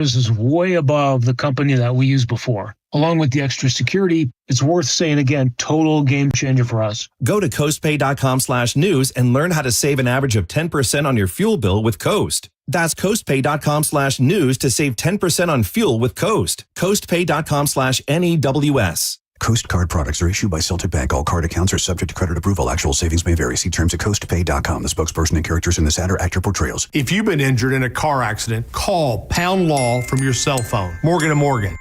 This is way above the company that we used before. Along with the extra security, it's worth saying again, total game changer for us. Go to coastpay.com/news and learn how to save an average of 10% on your fuel bill with Coast. That's coastpay.com/news to save 10% on fuel with Coast. coastpay.com/NEWS. Coast card products are issued by Celtic Bank. All card accounts are subject to credit approval. Actual savings may vary. See terms at coastpay.com. The spokesperson and characters in this ad are actor portrayals. If you've been injured in a car accident, call Pound Law from your cell phone. Morgan & Morgan.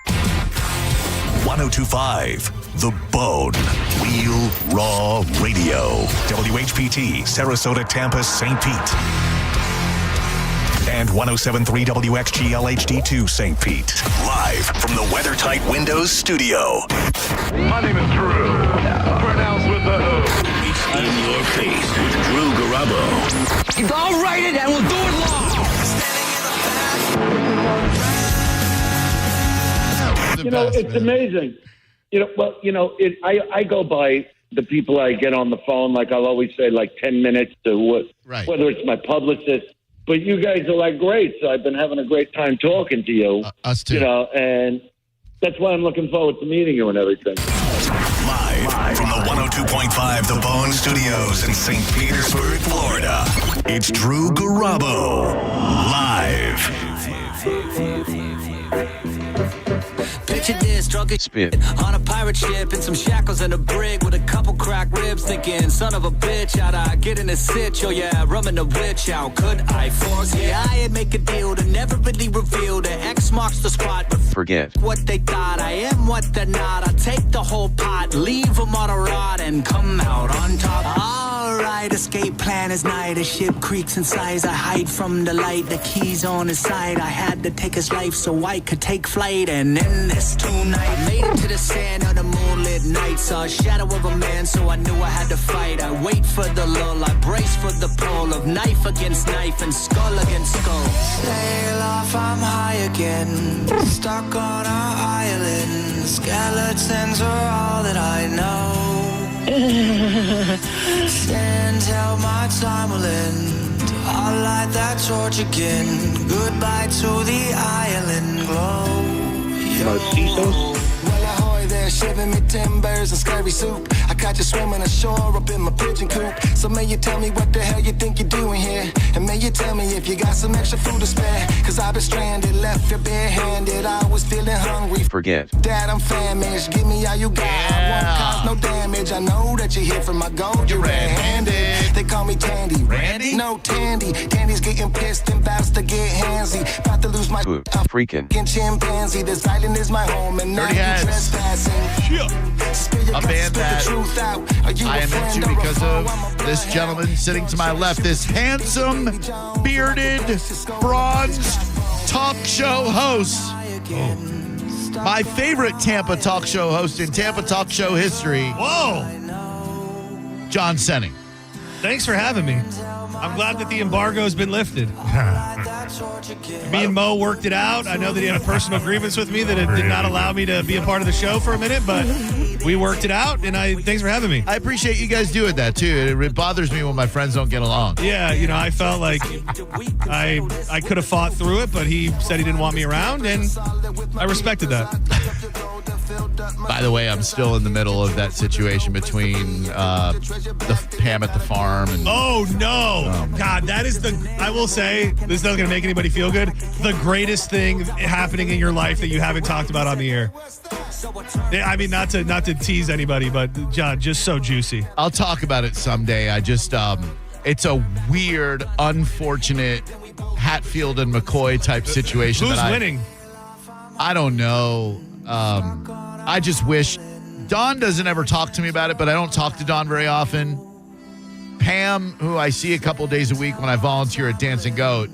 1025 The Bone. Real Raw Radio. WHPT, Sarasota, Tampa, St. Pete. And 107.3 WXGL HD2 St. Pete. Live from the WeatherTight Windows studio. My name is Drew. Pronounced with the O. It's in your face with Drew Garabo. I'll write it and we'll do it live. It's amazing. I go by the people I get on the phone. Like I'll always say, like 10 minutes to whether it's my publicist. But you guys are like great, so I've been having a great time talking to you. Us too. And that's why I'm looking forward to meeting you and everything. Live from the 102.5 The Bone Studios in St. Petersburg, Florida. It's Drew Garabo. Live. Picture this, drunk as spit on a pirate ship in some shackles and a brig with a couple cracked ribs, thinking, son of a bitch, how'd I get in a sitch? Oh yeah, rumming the witch, how could I force? Yeah, I'd make a deal to never really reveal the X marks the spot, but forget what they thought. I am what they're not. I take the whole pot, leave them on a rod, and come out on top. Alright, escape plan is night. A ship creaks in size. I hide from the light. The keys on his side. I had to take his life so I could take flight. And in this tonight, made it to the sand on a moonlit night. Saw a shadow of a man, so I knew I had to fight. I wait for the lull. I brace for the pull of knife against knife and skull against skull. Sail off, I'm high again. Stuck on our island. Skeletons are all that I know. Stand till my time will end. I'll light that torch again. Goodbye to the island glow. Well, ahoy there, shivering me timbers and scurvy soup. I caught you swimming ashore up in my pigeon coop. So may you tell me what the hell you think you're doing here? And may you tell me if you got some extra food to spare? Cause I've been stranded, left you barehanded. I was feeling hungry. Forget Dad, I'm famished. Give me all you got. I won't cause no damage. I know that you're here for my gold. You're red-handed. They call me Tandy. Randy? No, Tandy. Tandy's getting pissed and about to get handsy. About to lose my freaking chimpanzee. This island is my home and now you trespassing. A band that I am into because of this gentleman sitting to my left, this handsome, bearded, bronzed talk show host. My favorite Tampa talk show host in Tampa talk show history. Whoa! John Senning. Thanks for having me. I'm glad that the embargo's been lifted. Me and Mo worked it out. I know that he had a personal grievance with me that it did not allow me to be a part of the show for a minute, but we worked it out, and thanks for having me. I appreciate you guys doing that, too. It bothers me when my friends don't get along. Yeah, I felt like I could have fought through it, but he said he didn't want me around, and I respected that. By the way, I'm still in the middle of that situation between the Pam at the farm and... Oh, no. God, that is I will say, this is not going to make anybody feel good, the greatest thing happening in your life that you haven't talked about on the air. I mean, not to tease anybody, but John, just so juicy. I'll talk about it someday. I just, it's a weird, unfortunate Hatfield and McCoy type situation. Who's winning? I don't know. I just wish Don doesn't ever talk to me about it, but I don't talk to Don very often. Pam, who I see a couple days a week when I volunteer at Dancing Goat,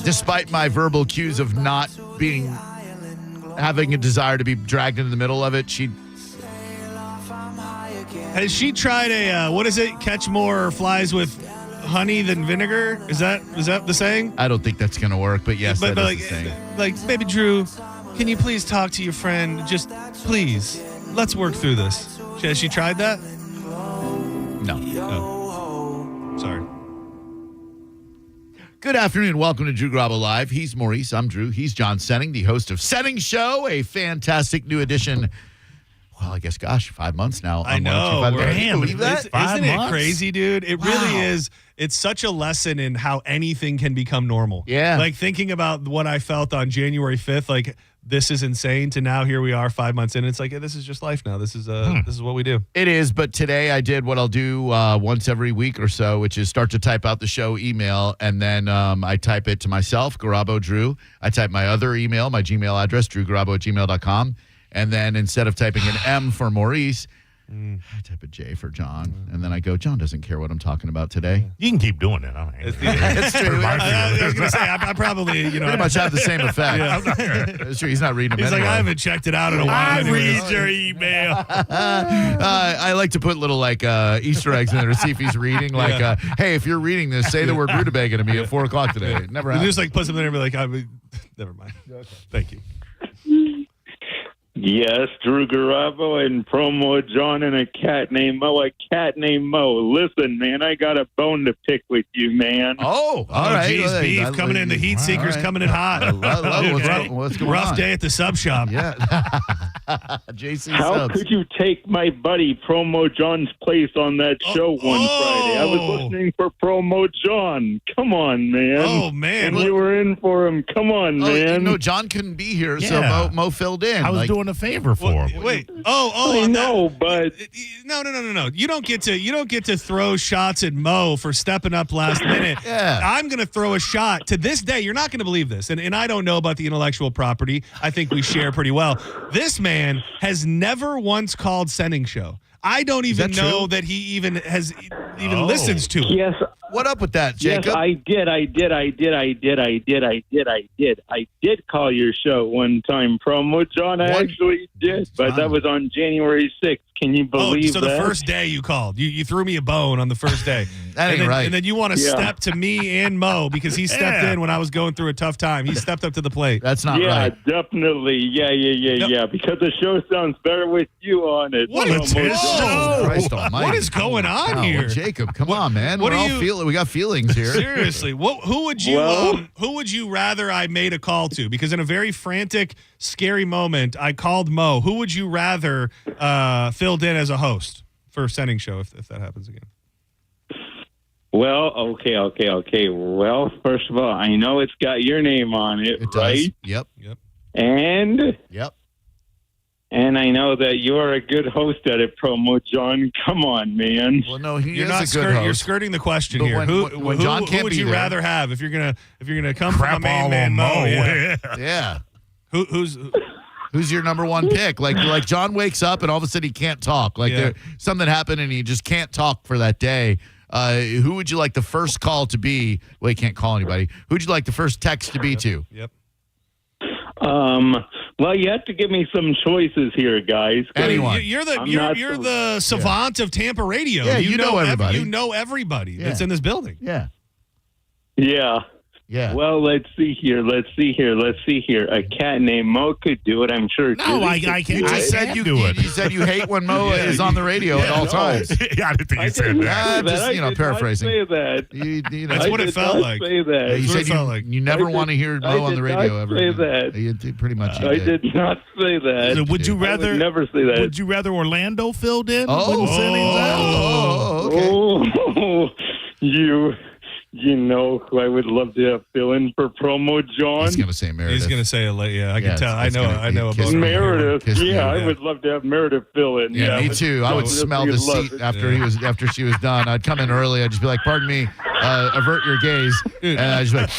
despite my verbal cues of not having a desire to be dragged into the middle of it, has she tried what is it? Catch more flies with honey than vinegar? Is that the saying? I don't think that's going to work, but yes, that is the saying. Like, baby Drew, can you please talk to your friend? Just please, let's work through this. Has she tried that? No. Oh. Sorry. Good afternoon. Welcome to Drew Garabo Live. He's Maurice. I'm Drew. He's John Senning, the host of Senning Show, a fantastic new edition. Well, I guess, 5 months now. I know. Can you believe that? Isn't it crazy, dude? It really is. It's such a lesson in how anything can become normal. Yeah. Like thinking about what I felt on January 5th, like this is insane, to now here we are 5 months in. It's like, this is just life now. This is what we do. It is, but today I did what I'll do once every week or so, which is start to type out the show email, and then I type it to myself, Garabo Drew. I type my other email, my Gmail address, drewgarabo@gmail.com. And then instead of typing an M for Maurice, I type a J for John. And then I go, John doesn't care what I'm talking about today. You can keep doing it. It's true. I was going to say, I probably, pretty much have the same effect. It's true. He's not reading them He's anyway. like, I haven't checked it out in a while. I anyways. read your email. I like to put little Easter eggs in there to see if he's reading. Hey, if you're reading this, say the word rutabaga to me at 4 o'clock today. It never happens. Just put something there and be like, never mind. Okay. Thank you. Yes, Drew Garabo and Promo John and a cat named Mo. Listen, man, I got a bone to pick with you, man. Oh, all right. Geez, beef coming in. The heat seekers coming in hot. What's going on? Rough day at the sub shop. Yeah. JC How subs. could you take my buddy Promo John's place on that show one Friday? I was listening for Promo John. Come on, man. Oh, man. And you were in for him. Come on, man. No, John couldn't be here, so Mo filled in. I was doing a favor for him. Wait. I know, but no. You don't get to throw shots at Mo for stepping up last minute. Yeah. I'm going to throw a shot. To this day, you're not going to believe this. And I don't know about the intellectual property. I think we share pretty well. This man has never once called Senning Show. I don't even know that he even listens to it. Yes. What up with that, Jacob? Yes, I did call your show one time, Promo John. I actually did, but that was on January 6th. Can you believe that? So the first day you called. You threw me a bone on the first day. That ain't right. And then you want to step to me and Mo because he stepped in when I was going through a tough time. He stepped up to the plate. That's not right. Yeah, definitely. Yeah. Because the show sounds better with you on it. What is Christ almighty. What is going on here? Jacob, come on, man. We got feelings here. Seriously, who would you rather I made a call to? Because in a very frantic, scary moment, I called Mo. Who would you rather filled in as a host for Senning Show if that happens again? Well, okay. Well, first of all, I know it's got your name on it, right? Yep. And yep. And I know that you're a good host at it, Promo John. Come on, man. Well, no, you're not a good host. You're skirting the question but here. When John can't who would be you there, rather have if you're gonna come crap from the main all man on Mo? Yeah. Who's your number one pick? Like John wakes up and all of a sudden he can't talk. Something happened and he just can't talk for that day. Who would you like the first call to be? Well, he can't call anybody. Who'd you like the first text to be to? Yep. Well, you have to give me some choices here, guys. Anyone. You're the savant of Tampa radio. Yeah, you know everybody. You know everybody that's in this building. Yeah. Well, let's see here. A cat named Mo could do it. I'm sure. No, I can't. You just said you do it. You said you hate when Mo is on the radio at all times. I didn't think you said that. Just paraphrasing. I did not say that. That's what it felt like. Say that. You said you never want to hear Mo on the radio ever. Say that. You pretty much. I did not say that. So would you rather? I would never say that. Would you rather Orlando filled in? Okay. You know who I would love to have fill in for Promo John? He's going to say Meredith. He's going to say I can tell. I know about Meredith. I would love to have Meredith fill in. Yeah, me too. I would smell the seat after she was done. I'd come in early. I'd just be like, "Pardon me, avert your gaze," and I'd just be like.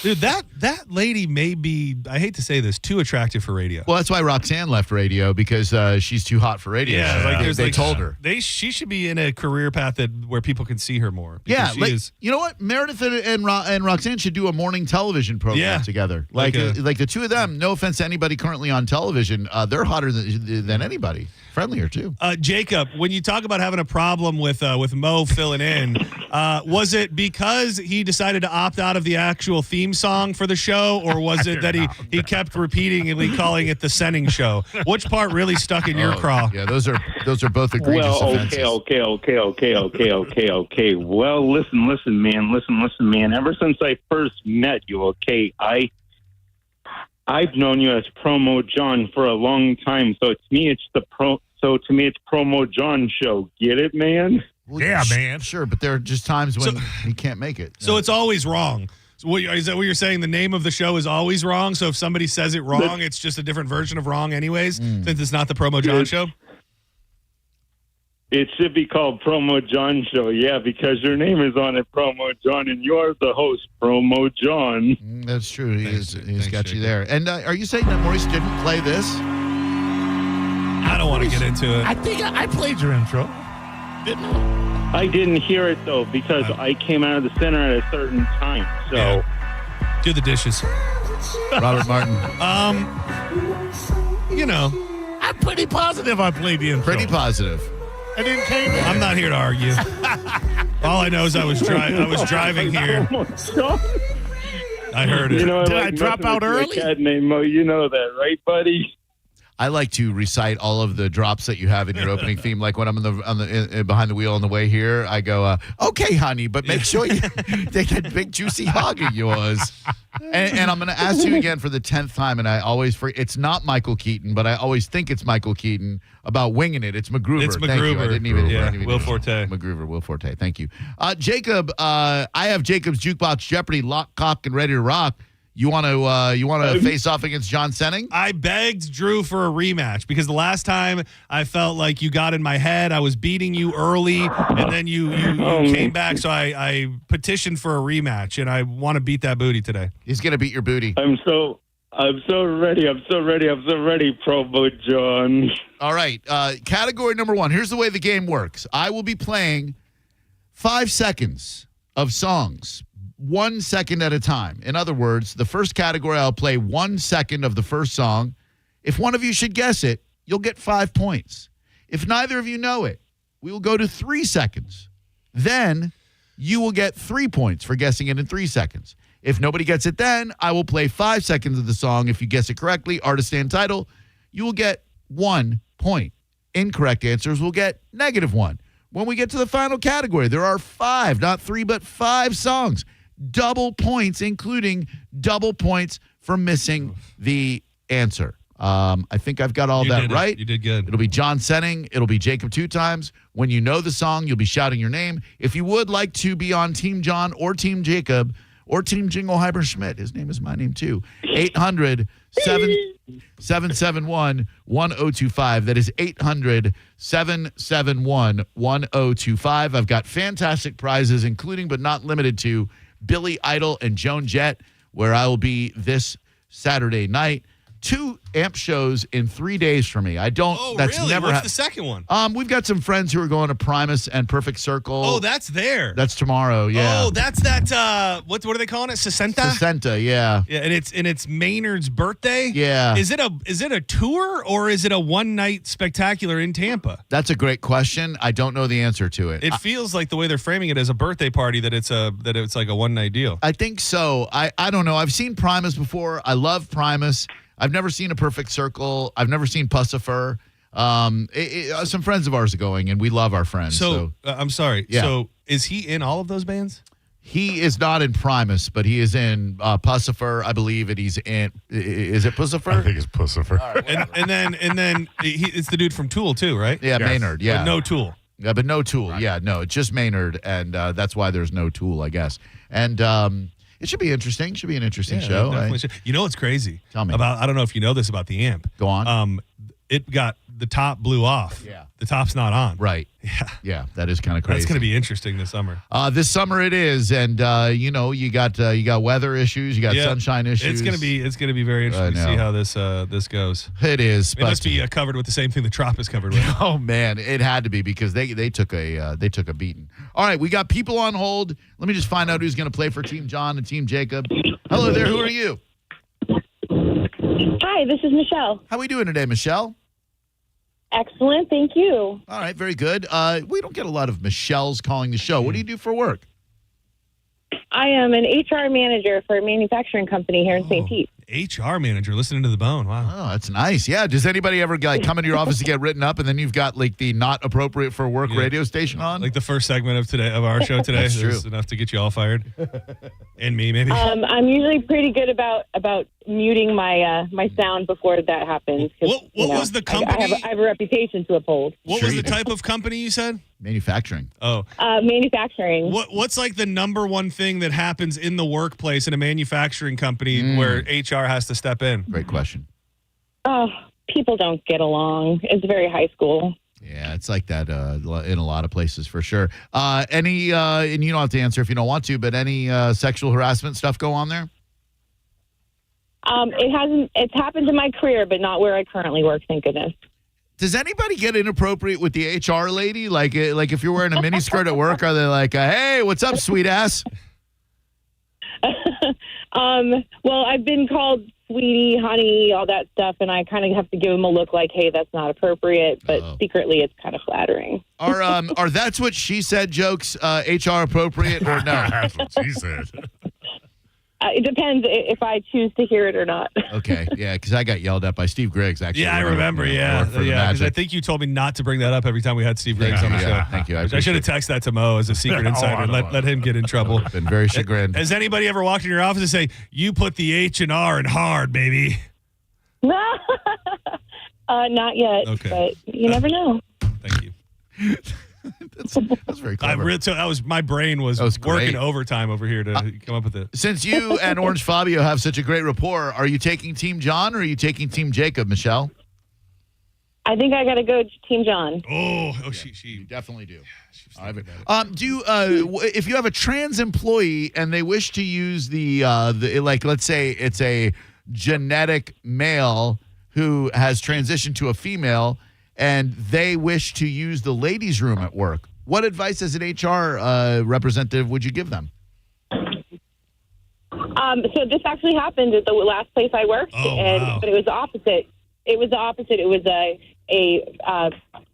Dude, that lady may be, I hate to say this, too attractive for radio. Well, that's why Roxanne left radio, because she's too hot for radio. Yeah, they told her. She should be in a career path where people can see her more. Yeah, you know what? Meredith and Roxanne should do a morning television program together. Like the two of them, no offense to anybody currently on television, they're hotter than anybody. Friendlier, too. Jacob, when you talk about having a problem with Mo filling in, was it because he decided to opt out of the actual theme song for for the show, or was it that he kept repeatedly calling it the Senning Show? Which part really stuck in your craw? Yeah, those are both egregious offenses. Okay. Well, listen, man. Ever since I first met you, okay, I've known you as Promo John for a long time. So to me, it's Promo John Show. Get it, man? Well, man. Sure, but there are just times when he can't make it. So it's always wrong. So is that what you're saying? The name of the show is always wrong? So if somebody says it wrong, it's just a different version of wrong anyways, since it's not the Promo John Show? It should be called Promo John Show, yeah, because your name is on it, Promo John, and you're the host, Promo John. That's true. He's got you there. And are you saying that Maurice didn't play this? I don't want to get into it. I think I played your intro. Didn't I? I didn't hear it, though, because I came out of the center at a certain time. So, yeah. Do the dishes. Robert Martin. I'm pretty positive I played the intro. Pretty positive. I didn't came in. I'm not here to argue. All I know is I was driving here. I heard it. Did I drop out early? Cat named Mo, you know that, right, buddy? I like to recite all of the drops that you have in your opening theme. Like when I'm behind the wheel on the way here, I go, "Okay, honey, but make sure you take that big juicy hog of yours." And I'm going to ask you again for the 10th time, and I always forget. It's not Michael Keaton, but I always think it's Michael Keaton about winging it. It's MacGruber. It's MacGruber. Thank you. I didn't even Will Forte. MacGruber, Will Forte. Thank you, Jacob. I have Jacob's Jukebox Jeopardy lock, cock, and ready to rock. You want to face off against John Senning? I begged Drew for a rematch because the last time I felt like you got in my head. I was beating you early, and then you came back. So I petitioned for a rematch, and I want to beat that booty today. He's gonna beat your booty. I'm so ready, Promo John. All right. Category number 1. Here's the way the game works. I will be playing 5 seconds of songs. 1 second at a time. In other words, the first category, I'll play 1 second of the first song. If one of you should guess it, you'll get 5 points. If neither of you know it, we will go to 3 seconds. Then you will get 3 points for guessing it in 3 seconds. If nobody gets it then, I will play 5 seconds of the song. If you guess it correctly, artist and title, you will get 1 point. Incorrect answers will get -1. When we get to the final category, there are 5, not 3, but 5 songs. Double points, including double points for missing the answer. I think I've got all that right. You did good. It'll be John Senning. It'll be Jacob 2 times. When you know the song, you'll be shouting your name. If you would like to be on Team John or Team Jacob or Team Jingleheimer Schmidt, his name is my name too, 800-771-1025. That is 800-771-1025. I've got fantastic prizes, including but not limited to Billy Idol and Joan Jett, where I will be this Saturday night. 2 AMP shows in 3 days for me. That's really? Never What's the second one? We've got some friends who are going to Primus and Perfect Circle. Oh, that's there. That's tomorrow, yeah. Oh, that's that what are they calling it? Sesenta? Sesenta, yeah. Yeah, and it's Maynard's birthday? Yeah. Is it a tour or is it a one-night spectacular in Tampa? That's a great question. I don't know the answer to it. It feels like the way they're framing it as a birthday party that it's like a one-night deal. I think so. I don't know. I've seen Primus before. I love Primus. I've never seen a Perfect Circle. I've never seen Pussifer. Some friends of ours are going, and we love our friends. So I'm sorry. Yeah. So is he in all of those bands? He is not in Primus, but he is in Pussifer, I believe, and he's in. Is it Pussifer? I think it's Pussifer. Right, and then it's the dude from Tool too, right? Yeah, Yes. Maynard. Yeah, But no Tool. Yeah, but no Tool. Right. Yeah, no, it's just Maynard, and that's why there's no Tool, I guess. And it should be interesting. Should be an interesting show. You know what's crazy? Tell me. I don't know if you know this about the amp. Go on. It got the top blew off. Yeah. The top's not on. Right. Yeah. Yeah, that is kind of crazy. That's going to be interesting this summer. This summer it is, and you got weather issues, you got sunshine issues. It's going to be very interesting to see how this goes. It is. It must be covered with the same thing the Trop is covered with. Oh man, it had to be because they took a beating. All right, we got people on hold. Let me just find out who's going to play for Team John and Team Jacob. Hello there. Who are you? Hi, this is Michelle. How are we doing today, Michelle? Excellent, thank you. All right, very good. We don't get a lot of Michelles calling the show. What do you do for work? I am an HR manager for a manufacturing company here in St. Pete. HR manager, listening to the bone. Wow. Oh, that's nice. Yeah. Does anybody ever come into your office to get written up, and then you've got like the not appropriate for work radio station on? Like the first segment of our show today. That's true. Is enough to get you all fired. And me, maybe. I'm usually pretty good about muting my my sound before that happens. What was the company? I have a reputation to uphold. What was the type of company you said? Manufacturing. Oh. Manufacturing. What's like the number one thing that happens in the workplace in a manufacturing company where HR has to step in? Great question. Oh, people don't get along. It's very high school. Yeah, it's like that in a lot of places for sure. And you don't have to answer if you don't want to, but any sexual harassment stuff go on there? It's happened in my career, but not where I currently work, thank goodness. Does anybody get inappropriate with the HR lady? Like if you're wearing a miniskirt at work, are they like, hey, what's up, sweet ass? Well, I've been called sweetie, honey, all that stuff, and I kind of have to give them a look like, hey, that's not appropriate, but secretly it's kind of flattering. Are that's what she said jokes HR appropriate or no? That's what she said. It depends if I choose to hear it or not. Okay, yeah, because I got yelled at by Steve Griggs, actually. Yeah, I remember, because I think you told me not to bring that up every time we had Steve Griggs on the show. Thank you. I should have texted that to Mo as a secret insider and let him get in trouble. Been very chagrined. Has anybody ever walked in your office and say, you put the H&R in hard, baby? Not yet, but you never know. Thank you. That's very clever. My brain was working overtime over here to come up with it. Since you and Orange Fabio have such a great rapport, are you taking Team John or are you taking Team Jacob, Michelle? I think I got to go Team John. She definitely do. If you have a trans employee and they wish to use the let's say it's a genetic male who has transitioned to a female, and they wish to use the ladies' room at work, what advice as an HR representative would you give them? So this actually happened at the last place I worked, but it was the opposite. It was a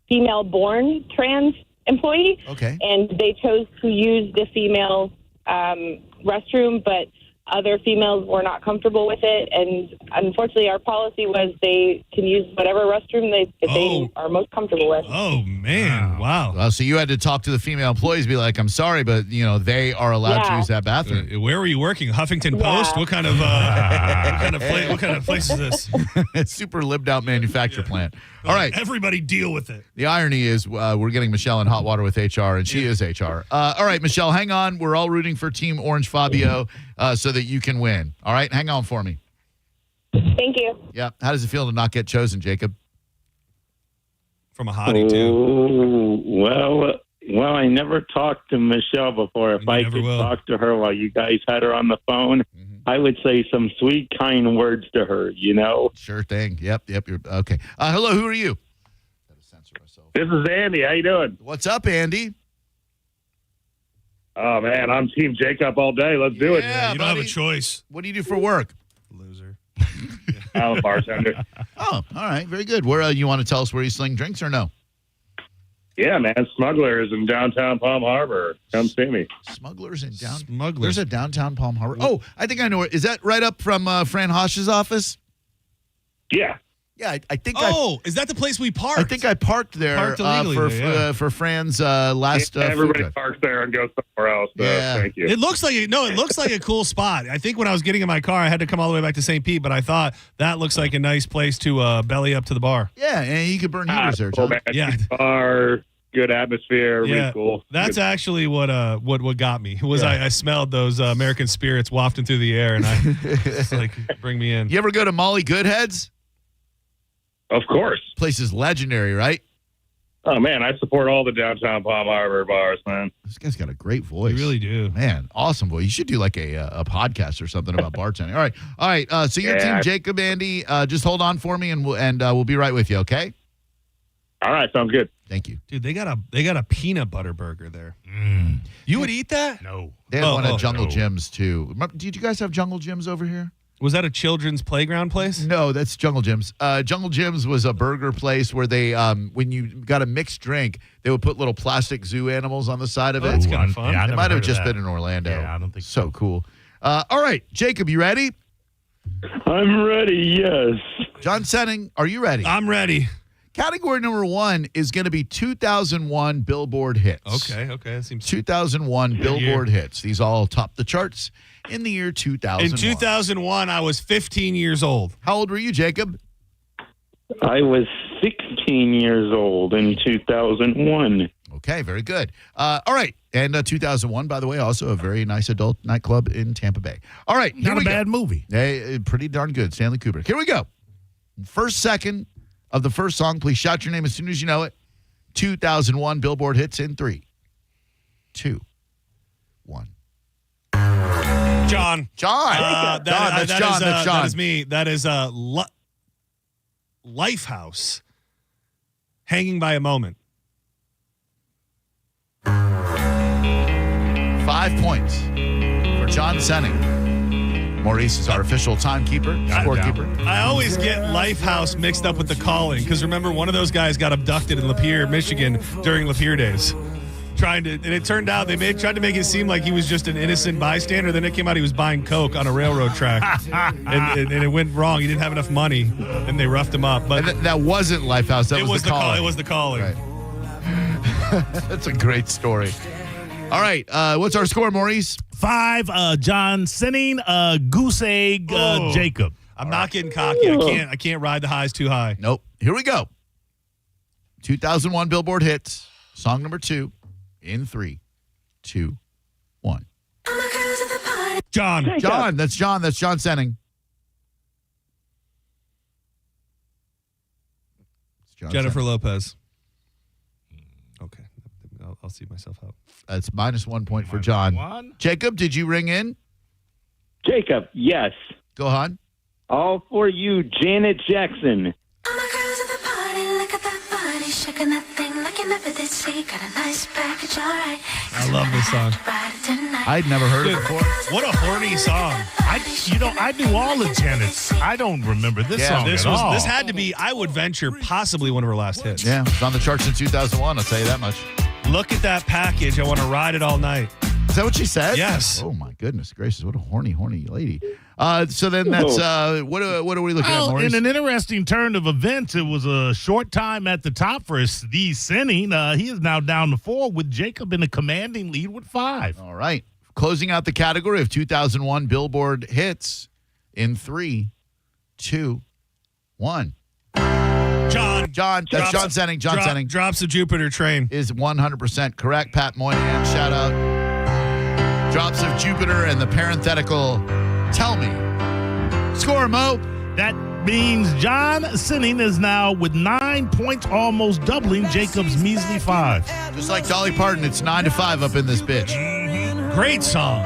female-born trans employee, and they chose to use the female restroom, but other females were not comfortable with it, and unfortunately our policy was they can use whatever restroom they are most comfortable with. Oh, man. Wow. So you had to talk to the female employees, be like, I'm sorry, but, they are allowed to use that bathroom. Where were you working? Huffington Post? What kind of what kind of place is this? It's super libbed out manufacturer plant. All right. Everybody deal with it. The irony is we're getting Michelle in hot water with HR, and she is HR. All right, Michelle, hang on. We're all rooting for Team Orange Fabio so that you can win. All right? Hang on for me. Thank you. Yeah. How does it feel to not get chosen, Jacob? From a hottie, too. Well, I never talked to Michelle before. If I could talk to her while you guys had her on the phone, I would say some sweet, kind words to her, Sure thing. Yep. You're okay. Hello, who are you? Gotta censor myself. This is Andy. How you doing? What's up, Andy? Oh, man, I'm Team Jacob all day. Let's do it. Yeah, you don't have a choice. What do you do for work? Loser. I'm a bartender. Oh, all right. Very good. Where you want to tell us where you sling drinks or no? Yeah, man. Smugglers in downtown Palm Harbor. Come see me. Smugglers in downtown. Smugglers. There's a downtown Palm Harbor. Oh, I think I know it. Is that right up from Fran Hosh's office? Yeah. Yeah, I think. Is that the place we parked? I think I parked there for Fran's last. Everybody parks there and goes somewhere else. So thank you. It looks like a cool spot. I think when I was getting in my car, I had to come all the way back to St. Pete, but I thought that looks like a nice place to belly up to the bar. Yeah, and you could burn heaters there, John. Yeah, bar, good atmosphere, really cool. That's actually what got me. I smelled those American spirits wafting through the air, and I it's like, bring me in. You ever go to Molly Goodhead's? Of course. Place is legendary, right? Oh, man, I support all the downtown Palm Harbor bars, man. This guy's got a great voice. You really do. Man, awesome voice. You should do like a podcast or something about bartending. All right. So you're Team Jacob, Andy. Just hold on for me, and we'll be right with you, okay? All right, sounds good. Thank you. Dude, they got a peanut butter burger there. You would eat that? No. They have one at Jungle Gyms, too. Did you guys have Jungle Gyms over here? Was that a children's playground place? No, that's Jungle Jim's. Jungle Jim's was a burger place where they, when you got a mixed drink, they would put little plastic zoo animals on the side of it. That's kind of fun. It might have just been in Orlando. Yeah, I don't think so. Cool. All right, Jacob, you ready? I'm ready, yes. John Senning, are you ready? I'm ready. Category number 1 is going to be 2001 Billboard hits. Okay. That seems 2001 Billboard hits. These all topped the charts in the year 2001. In 2001, I was 15 years old. How old were you, Jacob? I was 16 years old in 2001. Okay, very good. All right. And 2001, by the way, also a very nice adult nightclub in Tampa Bay. All right. Not a bad movie. Pretty darn good. Stanley Kubrick. Here we go. First second of the first song. Please shout your name as soon as you know it. 2001 Billboard hits in 3, 2, 1. John. That's John. That is me. That is Lifehouse. Hanging by a Moment. 5 points for John Senning. Maurice is our official timekeeper, scorekeeper. I always get Lifehouse mixed up with The Calling because remember, one of those guys got abducted in Lapeer, Michigan during Lapeer days. And it turned out tried to make it seem like he was just an innocent bystander. Then it came out he was buying coke on a railroad track, and it went wrong. He didn't have enough money, and they roughed him up. But that wasn't Lifehouse. That was The Calling. It was The Calling. Right. That's a great story. All right, what's our score, Maurice? 5, John Senning, Goose Egg, Jacob. I'm not getting cocky. I can't ride the highs too high. Nope. Here we go. 2001 Billboard hits, song number 2, in 3, 2, 1. John. That's John Senning. Jennifer Lopez. Okay. I'll see myself out. That's -1 point for John. Jacob, did you ring in? Jacob, yes. Go on. All for you, Janet Jackson. I love this song. I'd never heard it before. What a horny song. I do all the Janets. I don't remember this song at all. This had to be, I would venture, possibly one of her last hits. Yeah, it's on the charts in 2001, I'll tell you that much. Look at that package. I want to ride it all night. Is that what she said? Yes. Oh, my goodness gracious. What a horny lady. So then that's, what are we looking at, Maurice? In an interesting turn of events, it was a short time at the top for Steve Senning. He is now down to 4 with Jacob in a commanding lead with 5. All right. Closing out the category of 2001 Billboard hits in 3, 2, 1. John. That's John Senning. Senning. Drops of Jupiter Train. Is 100% correct. Pat Moynihan, shout out. Drops of Jupiter and the parenthetical, tell me. Score, Mo. That means John Senning is now with 9 points, almost doubling Jacob's measly 5. Just like Dolly Parton, it's 9-5 up in this bitch. Great song.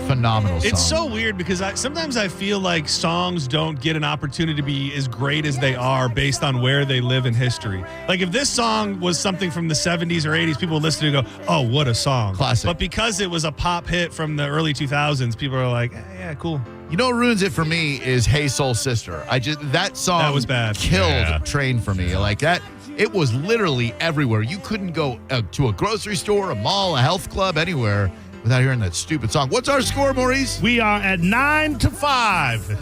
Phenomenal song. It's so weird because sometimes I feel like songs don't get an opportunity to be as great as they are based on where they live in history. Like if this song was something from the 70s or 80s, people would listen to it and go, oh, what a song. Classic. But because it was a pop hit from the early 2000s, people are like, yeah, cool. You know what ruins it for me is Hey Soul Sister. That song that was bad. Killed Train for me. Like that, it was literally everywhere. You couldn't go to a grocery store, a mall, a health club, anywhere without hearing that stupid song. What's our score, Maurice? We are at 9-5.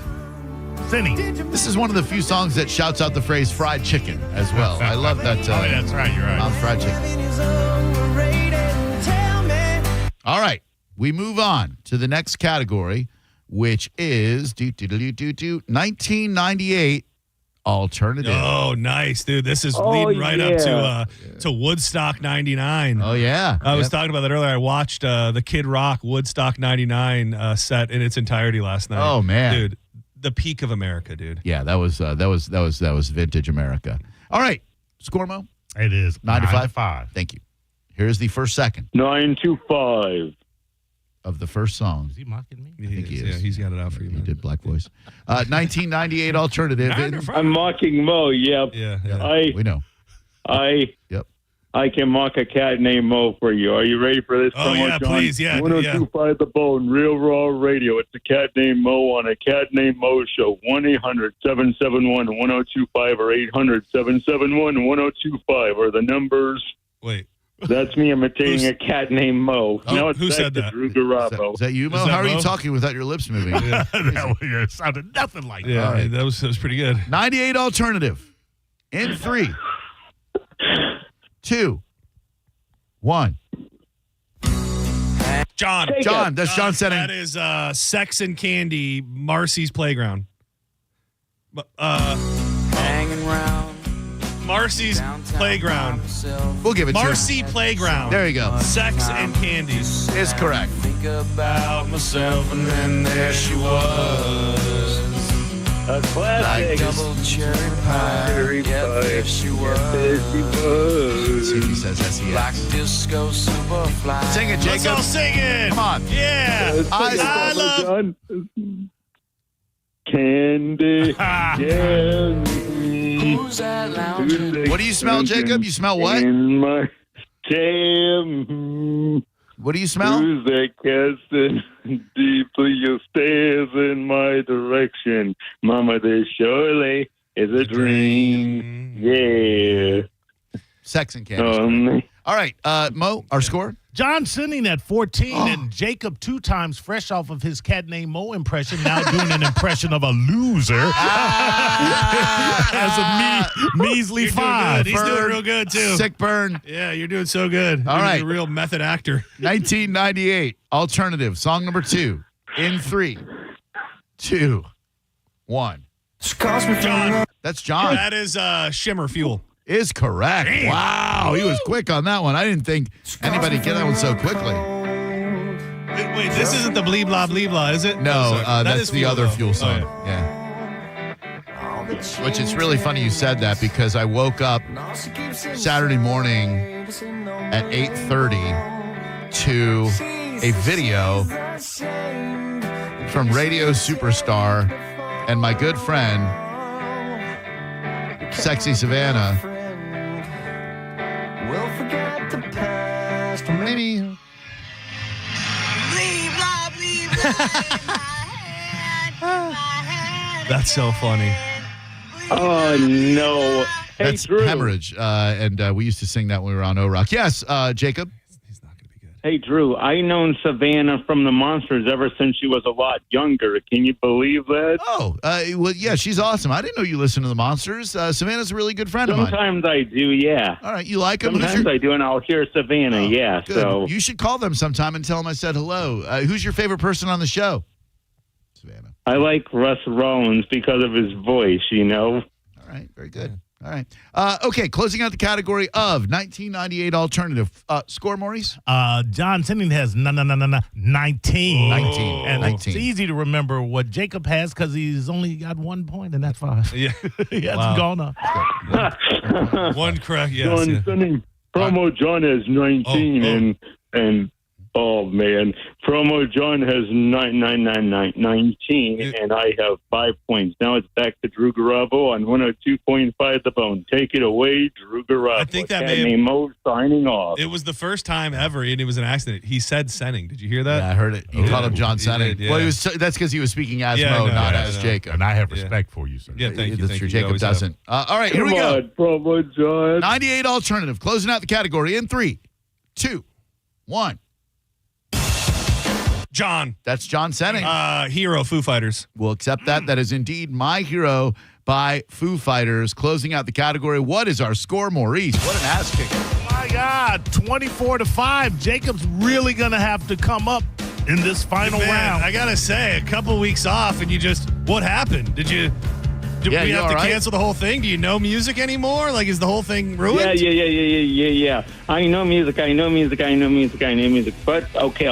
Senning. This is one of the few songs that shouts out the phrase fried chicken as well. I love that. That's right. You're right. Fried chicken. All right. We move on to the next category, which is 1998 alternative. Oh, nice, dude. This is leading right up to Woodstock 99. Oh, yeah. I was talking about that earlier. I watched the Kid Rock Woodstock 99 set in its entirety last night. Oh, man. Dude, the peak of America, dude. Yeah, that was vintage America. All right. Score, Mo? It is 9-5. Thank you. Here's the first second. 9-5. Of the first song. Is he mocking me? I think he is. Yeah, he's got it out for you, man. He did black voice. 1998 alternative. I'm mocking Mo, yep. Yeah. We know. Yep. I can mock a cat named Mo for you. Are you ready for this? Oh, promo, yeah, John? please. Yeah. 1025 The Bone, Real Raw Radio. It's a cat named Mo on a cat named Mo show. 1-800-771-1025 or 800-771-1025 are the numbers. Wait. That's me imitating a cat named Mo. Now it's who back said to that? Drew Garabo. Is that you, Mo? Is that How are you Mo? talking without your lips moving? It sounded nothing like Yeah, that. All right. that was pretty good. 98 alternative. In 3, 2, 1. John. John, that's John Senning. That is Sex and Candy, Marcy's Playground. Hanging around Marcy's Playground. We'll give it to you. Marcy Playground. There you go. Sex and Candy. Is correct. Think about myself, and then there she was. A classic. Double cherry pie. Yeah, there she was. See if he says SEX. Black disco superfly. Sing it, Let's all Jacob. sing it. Come on. Yeah. I love. John. Candy. Who's that lounging? What do you smell, Jacob? You smell what? In my jam. What do you smell? Who's that casting deeply your stares in my direction? Mama, this surely is a dream. Yeah. Sex and Candy. All right, Mo, our score? John Sinning at 14 and Jacob 2 times fresh off of his cat named Mo impression, now doing an impression of a loser as a measly You're doing 5. good. He's doing real good, too. Sick burn. Yeah, you're doing so good. All You're right. a real method actor. 1998, alternative, song number 2. In 3, 2, 1. John. That's John. That is Shimmer Fuel. Is correct. Damn. Wow, he was quick on that one. I didn't think anybody get that one so quickly. Wait, this isn't the Blee Blah Blee Blah, is it? No, That that's is the Fuel, other though. Fuel Oh, song. yeah. Which it's really funny you said that because I woke up Saturday morning at 8:30 to a video from Radio Superstar and my good friend Sexy Savannah. Maybe. That's so funny. Oh, no. Hey, That's Drew. Hemorrhage. And we used to sing that when we were on O-Rock. Yes, Jacob. Hey, Drew, I've known Savannah from the Monsters ever since she was a lot younger. Can you believe that? Oh, well, yeah, she's awesome. I didn't know you listened to the Monsters. Savannah's a really good friend of mine. Sometimes I do, yeah. All right, you like them? Sometimes I do, and I'll hear Savannah, yeah. Good. So You should call them sometime and tell them I said hello. Who's your favorite person on the show? Savannah. I like Russ Rollins because of his voice, you know. All right, very good. All right. Okay, closing out the category of 1998 alternative. Score, Maurice? John Sinning has 19. 19. And 19. it's easy to remember what Jacob has because he's only got 1 point, and that's 5. Yeah. He hasn't gone up. One correct, yes. John Yeah. Sending promo John has 19 and oh man, promo John has 19 and I have 5 points. Now it's back to Drew Garabo on 102.5 The Bone. Take it away, Drew Garabo. I think that Cat may have- named Mo signing off. It was the first time ever, and it was an accident. He said Senning. Did you hear that? Yeah, I heard it. He called him John He Senning. did, yeah. Well, that's because he was speaking as Yeah, Mo, no, not yeah, as no. Jacob. And I have respect for you, sir. Yeah, thank you. That's Thank true. you. Jacob Always have. doesn't. All right, here we go. On, promo John. 98 alternative. Closing out the category in 3, 2, 1. John. That's John Senning. Hero, Foo Fighters. We'll accept that. That is indeed My Hero by Foo Fighters. Closing out the category. What is our score, Maurice? What an ass kicker. My God, 24-5. Jacob's really going to have to come up in this final Man, round. I got to say, a couple weeks off, and what happened? Did we you have to all right? cancel the whole thing? Do you know music anymore? Like, is the whole thing ruined? Yeah. I know music. But okay.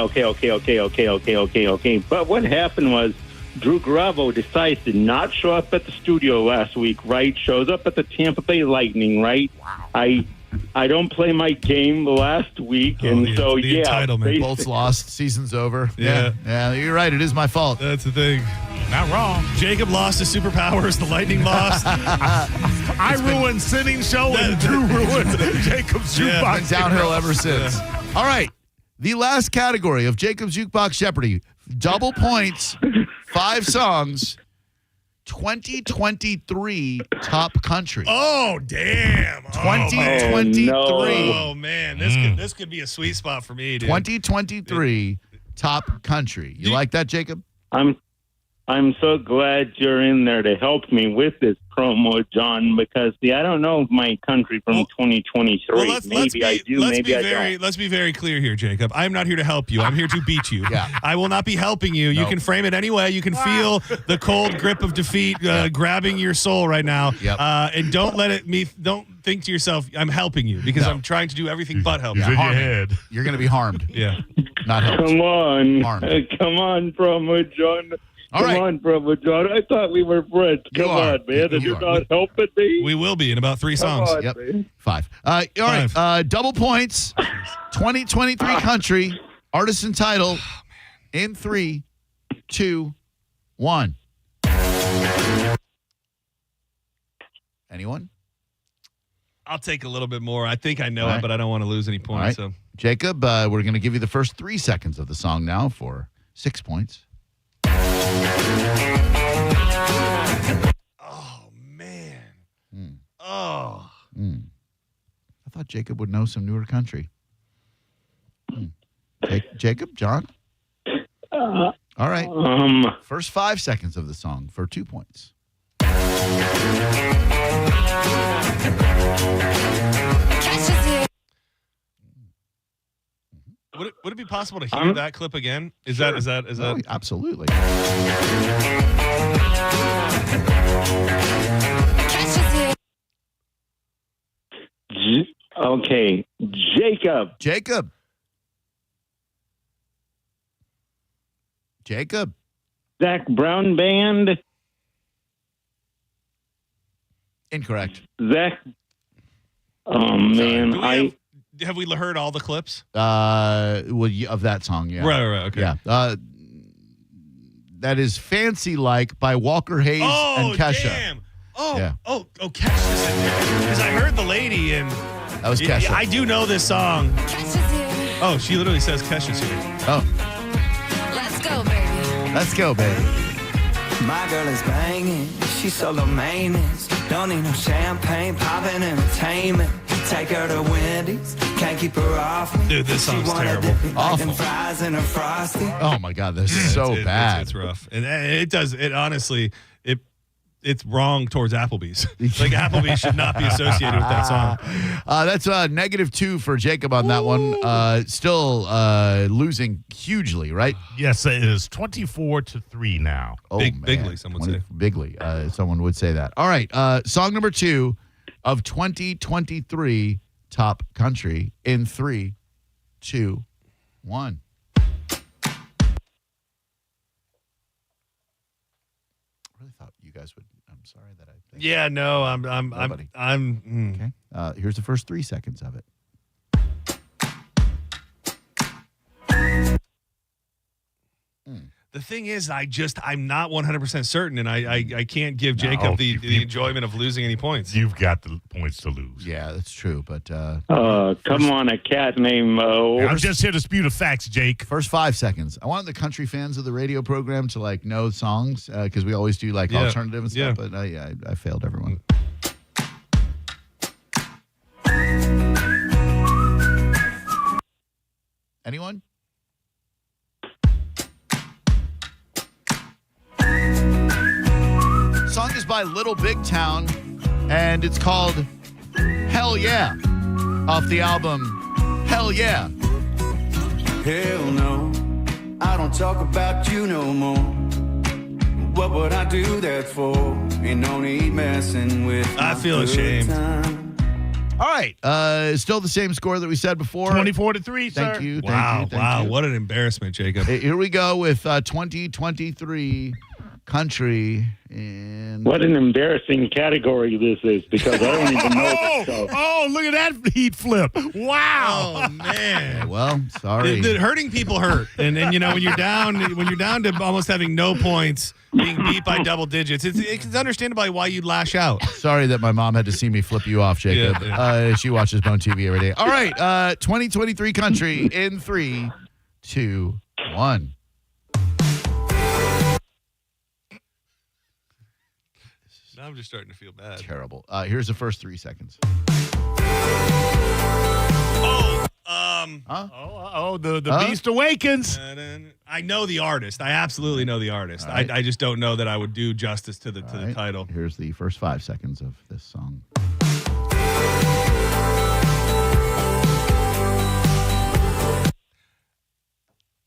But what happened was Drew Garabo decides to not show up at the studio last week, right? Shows up at the Tampa Bay Lightning, right? Wow. I don't play my game last week, and so the entitlement. Bolts lost. Season's over. Yeah. Yeah, you're right. It is my fault. That's the thing. Not wrong. Jacob lost his superpowers. The Lightning lost. I ruined Sinning Show and Drew ruined Jacob's Jukebox. Been downhill ever since. All right. The last category of Jacob's Jukebox Jeopardy. Double points, 5 songs, 2023 top country. Oh, damn. 2023. Oh, man. This could be a sweet spot for me, dude. 2023 top country. You like that, Jacob? I'm so glad you're in there to help me with this promo, John, because I don't know my country from 2023. Well, maybe I do, maybe I don't. Let's be very clear here, Jacob. I'm not here to help you. I'm here to beat you. Yeah. I will not be helping you. You can frame it any way. You can feel the cold grip of defeat grabbing your soul right now. Yep. And don't don't think to yourself, I'm helping you, because I'm trying to do everything but help you. In your head. You're going to be harmed. Yeah. Not helped. Come on. Harmed. Come on, promo, John. All right. Come on, brother John. I thought we were friends. Come on, man. You're not helping me. We will be in about 3 songs. Come on, Yep. man. 5. All right. Double points. 2023 country. Artist and title. In 3, 2, 1. Anyone? I'll take a little bit more. I think I know it, but I don't want to lose any points. All right. So, Jacob, we're going to give you the first 3 seconds of the song now for 6 points. oh man. I thought Jacob would know some newer country. Jacob, John? All right. First 5 seconds of the song for 2 points. Would it be possible to hear that clip again? Is that? Oh, absolutely. Okay, Jacob. Zach Brown Band. Incorrect. Zach. Oh man, have we heard all the clips? Of that song, yeah. Right, okay. Yeah. That is Fancy Like by Walker Hayes and Kesha. Damn. Oh, yeah. Kesha's in there. Because I heard the lady and that was Kesha. I do know this song. Oh, she literally says Kesha's here. Oh. Let's go, baby. My girl is banging. She's solo maintenance. Don't need no champagne, popping entertainment. Take her to Wendy's. Can't keep her off. Dude, this song's terrible. Awful. Fries in her frosty. Oh my God, this is so bad. It's rough, and it honestly it's wrong towards Applebee's. Like Applebee's should not be associated with that song. That's -2 for Jacob on that one. Still losing hugely, right? Yes, it is 24-3 now. Oh, bigly, some would say. Bigly, someone would say that. All right, song number 2 of 2023 top country in 3, 2, 1. I really thought you guys would. I'm sorry that I. Think yeah, no, I'm. Okay. Here's the first 3 seconds of it. The thing is, I'm not 100% certain, and I can't give Jacob the enjoyment of losing any points. You've got the points to lose. Yeah, that's true. But come on, a cat named Mo. I'm just here to spew the facts, Jake. First 5 seconds. I wanted the country fans of the radio program to know songs because we always do alternative and stuff. But I failed everyone. Anyone? Song is by Little Big Town, and it's called Hell Yeah, off the album Hell Yeah. Hell no, I don't talk about you no more. What would I do that for? Ain't no need messing with I feel ashamed. All right, still the same score that we said before. 24-3, sir. Thank you. Wow, Thank you. what an embarrassment, Jacob. Here we go with 2023 country. And what an embarrassing category this is because I don't even know this. Oh, look at that heat flip. Wow. Oh, man. Well, sorry. Hurting people hurt. And when you're down to almost having no points, being beat by double digits. It's understandable why you'd lash out. Sorry that my mom had to see me flip you off, Jacob. Yeah. She watches Bone TV every day. All right, 2023 country in 3, 2, 1. Now I'm just starting to feel bad. Terrible. Here's the first 3 seconds. The Beast Awakens. I know the artist. I absolutely know the artist. Right. I just don't know that I would do justice to the title. Here's the first 5 seconds of this song.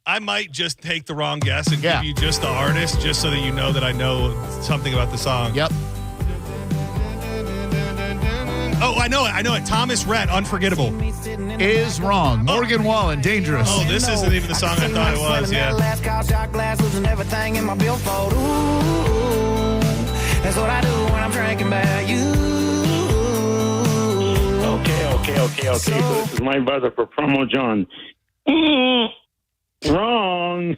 I might just take the wrong guess and give you just the artist, just so that you know that I know something about the song. Yep. Oh, I know it. Thomas Rhett, Unforgettable. Is wrong. Morgan Wallen, Dangerous. Oh, this isn't even the song I thought it was, yeah. That's what I do when I'm drinking about you. Okay. So this is my brother for Promo John. Wrong.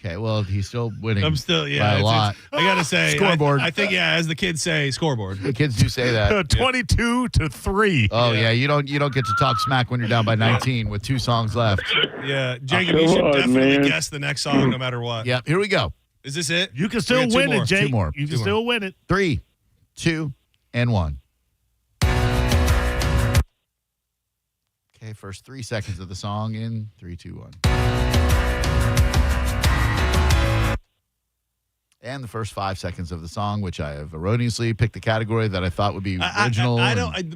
Okay, well, he's still winning. I'm still, by a lot. I got to say. Scoreboard. I think, as the kids say, scoreboard. The kids do say that. 22-3. Oh, yeah. You don't get to talk smack when you're down by 19 with 2 songs left. Yeah, Jacob, you should definitely guess the next song no matter what. Yep, here we go. Is this it? You can still win it, Jake. 2 more. You can still win it. 3, 2, and 1. Okay, first 3 seconds of the song in 3, 2, 1. And the first 5 seconds of the song, which I have erroneously picked the category that I thought would be original.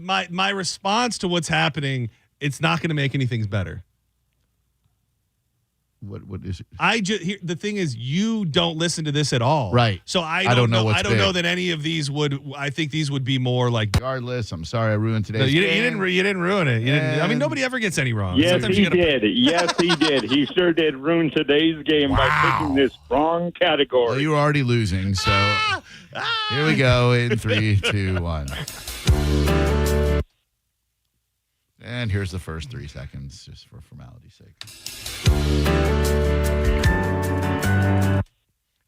My response to what's happening, it's not going to make anything better. What is it? The thing is, you don't listen to this at all, right? So I don't know. I don't know that any of these would. I think these would be more like. Regardless, I'm sorry I ruined today's. You didn't ruin it. I mean, nobody ever gets any wrong. Yes, he did. Yes, he did. He sure did ruin today's game by picking this wrong category. Well, you were already losing, so here we go in 3, 2, 1. And here's the first 3 seconds, just for formality's sake.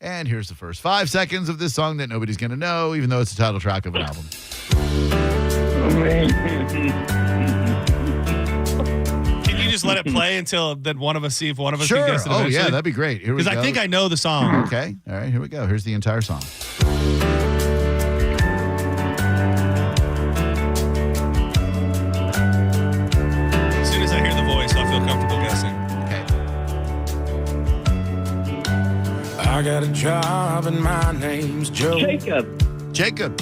And here's the first 5 seconds of this song that nobody's going to know, even though it's the title track of an album. Can you just let it play until then one of us see if one of us Sure. can guess it eventually? Yeah, that'd be great. Here we go. Because I think I know the song. Okay. All right, here we go. Here's the entire song. As soon as I hear the voice, I'll feel comfortable guessing. I got a job and my name's Joe. Jacob.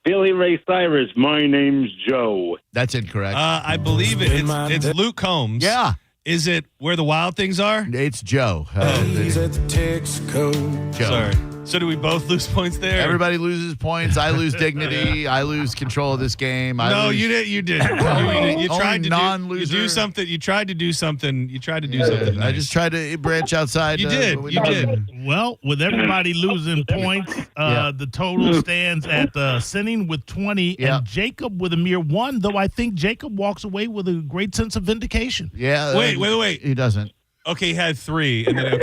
Billy Ray Cyrus, my name's Joe. That's incorrect. I believe it's Luke Combs. Yeah. Is it Where the Wild Things Are? It's Joe. He's at the Texaco. Joe. Sorry. So do we both lose points there? Everybody loses points. I lose dignity. I lose control of this game. You didn't. You tried to non-loser. do something. You tried to do something. Nice. I just tried to branch outside. You did. You did. Well, with everybody losing points, the total stands at Sinning with 20 and Jacob with a mere 1, though I think Jacob walks away with a great sense of vindication. Yeah. Wait. He doesn't. Okay, he had 3, and then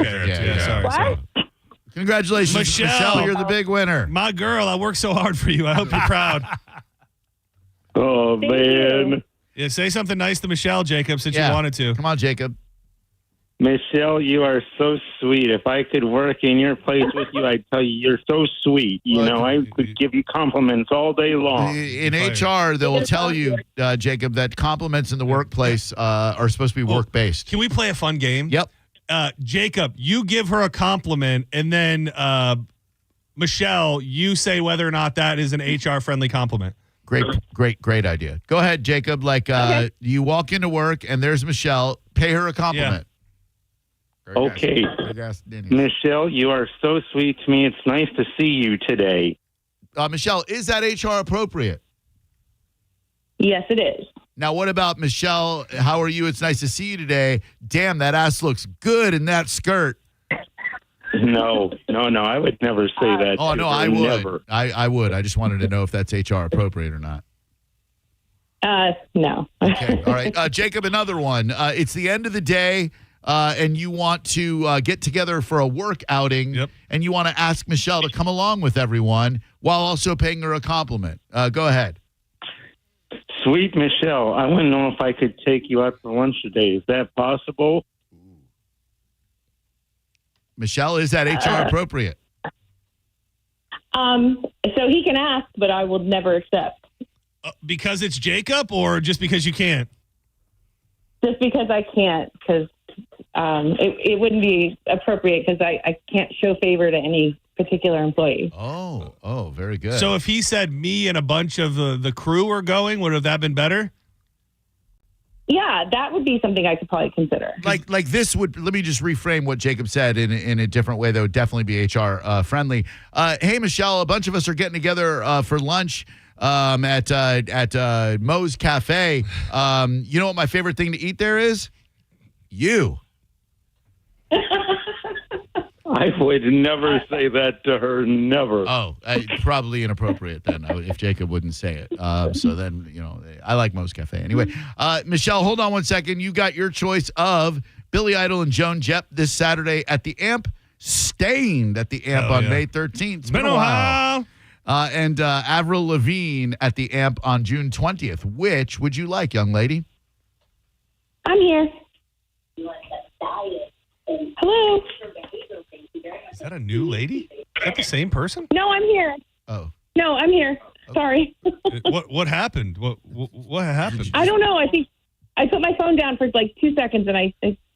sorry. Congratulations, Michelle. You're the big winner. My girl, I worked so hard for you. I hope you're proud. Oh, man. Yeah, say something nice to Michelle, Jacob, since you wanted to. Come on, Jacob. Michelle, you are so sweet. If I could work in your place with you, I'd tell you you're so sweet. I could give you compliments all day long. In HR, they will tell you, Jacob, that compliments in the workplace are supposed to be work-based. Can we play a fun game? Yep. Jacob, you give her a compliment, and then Michelle, you say whether or not that is an HR-friendly compliment. Great idea. Go ahead, Jacob. You walk into work, and there's Michelle. Pay her a compliment. Okay. Michelle, you are so sweet to me. It's nice to see you today. Michelle, is that HR appropriate? Yes, it is. Now, what about Michelle? How are you? It's nice to see you today. Damn, that ass looks good in that skirt. No. I would never say that. Oh, no, I would. Never. I would. I just wanted to know if that's HR appropriate or not. No. Okay. All right. Jacob, another one. It's the end of the day. and you want to get together for a work outing, and you want to ask Michelle to come along with everyone while also paying her a compliment. Go ahead. Sweet Michelle, I want to know if I could take you out for lunch today. Is that possible? Michelle, is that HR appropriate? So he can ask, but I will never accept. Because it's Jacob, or just because you can't? Just because I can't, because it wouldn't be appropriate, because I can't show favor to any particular employee. Oh, very good. So if he said me and a bunch of the crew are going, would have that been better? Yeah, that would be something I could probably consider. Like this would, let me just reframe what Jacob said in a different way that would definitely be HR friendly. Hey, Michelle, a bunch of us are getting together for lunch at Moe's Cafe. You know what my favorite thing to eat there is? You. I would never say that to her, never. Oh, probably inappropriate then if Jacob wouldn't say it. So then, I like Moe's Cafe. Anyway, Michelle, hold on one second. You got your choice of Billy Idol and Joan Jett this Saturday at the Amp, Stained at the Amp on May 13th. It's been a while. And Avril Lavigne at the Amp on June 20th. Which would you like, young lady? I'm here. Hello. Is that a new lady? Is that the same person? No, I'm here. Oh. No, I'm here. Sorry. What happened? What happened? I don't know. I think I put my phone down for like 2 seconds and I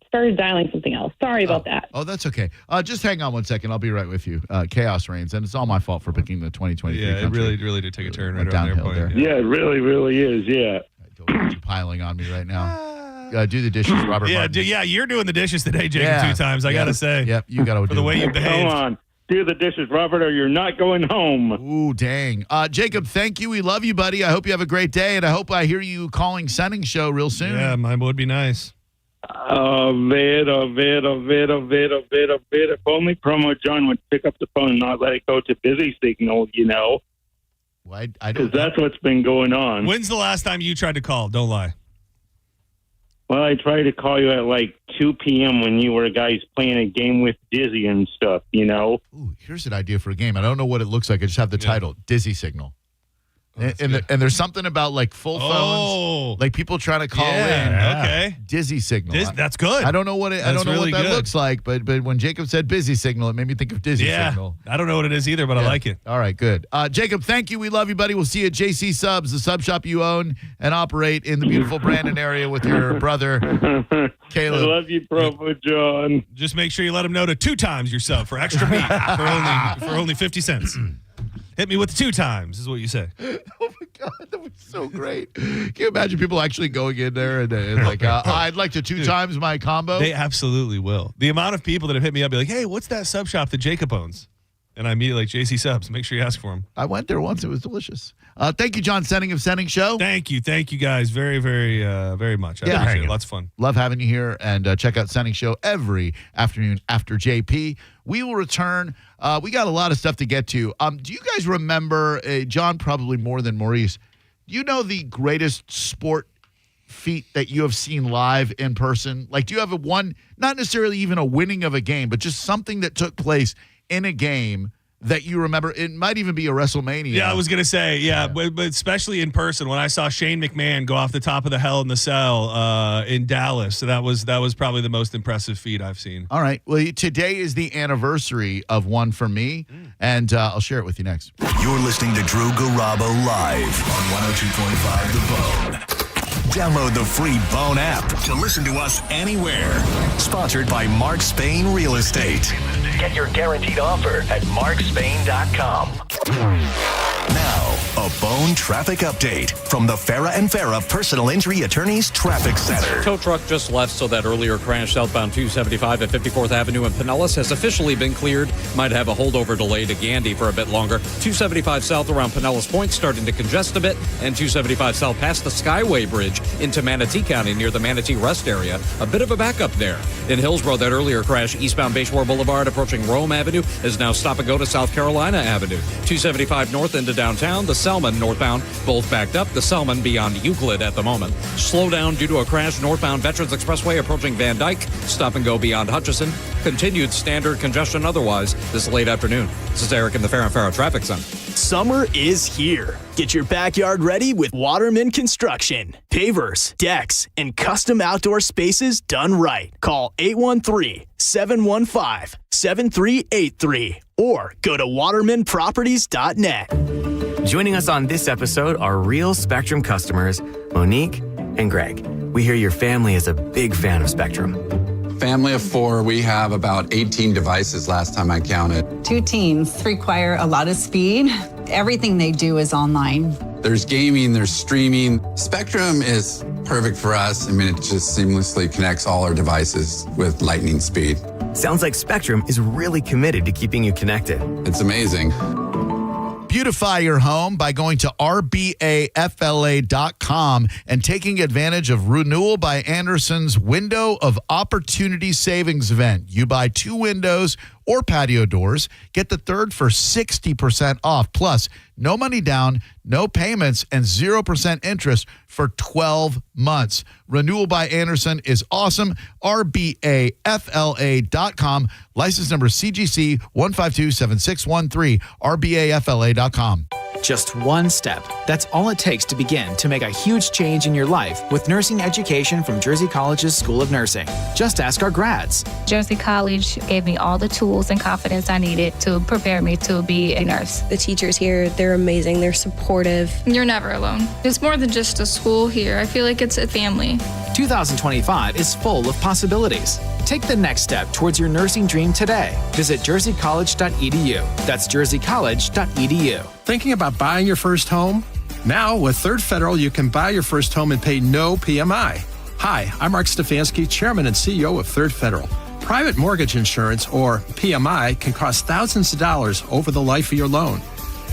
started dialing something else. Sorry about that. Oh, that's okay. Just hang on one second. I'll be right with you. Chaos reigns, and it's all my fault for picking the 2023 Yeah, country. it really did take a turn right downhill there. Yeah, it really is. Yeah. Don't want you piling on me right now. Do the dishes, Robert. Yeah, Martin. you're doing the dishes today, Jacob, 2 times. I gotta say. Yep, you gotta for the way you behaved. Come on. Do the dishes, Robert, or you're not going home. Ooh, dang. Jacob, thank you. We love you, buddy. I hope you have a great day, and I hope I hear you calling Sending Show real soon. Yeah, mine would be nice. If only Promo John would pick up the phone and not let it go to busy signal, Well, I because that's what's been going on. When's the last time you tried to call? Don't lie. Well, I tried to call you at like 2 p.m. when you were guys playing a game with Dizzy and stuff, Ooh, here's an idea for a game. I don't know what it looks like. I just have the title, Dizzy Signal. And there's something about like full phones, like people trying to call in. Okay, Dizzy Signal. That's good. I don't know what I don't know what that looks like, but when Jacob said busy signal, it made me think of Dizzy Signal. I don't know what it is either, but I like it. All right, good. Jacob, thank you. We love you, buddy. We'll see you at JC Subs, the sub shop you own and operate in the beautiful Brandon area with your brother, Caleb. I love you, Promo John. Just make sure you let him know to 2 times your sub for extra meat for only 50 cents. Hit me with 2 times, is what you say. Oh, my God. That was so great. Can you imagine people actually going in there and like, I'd like to 2 times my combo? They absolutely will. The amount of people that have hit me up, be like, hey, what's that sub shop that Jacob owns? And I immediately like, JC Subs. Make sure you ask for him. I went there once. It was delicious. Thank you, John Sending of Sending Show. Thank you guys very, very, very much. I appreciate it. Lots of fun. Love having you here, and check out Sending Show every afternoon after JP. We will return. We got a lot of stuff to get to. Do you guys remember, John, probably more than Maurice, do you know the greatest sport feat that you have seen live in person? Like, do you have one, not necessarily even a winning of a game, but just something that took place in a game that you remember? It might even be a WrestleMania. Yeah, I was going to say, but especially in person, when I saw Shane McMahon go off the top of the Hell in the Cell in Dallas. So that was probably the most impressive feat I've seen. All right. Well, today is the anniversary of one for me, and I'll share it with you next. You're listening to Drew Garabo live on 102.5 The Bone. Download the free Bone app to listen to us anywhere. Sponsored by Mark Spain Real Estate. Get your guaranteed offer at markspain.com. Now, a Bone traffic update from the Farah and Farah Personal Injury Attorneys Traffic Center. Tow truck just left, so that earlier crash southbound 275 at 54th Avenue in Pinellas has officially been cleared. Might have a holdover delay to Gandy for a bit longer. 275 south around Pinellas Point starting to congest a bit, and 275 south past the Skyway Bridge into Manatee County near the Manatee Rest area. A bit of a backup there. In Hillsborough, that earlier crash eastbound Bayshore Boulevard approaching Rome Avenue is now stop and go to South Carolina Avenue. 275 north into downtown downtown. The Selman northbound, both backed up. The Selman beyond Euclid at the moment. Slow down due to a crash northbound Veterans Expressway approaching Van Dyke. Stop and go beyond Hutchison. Continued standard congestion otherwise this late afternoon. This is Eric in the Farrah Farrah Traffic Center. Summer is here. Get your backyard ready with Waterman Construction. Pavers, decks, and custom outdoor spaces done right. Call 813-715-7383 or go to watermanproperties.net. Joining us on this episode are real Spectrum customers, Monique and Greg. We hear your family is a big fan of Spectrum. Family of 4, we have about 18 devices last time I counted. 2 teams require a lot of speed. Everything they do is online. There's gaming, there's streaming. Spectrum is perfect for us. I mean, it just seamlessly connects all our devices with lightning speed. Sounds like Spectrum is really committed to keeping you connected. It's amazing. Beautify your home by going to rbafla.com and taking advantage of Renewal by Anderson's Window of Opportunity Savings event. You buy 2 windows or patio doors, get the third for 60% off. Plus, no money down, no payments, and 0% interest for 12 months. Renewal by Anderson is awesome. rbafla.com. License number CGC 1527613. rbafla.com. Just one step. That's all it takes to begin to make a huge change in your life with nursing education from Jersey College's School of Nursing. Just ask our grads. Jersey College gave me all the tools and confidence I needed to prepare me to be a nurse. The teachers here, they're amazing. They're supportive. You're never alone. It's more than just a school here. I feel like it's a family. 2025 is full of possibilities. Take the next step towards your nursing dream today. Visit jerseycollege.edu. That's jerseycollege.edu. Thinking about buying your first home? Now, with Third Federal, you can buy your first home and pay no PMI. Hi, I'm Mark Stefanski, Chairman and CEO of Third Federal. Private mortgage insurance, or PMI, can cost thousands of dollars over the life of your loan.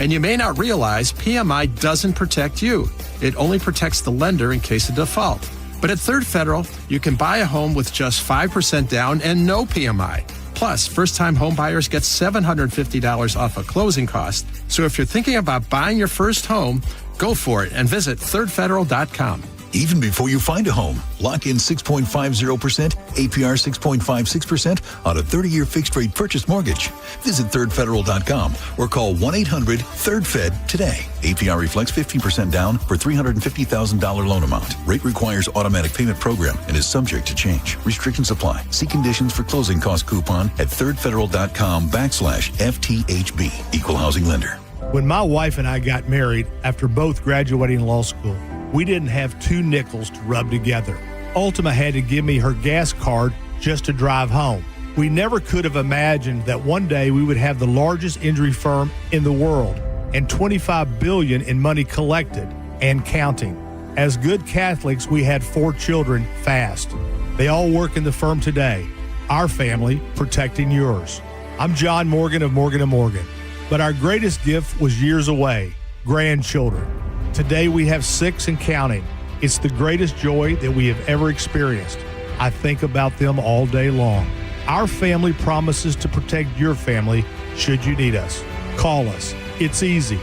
And you may not realize PMI doesn't protect you. It only protects the lender in case of default. But at Third Federal, you can buy a home with just 5% down and no PMI. Plus, first-time home buyers get $750 off a closing cost. So if you're thinking about buying your first home, go for it and visit thirdfederal.com. Even before you find a home, lock in 6.50%, APR 6.56% on a 30-year fixed-rate purchase mortgage. Visit thirdfederal.com or call 1-800-3RD-FED today. APR reflects 15% down for $350,000 loan amount. Rate requires automatic payment program and is subject to change. Restrictions apply. See conditions for closing cost coupon at thirdfederal.com/FTHB. Equal housing lender. When my wife and I got married after both graduating law school, we didn't have 2 nickels to rub together. Ultima had to give me her gas card just to drive home. We never could have imagined that one day we would have the largest injury firm in the world and $25 billion in money collected and counting. As good Catholics, we had 4 children fast. They all work in the firm today. Our family protecting yours. I'm John Morgan of Morgan & Morgan, but our greatest gift was years away, grandchildren. Today we have 6 and counting. It's the greatest joy that we have ever experienced. I think about them all day long. Our family promises to protect your family should you need us. Call us. It's easy.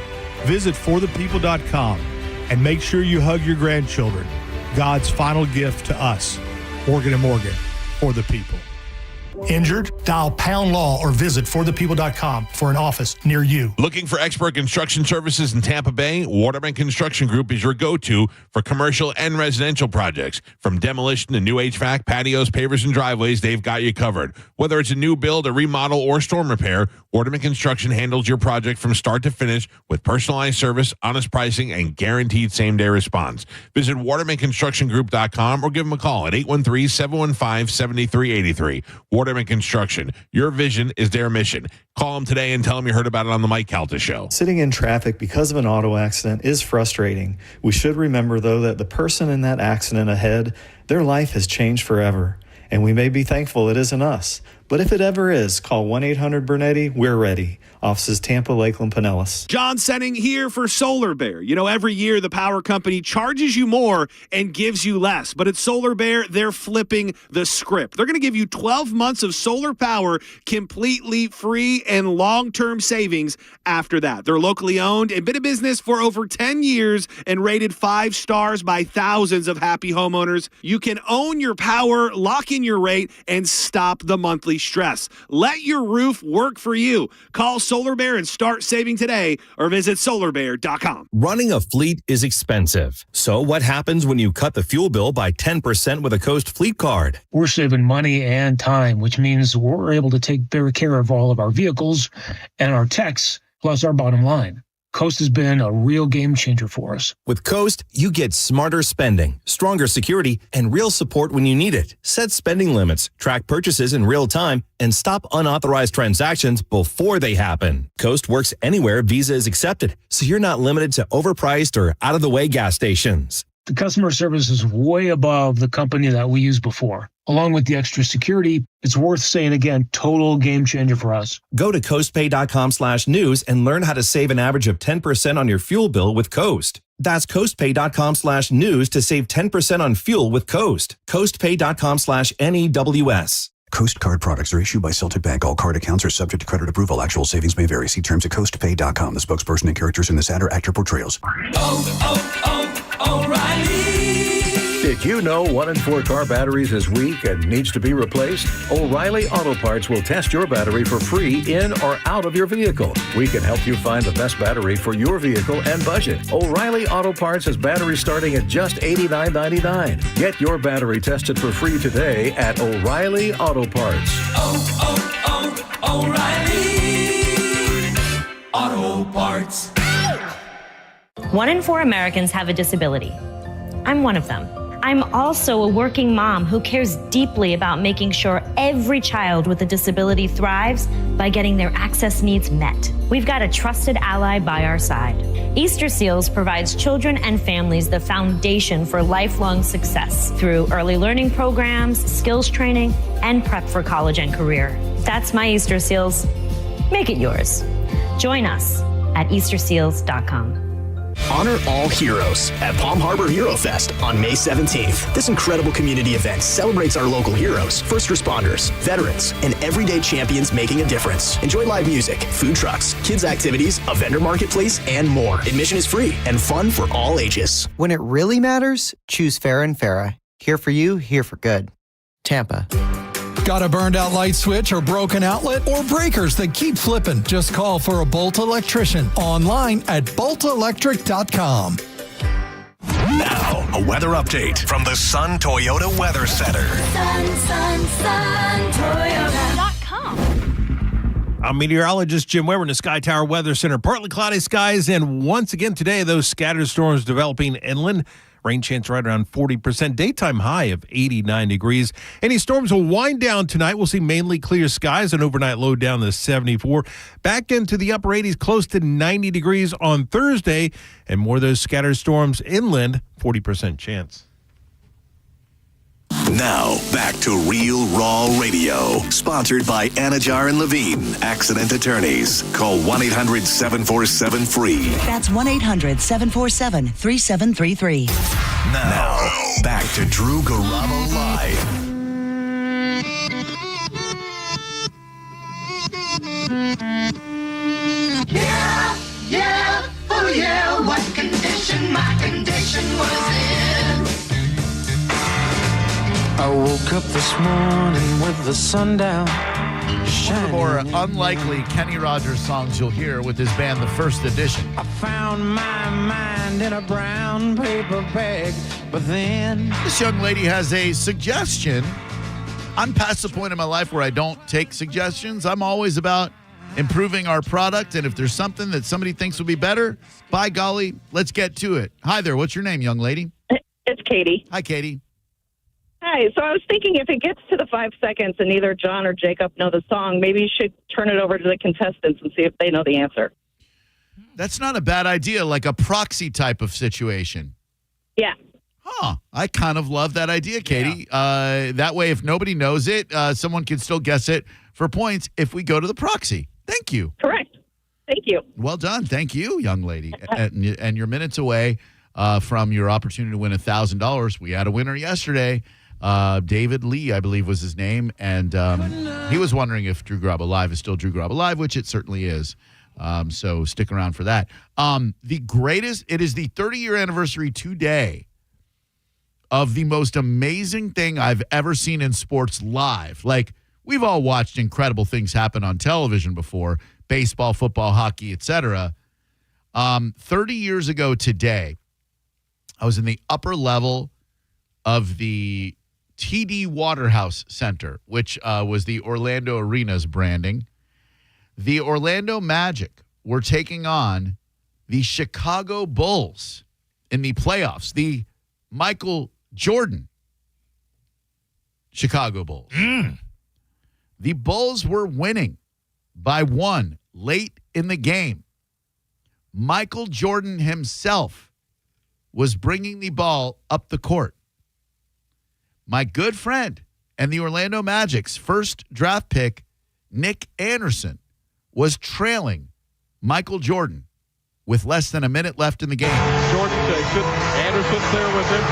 Visit forthepeople.com and make sure you hug your grandchildren. God's final gift to us. Morgan & Morgan, for the people. Injured? Dial Pound Law or visit forthepeople.com for an office near you. Looking for expert construction services in Tampa Bay? Waterman Construction Group is your go-to for commercial and residential projects. From demolition to new HVAC, patios, pavers, and driveways, they've got you covered. Whether it's a new build, a remodel, or storm repair, Waterman Construction handles your project from start to finish with personalized service, honest pricing, and guaranteed same-day response. Visit watermanconstructiongroup.com or give them a call at 813-715-7383. Waterman Construction. Your vision is their mission. Call them today and tell them you heard about it on the Mike Calta Show. Sitting in traffic because of an auto accident is frustrating. We should remember, though, that the person in that accident ahead, their life has changed forever. And we may be thankful it isn't us, But if it ever is, call 1-800-BURNETTI. We're ready. Offices Tampa, Lakeland, Pinellas. John Senning here for Solar Bear. You know, every year the power company charges you more and gives you less. But at Solar Bear, they're flipping the script. They're going to give you 12 months of solar power completely free and long-term savings after that. They're locally owned and been in business for over 10 years and rated 5 stars by thousands of happy homeowners. You can own your power, lock in your rate, and stop the monthly stress. Let your roof work for you. Call Solar Bear and start saving today, or visit solarbear.com. Running a fleet is expensive. So what happens when you cut the fuel bill by 10% with a Coast Fleet Card? We're saving money and time, which means we're able to take better care of all of our vehicles and our techs, plus our bottom line. Coast has been a real game changer for us. With Coast, you get smarter spending, stronger security, and real support when you need it. Set spending limits, track purchases in real time, and stop unauthorized transactions before they happen. Coast works anywhere Visa is accepted, so you're not limited to overpriced or out-of-the-way gas stations. The customer service is way above the company that we used before. Along with the extra security, it's worth saying again, total game changer for us. Go to coastpay.com/news and learn how to save an average of 10% on your fuel bill with Coast. That's coastpay.com/news to save 10% on fuel with Coast. Coastpay.com/NEWS. Coast Card products are issued by Celtic Bank. All card accounts are subject to credit approval. Actual savings may vary. See terms at coastpay.com. The spokesperson and characters in this ad are actor portrayals. O'Reilly. Did you know 1 in 4 car batteries is weak and needs to be replaced? O'Reilly Auto Parts will test your battery for free in or out of your vehicle. We can help you find the best battery for your vehicle and budget. O'Reilly Auto Parts has batteries starting at just $89.99. Get your battery tested for free today at O'Reilly Auto Parts. O'Reilly Auto Parts. 1 in 4 Americans have a disability. I'm one of them. I'm also a working mom who cares deeply about making sure every child with a disability thrives by getting their access needs met. We've got a trusted ally by our side. Easter Seals provides children and families the foundation for lifelong success through early learning programs, skills training, and prep for college and career. That's my Easter Seals. Make it yours. Join us at easterseals.com. Honor all heroes at Palm Harbor Hero Fest on May 17th. This incredible community event celebrates our local heroes, first responders, veterans, and everyday champions making a difference. Enjoy live music, food trucks, kids' activities, a vendor marketplace, and more. Admission is free and fun for all ages. When it really matters, choose Farrah & Farrah. Here for you, here for good. Tampa. Got a burned out light switch or broken outlet or breakers that keep flipping? Just call for a Bolt electrician online at boltelectric.com. Now, a weather update from the Sun Toyota Weather Center. Toyota.com. I'm meteorologist Jim Weber in the Sky Tower Weather Center. Partly cloudy skies, and once again today, those scattered storms developing inland. Rain chance right around 40%. Daytime high of 89 degrees. Any storms will wind down tonight. We'll see mainly clear skies. An overnight low down to 74. Back into the upper 80s, close to 90 degrees on Thursday. And more of those scattered storms inland, 40% chance. Now, back to Real Raw Radio. Sponsored by Anajar and Levine, accident attorneys. Call 1-800-747-FREE. That's 1-800-747-3733. Now, back to Drew Garabo Live. Yeah, oh yeah, what condition my condition was in. I woke up this morning with the sun down. One of the more unlikely Kenny Rogers songs you'll hear with his band, The First Edition. I found my mind in a brown paper bag, but then... This young lady has a suggestion. I'm past the point in my life where I don't take suggestions. I'm always about improving our product, and if there's something that somebody thinks will be better, by golly, let's get to it. Hi there. What's your name, young lady? It's Katie. Hi, Katie. Hi. So I was thinking if it gets to the 5 seconds and either John or Jacob know the song, maybe you should turn it over to the contestants and see if they know the answer. That's not a bad idea, like a proxy type of situation. Yeah. Huh. I kind of love that idea, Katie. That way, if nobody knows it, someone can still guess it for points if we go to the proxy. Thank you. Correct. Thank you. Well done. Thank you, young lady. And you're minutes away from your opportunity to win $1,000. We had a winner yesterday. David Lee, I believe was his name. And he was wondering if Drew Garabo Live is still Drew Garabo Live, which it certainly is. So stick around for that. It is the 30-year anniversary today of the most amazing thing I've ever seen in sports live. Like, we've all watched incredible things happen on television before, baseball, football, hockey, etc. 30 years ago today, I was in the upper level of the TD Waterhouse Center, which was the Orlando Arena's branding. The Orlando Magic were taking on the Chicago Bulls in the playoffs, the Michael Jordan Chicago Bulls. The Bulls were winning by 1 late in the game. Michael Jordan himself was bringing the ball up the court. My good friend and the Orlando Magic's first draft pick, Nick Anderson, was trailing Michael Jordan with less than a minute left in the game. Jordan takes it. Anderson's there with him.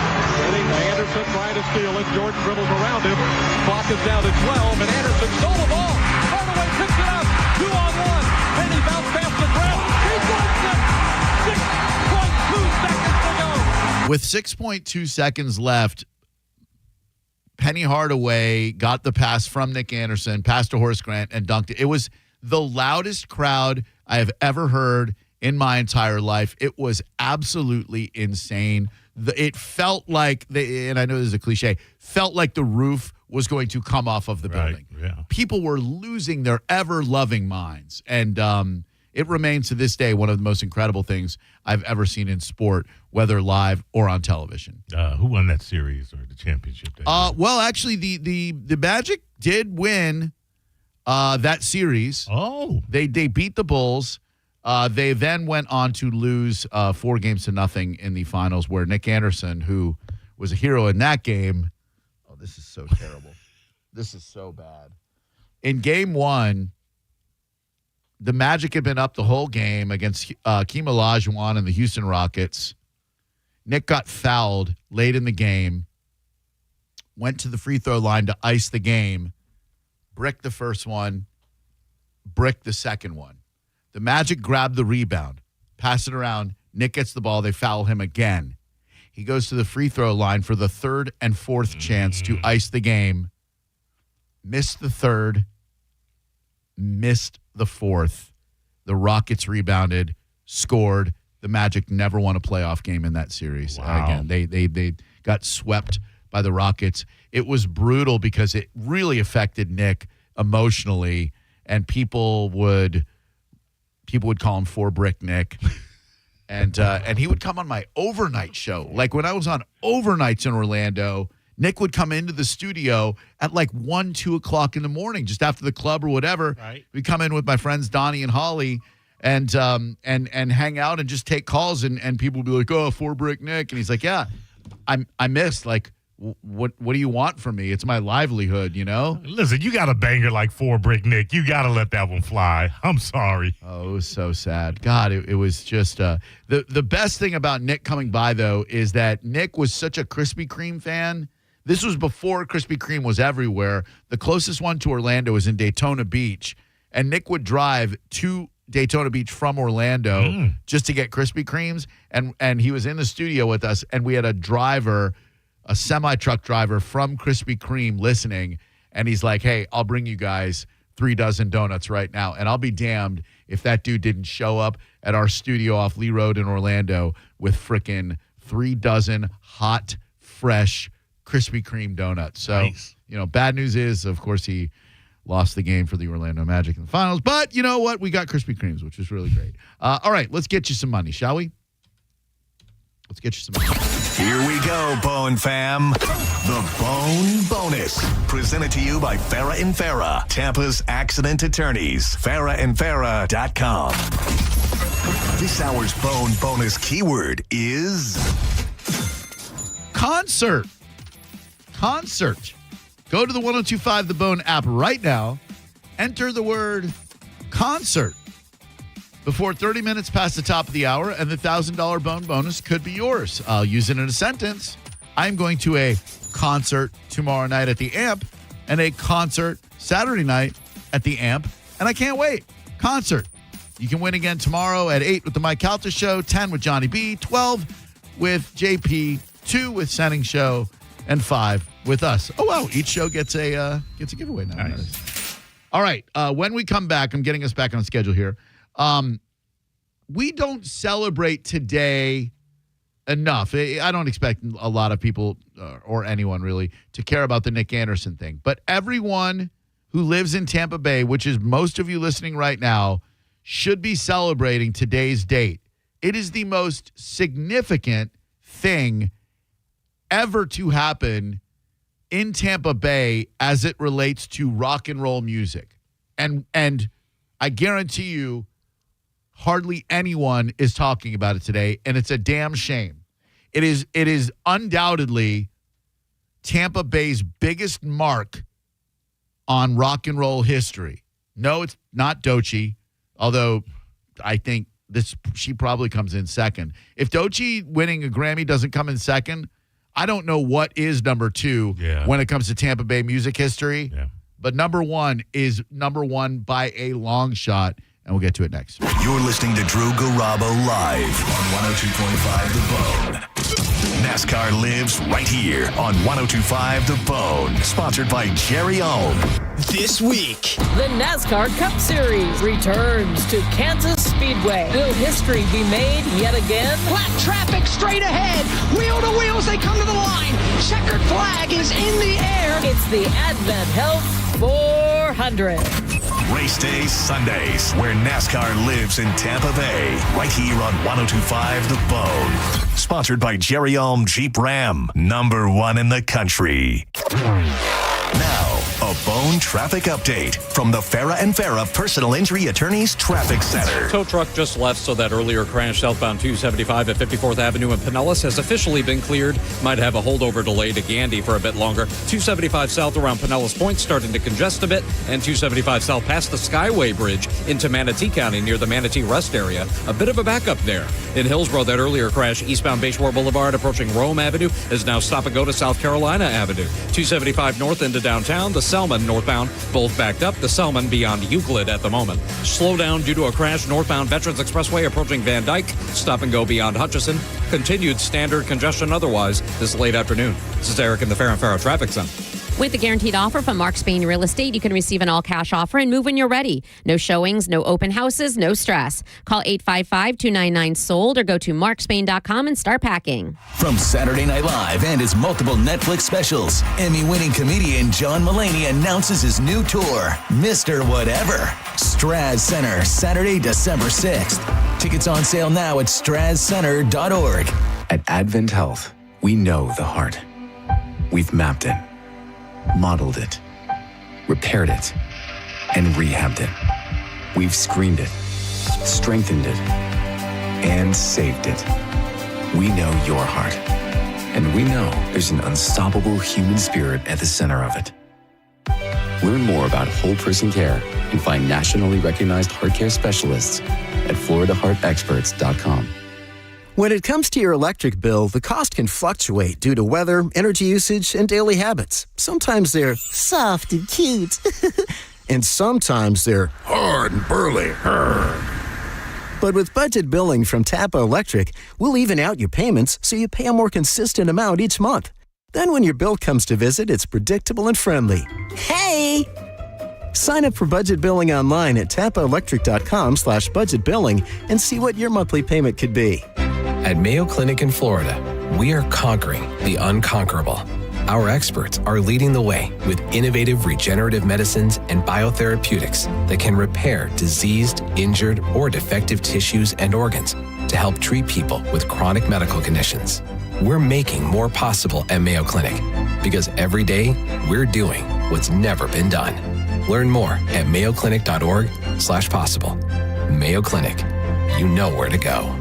Anderson trying to steal it. Jordan dribbles around him. Clock is down to 12, and Anderson stole the ball. Hardaway picks it up. 2-on-1. And he bounced past the ground. He dunks it. 6.2 seconds to go. With 6.2 seconds left, Penny Hardaway got the pass from Nick Anderson, passed to Horace Grant, and dunked it. It was the loudest crowd I have ever heard in my entire life. It was absolutely insane. It felt like, and I know this is a cliche, felt like the roof was going to come off of the building. Yeah. People were losing their ever-loving minds. And it remains to this day one of the most incredible things I've ever seen in sport, whether live or on television. Who won that series or the championship? Well, actually, the Magic did win that series. Oh. They beat the Bulls. They then went on to lose 4-0 in the finals, where Nick Anderson, who was a hero in that game, this is so terrible. This is so bad. In game 1, the Magic had been up the whole game against Hakeem Olajuwon and the Houston Rockets. Nick got fouled late in the game, went to the free throw line to ice the game, bricked the first one, bricked the second one. The Magic grabbed the rebound, pass it around. Nick gets the ball. They foul him again. He goes to the free throw line for the third and fourth chance to ice the game. Missed the third, missed the fourth. The Rockets rebounded, scored. The Magic never won a playoff game in that series. Wow. Again, they got swept by the Rockets. It was brutal because it really affected Nick emotionally, and people would call him 4-Brick Nick. And he would come on my overnight show. Like when I was on overnights in Orlando, Nick would come into the studio at like 1, 2 o'clock in the morning, just after the club or whatever. Right. We'd come in with my friends Donnie and Holly and hang out and just take calls, and people would be like, "Oh, 4-Brick Nick," and he's like, "Yeah, I missed like." What do you want from me? It's my livelihood, you know? Listen, you got a banger like 4-Brick Nick. You got to let that one fly. I'm sorry. Oh, it was so sad. God, it was just the best thing about Nick coming by, though, is that Nick was such a Krispy Kreme fan. This was before Krispy Kreme was everywhere. The closest one to Orlando was in Daytona Beach, and Nick would drive to Daytona Beach from Orlando just to get Krispy Kremes, and he was in the studio with us, and we had a semi-truck driver from Krispy Kreme listening, and he's like, "Hey, I'll bring you guys 3 dozen donuts right now." And I'll be damned if that dude didn't show up at our studio off Lee Road in Orlando with frickin' 3 dozen hot, fresh Krispy Kreme donuts. So, Nice. Bad news is, of course, he lost the game for the Orlando Magic in the finals. But you know what? We got Krispy Kremes, which was really great. All right, let's get you some money, shall we? Let's get you some money. Here we go, Bone fam. The Bone Bonus. Presented to you by Farah & Farah, Tampa's accident attorneys. FarahandFarah.com. This hour's Bone Bonus keyword is concert. Concert. Go to the 1025 The Bone app right now enter the word concert before 30 minutes past the top of the hour, and the $1,000 bone bonus could be yours. I'll use it in a sentence. I'm going to a concert tomorrow night at the Amp and a concert Saturday night at the Amp, and I can't wait. Concert. You can win again tomorrow at 8 with the Mike Calta Show, 10 with Johnny B, 12 with JP, 2 with Setting Show, and 5 with us. Oh, wow. Each show gets a giveaway now. Nice. All right. When we come back, I'm getting us back on schedule here. We don't celebrate today enough. I don't expect a lot of people or anyone really to care about the Nick Anderson thing. But everyone who lives in Tampa Bay, which is most of you listening right now, should be celebrating today's date. It is the most significant thing ever to happen in Tampa Bay as it relates to rock and roll music. And I guarantee you, hardly anyone is talking about it today, and it's a damn shame. It is undoubtedly Tampa Bay's biggest mark on rock and roll history. No, it's not Doechii, although I think she probably comes in second. If Doechii winning a Grammy doesn't come in second, I don't know what is number 2 when it comes to Tampa Bay music history. Yeah. But number 1 is number 1 by a long shot, and we'll get to it next. You're listening to Drew Garabo live on 102.5 The Bone. NASCAR lives right here on 102.5 The Bone. Sponsored by Jerry Ohm. This week, the NASCAR Cup Series returns to Kansas Speedway. Will history be made yet again? Flat traffic straight ahead. Wheel to wheel as they come to the line. Checkered flag is in the air. It's the Advent Health 400. Race Day Sundays, where NASCAR lives in Tampa Bay. Right here on 102.5 The Bone. Sponsored by Jerry Ohm Jeep Ram. Number 1 in the country. Now, a Bone traffic update from the Farah and Farah Personal Injury Attorneys Traffic Center. Tow truck just left, so that earlier crash southbound 275 at 54th Avenue in Pinellas has officially been cleared. Might have a holdover delay to Gandy for a bit longer. 275 south around Pinellas Point starting to congest a bit, and 275 south past the Skyway Bridge into Manatee County near the Manatee Rest area. A bit of a backup there. In Hillsborough, that earlier crash eastbound Bayshore Boulevard approaching Rome Avenue is now stop and go to South Carolina Avenue. 275 north into downtown, the Selman northbound, both backed up. The Selman beyond Euclid at the moment. Slow down due to a crash northbound Veterans Expressway approaching Van Dyke. Stop and go beyond Hutchison. Continued standard congestion otherwise this late afternoon. This is Eric in the Farah and Farah Traffic Center. With the guaranteed offer from Mark Spain Real Estate, you can receive an all-cash offer and move when you're ready. No showings, no open houses, no stress. Call 855-299-SOLD or go to markspain.com and start packing. From Saturday Night Live and his multiple Netflix specials, Emmy-winning comedian John Mulaney announces his new tour, Mr. Whatever. Straz Center, Saturday, December 6th. Tickets on sale now at strazcenter.org. At Advent Health, we know the heart. We've mapped it, modeled it, repaired it, and rehabbed it. We've screened it, strengthened it, and saved it. We know your heart, and we know there's an unstoppable human spirit at the center of it. Learn more about whole person care and find nationally recognized heart care specialists at floridaheartexperts.com. When it comes to your electric bill, the cost can fluctuate due to weather, energy usage, and daily habits. Sometimes they're soft and cute, and sometimes they're hard and burly. But with budget billing from Tampa Electric, we'll even out your payments so you pay a more consistent amount each month. Then when your bill comes to visit, it's predictable and friendly. Hey! Sign up for budget billing online at tampaelectric.com/budget billing and see what your monthly payment could be. At Mayo Clinic in Florida, we are conquering the unconquerable. Our experts are leading the way with innovative regenerative medicines and biotherapeutics that can repair diseased, injured, or defective tissues and organs to help treat people with chronic medical conditions. We're making more possible at Mayo Clinic because every day we're doing what's never been done. Learn more at mayoclinic.org/possible. Mayo Clinic, you know where to go.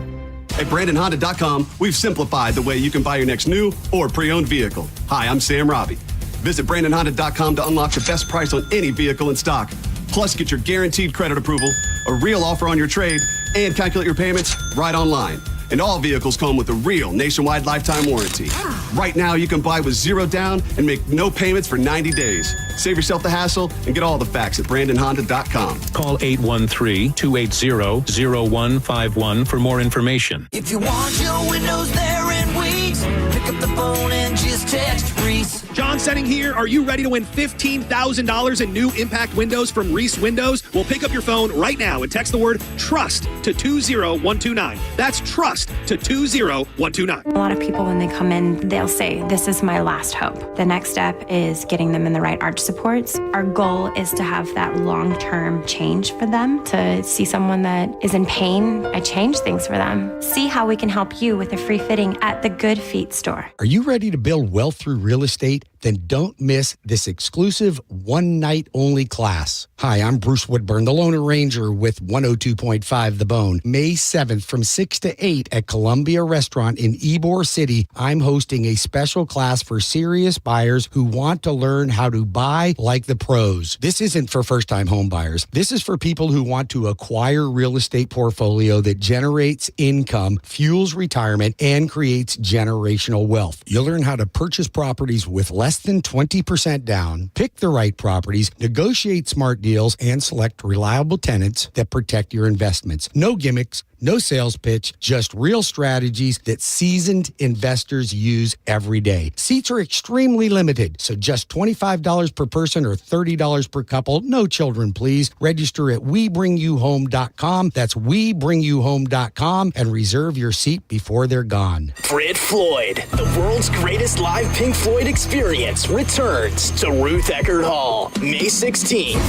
At BrandonHonda.com, we've simplified the way you can buy your next new or pre-owned vehicle. Hi, I'm Sam Robbie. Visit BrandonHonda.com to unlock the best price on any vehicle in stock. Plus, get your guaranteed credit approval, a real offer on your trade, and calculate your payments right online. And all vehicles come with a real nationwide lifetime warranty. Right now, you can buy with zero down and make no payments for 90 days. Save yourself the hassle and get all the facts at BrandonHonda.com. Call 813-280-0151 for more information. If you want your windows there in weeks, pick up the phone and just text Reese. John Setting here. Are you ready to win $15,000 in new impact windows from Reese Windows? Well, pick up your phone right now and text the word TRUST to 20129. That's TRUST to 20129. A lot of people, when they come in, they'll say, this is my last hope. The next step is getting them in the right arch supports. Our goal is to have that long-term change for them, to see someone that is in pain. I change things for them. See how we can help you with a free fitting at the Good Feet store. Are you ready to build wealth through real estate? Then don't miss this exclusive one-night-only class. Hi, I'm Bruce Woodburn, the Lone Ranger with 102.5 The Bone. May 7th from 6 to 8 at Columbia Restaurant in Ybor City, I'm hosting a special class for serious buyers who want to learn how to buy like the pros. This isn't for first-time home buyers. This is for people who want to acquire real estate portfolio that generates income, fuels retirement, and creates generational wealth. You'll learn how to purchase properties with less than 20% down, pick the right properties, negotiate smart deals, and select reliable tenants that protect your investments. No gimmicks, no sales pitch, just real strategies that seasoned investors use every day. Seats are extremely limited, so just $25 per person or $30 per couple. No children, please. Register at WeBringYouHome.com. That's WeBringYouHome.com and reserve your seat before they're gone. Brit Floyd, the world's greatest live Pink Floyd experience, returns to Ruth Eckerd Hall, May 16th.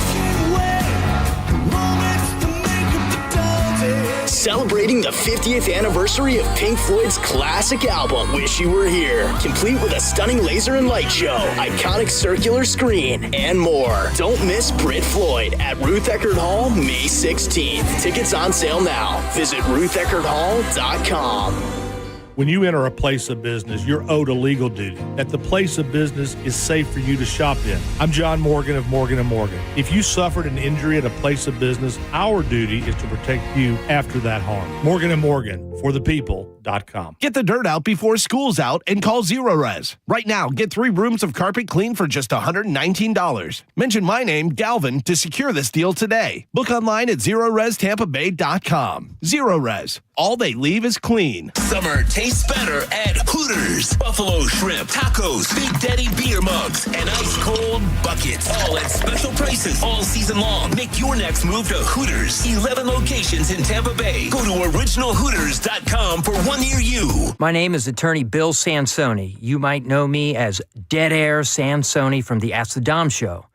Celebrating the 50th anniversary of Pink Floyd's classic album, Wish You Were Here, complete with a stunning laser and light show, iconic circular screen, and more. Don't miss Brit Floyd at Ruth Eckerd Hall, May 16th. Tickets on sale now. Visit RuthEckerdHall.com. When you enter a place of business, you're owed a legal duty that the place of business is safe for you to shop in. I'm John Morgan of Morgan & Morgan. If you suffered an injury at a place of business, our duty is to protect you after that harm. Morgan & Morgan, for the people.com. Get the dirt out before school's out and call Zero Res. Right now, get 3 rooms of carpet clean for just $119. Mention my name, Galvin, to secure this deal today. Book online at ZeroResTampaBay.com. Zero Res. All they leave is clean. Summer tastes better at Hooters. Buffalo shrimp, tacos, Big Daddy beer mugs, and ice cold buckets. All at special prices all season long. Make your next move to Hooters. 11 locations in Tampa Bay. Go to originalhooters.com for one near you. My name is attorney Bill Sansoni. You might know me as Dead Air Sansoni from the Ask the Dom show.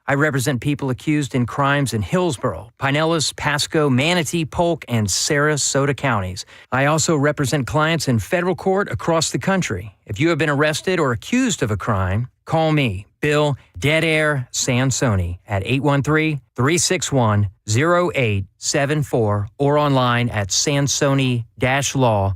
I represent people accused in crimes in Hillsborough, Pinellas, Pasco, Manatee, Polk, and Sarasota counties. I also represent clients in federal court across the country. If you have been arrested or accused of a crime, call me, Bill Dead Air Sansoni, at 813-361-0874 or online at sansoni-law.com.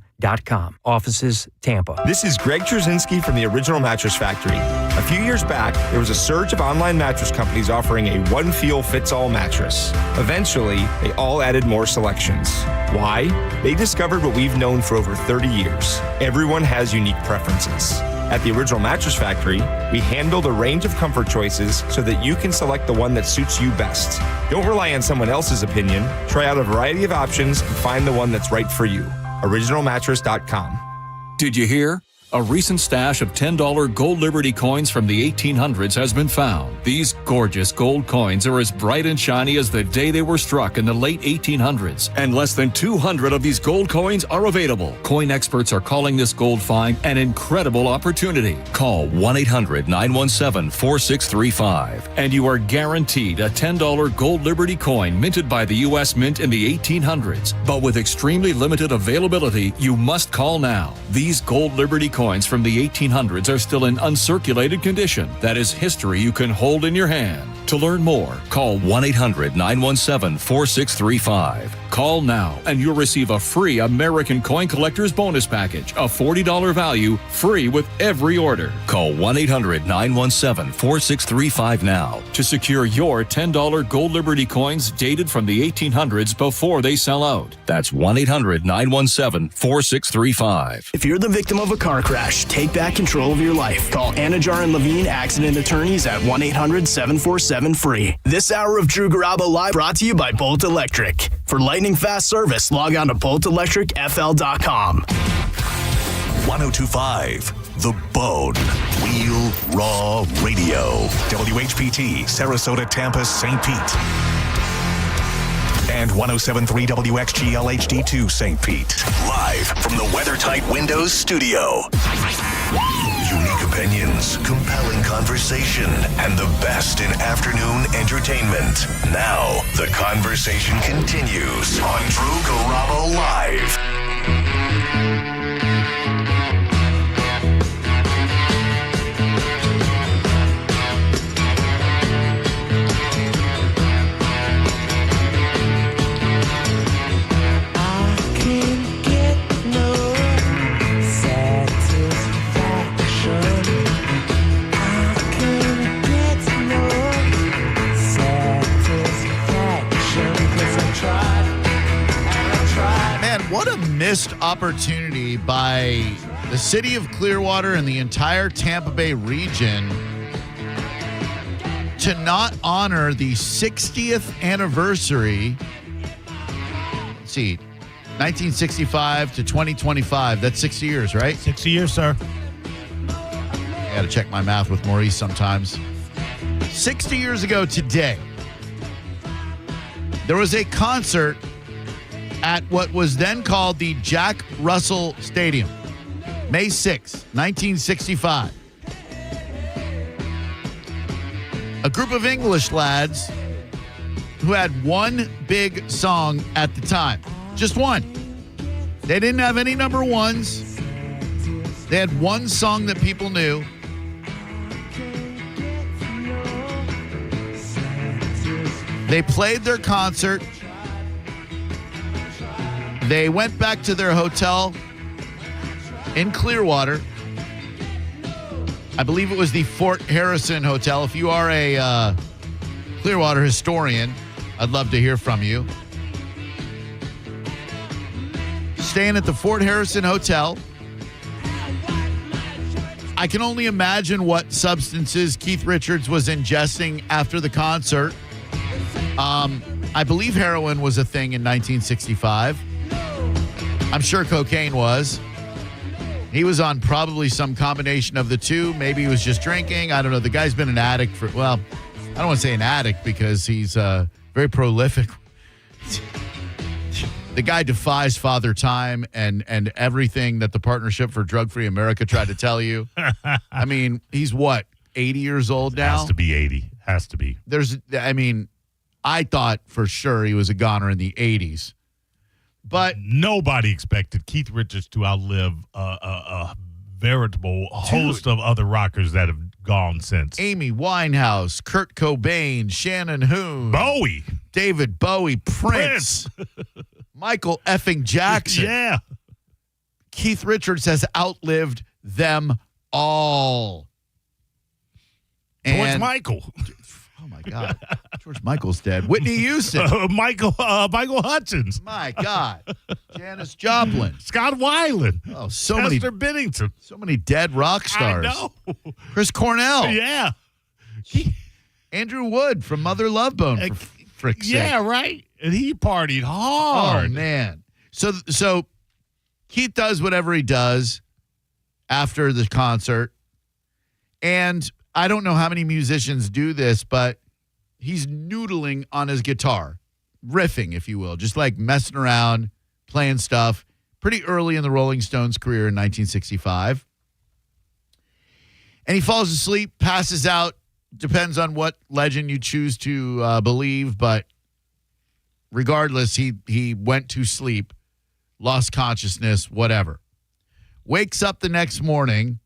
Offices, Tampa. This is Greg Trzynski from the Original Mattress Factory. A few years back, there was a surge of online mattress companies offering a one-feel-fits-all mattress. Eventually, they all added more selections. Why? They discovered what we've known for over 30 years. Everyone has unique preferences. At the Original Mattress Factory, we handled a range of comfort choices so that you can select the one that suits you best. Don't rely on someone else's opinion. Try out a variety of options and find the one that's right for you. OriginalMattress.com. Did you hear? A recent stash of $10 gold Liberty coins from the 1800s has been found. These gorgeous gold coins are as bright and shiny as the day they were struck in the late 1800s. And less than 200 of these gold coins are available. Coin experts are calling this gold find an incredible opportunity. Call 1-800-917-4635 and you are guaranteed a $10 gold Liberty coin minted by the U.S. Mint in the 1800s. But with extremely limited availability, you must call now. These gold Liberty coins from the 1800s are still in uncirculated condition. That is history you can hold in your hand. To learn more, call 1-800-917-4635. Call now and you'll receive a free American Coin Collector's Bonus Package, a $40 value, free with every order. Call 1-800-917-4635 now to secure your $10 Gold Liberty coins dated from the 1800s before they sell out. That's 1-800-917-4635. If you're the victim of a car crash, take back control of your life. Call Anajar and Levine Accident Attorneys at 1-800-747-FREE. This hour of Drew Garabo Live brought to you by Bolt Electric. For lightning fast service, log on to boltelectricfl.com. 1025 The Bone. Real Raw Radio. WHPT, Sarasota, Tampa, St. Pete. And 1073 WXGL HD2 St. Pete. Live from the WeatherTight Windows studio. Unique opinions, compelling conversation, and the best in afternoon entertainment. Now, the conversation continues on Drew Garabo Live. What a missed opportunity by the city of Clearwater and the entire Tampa Bay region to not honor the 60th anniversary. Let's see, 1965 to 2025. That's 60 years, right? 60 years, sir. I got to check my math with Maurice sometimes. 60 years ago today, there was a concert at what was then called the Jack Russell Stadium, May 6, 1965. A group of English lads who had one big song at the time. Just one. They didn't have any number ones. They had one song that people knew. They played their concert. They went back to their hotel in Clearwater. I believe it was the Fort Harrison Hotel. If you are a Clearwater historian, I'd love to hear from you. Staying at the Fort Harrison Hotel. I can only imagine what substances Keith Richards was ingesting after the concert. I believe heroin was a thing in 1965. I'm sure cocaine was. He was on probably some combination of the two. Maybe he was just drinking. I don't know. The guy's been an addict for, well, I don't want to say an addict because he's very prolific. The guy defies Father Time and everything that the Partnership for Drug-Free America tried to tell you. I mean, he's what, 80 years old now? Has to be 80. Has to be. I thought for sure he was a goner in the 80s. But nobody expected Keith Richards to outlive a veritable host of other rockers that have gone since. Amy Winehouse, Kurt Cobain, Shannon Hoon, Bowie, David Bowie, Prince. Michael effing Jackson. Yeah. Keith Richards has outlived them all. George Michael. Oh, my God. George Michael's dead. Whitney Houston. Michael Hutchins. My God. Janis Joplin. Scott Weiland. Oh, so Chester many. Bennington. So many dead rock stars. I know. Chris Cornell. Yeah. Andrew Wood from Mother Love Bone, for frick's sake. Yeah, right. And he partied hard. Oh, man. So Keith does whatever he does after the concert. And I don't know how many musicians do this, but he's noodling on his guitar, riffing, if you will, just like messing around, playing stuff pretty early in the Rolling Stones' career in 1965. And he falls asleep, passes out, depends on what legend you choose to believe, but regardless, he went to sleep, lost consciousness, whatever. wakes up the next morning,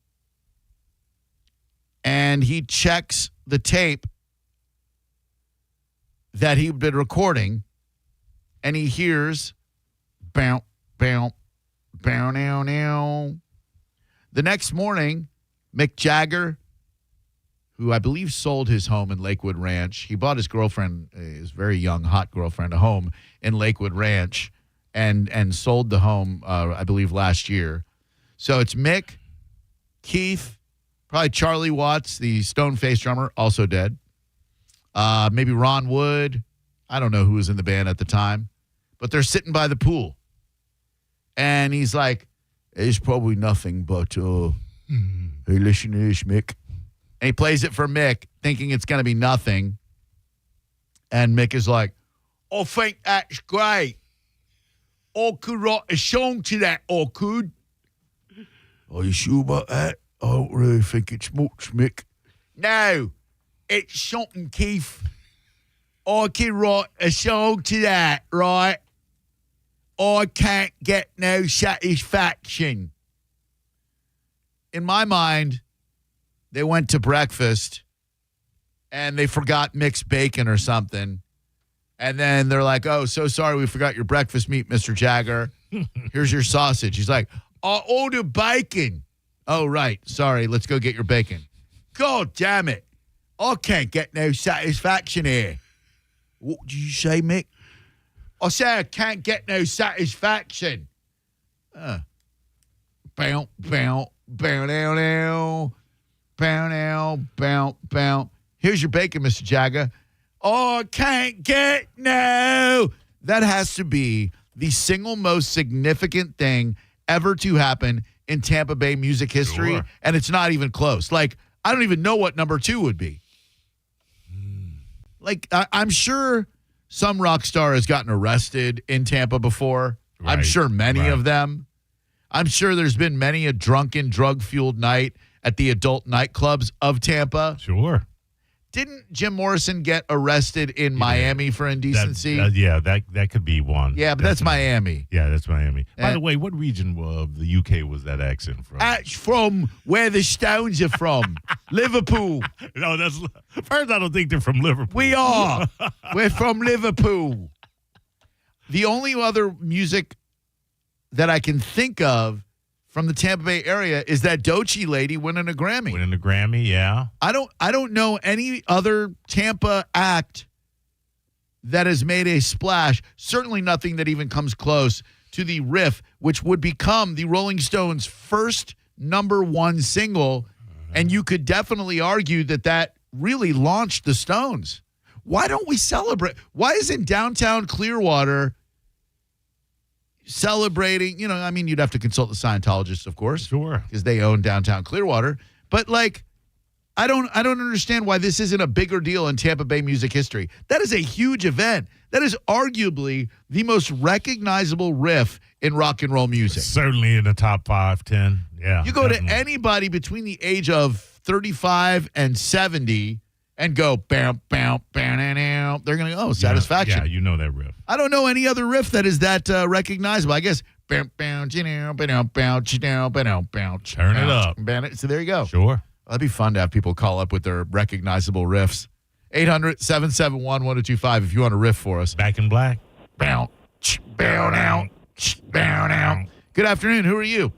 and he checks the tape that he'd been recording, and he hears bounce, bounce, bounce, now, now. The next morning, Mick Jagger, who I believe sold his home in Lakewood Ranch, he bought his girlfriend, his very young, hot girlfriend, a home in Lakewood Ranch, and sold the home, I believe, last year. So it's Mick, Keith, probably Charlie Watts, the stone-faced drummer, also dead. Maybe Ron Wood. I don't know who was in the band at the time. But they're sitting by the pool. And he's like, it's probably nothing, but hey, listen to this, Mick. And he plays it for Mick, thinking it's going to be nothing. And Mick is like, I think that's great. I could write a song to that, I could. Are you sure about that? I don't really think it's much, Mick. No, it's something, Keith. I can write a song to that, right? I can't get no satisfaction. In my mind, they went to breakfast and they forgot mixed bacon or something. And then they're like, oh, so sorry we forgot your breakfast meat, Mr. Jagger. Here's your sausage. He's like, I ordered bacon. Oh, right. Sorry. Let's go get your bacon. God damn it. I can't get no satisfaction here. What did you say, Mick? I say I can't get no satisfaction. Bounce, bounce, bounce, down, down. Bounce, bounce, bounce. Here's your bacon, Mr. Jagger. Oh, I can't get no. That has to be the single most significant thing ever to happen in Tampa Bay music history, Sure. and it's not even close. Like, I don't even know what number 2 would be. Like, I'm sure some rock star has gotten arrested in Tampa before. I'm Right, sure many right. of them. I'm sure there's been many a drunken, drug-fueled night at the adult nightclubs of Tampa. Sure. Didn't Jim Morrison get arrested in Miami for indecency? That could be one. Yeah, but that's Miami. Yeah, that's Miami. By And- the way, what region of the UK was that accent from? That's from where the Stones are from. Liverpool. No, that's first. I don't think they're from Liverpool. We are. We're from Liverpool. The only other music that I can think of from the Tampa Bay area is that Doechii lady winning a Grammy. Winning a Grammy, yeah. I don't know any other Tampa act that has made a splash. Certainly nothing that even comes close to the riff, which would become the Rolling Stones' first #1 single. And you could definitely argue that really launched the Stones. Why don't we celebrate? Why isn't downtown Clearwater celebrating? You know, I mean, you'd have to consult the Scientologists, of course. Sure. Because they own downtown Clearwater. But, like, I don't understand why this isn't a bigger deal in Tampa Bay music history. That is a huge event. That is arguably the most recognizable riff in rock and roll music. Certainly in the top 5, 10. Yeah. You go definitely. to anybody between the age of 35 and 70 and go, bam, bam, bam, bam, they're going to go, oh, Satisfaction. Yeah, you know that riff. I don't know any other riff that is that recognizable. I guess, bam, bam, bam, bam, bam, bam, bam. Turn it up. So there you go. Sure. That'd be fun to have people call up with their recognizable riffs. 800-771-1025 if you want to riff for us. Back in Black. Bow, bow, down, bow, down. Good afternoon. Who are you?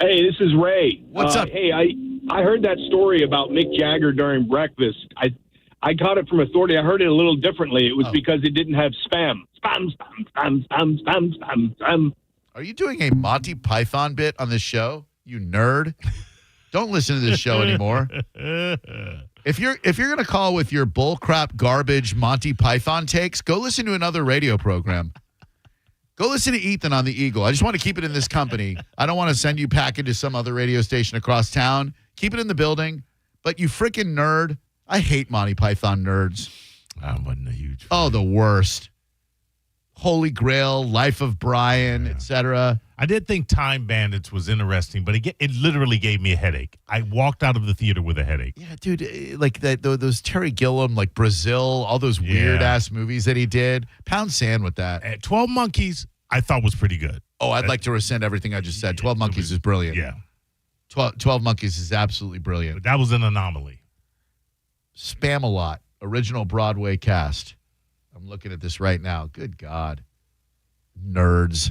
Hey, this is Ray. What's up? Hey, I heard that story about Mick Jagger during breakfast. I got it from Authority. I heard it a little differently. It was because it didn't have spam. Spam, spam, spam, spam, spam, spam, spam. Are you doing a Monty Python bit on this show? You nerd. Don't listen to this show anymore. If you're going to call with your bullcrap garbage Monty Python takes, go listen to another radio program. Go listen to Ethan on the Eagle. I just want to keep it in this company. I don't want to send you package to some other radio station across town. Keep it in the building. But you freaking nerd. I hate Monty Python nerds. I wasn't a huge fan. Oh, the worst. Holy Grail, Life of Brian, etc. I did think Time Bandits was interesting, but it literally gave me a headache. I walked out of the theater with a headache. Yeah, dude, like those Terry Gilliam, like Brazil, all those weird-ass movies that he did. Pound sand with that. 12 Monkeys, I thought was pretty good. Oh, I'd like to rescind everything I just said. 12 Monkeys is brilliant. Yeah. 12 Monkeys is absolutely brilliant. But that was an anomaly. Spam-A-Lot, original Broadway cast. I'm looking at this right now. Good God. Nerds.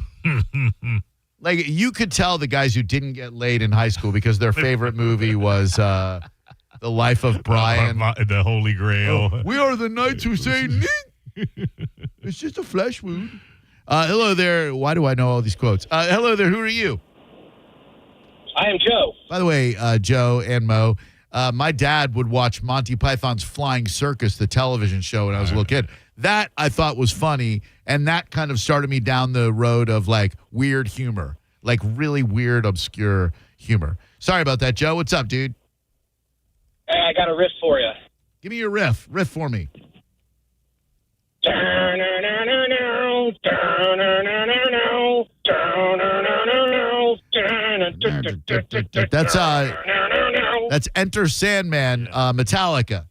Like, you could tell the guys who didn't get laid in high school because their favorite movie was The Life of Brian. The Holy Grail. Oh, we are the knights who say, it's just a flesh wound. Hello there. Why do I know all these quotes? Hello there. Who are you? I am Joe. By the way, Joe and Mo, my dad would watch Monty Python's Flying Circus, the television show, when I was a little kid. That I thought was funny, and that kind of started me down the road of, like, weird humor, like really weird, obscure humor. Sorry about that, Joe. What's up, dude? Hey, I got a riff for you. Give me your riff. Riff for me. That's Enter Sandman, Metallica.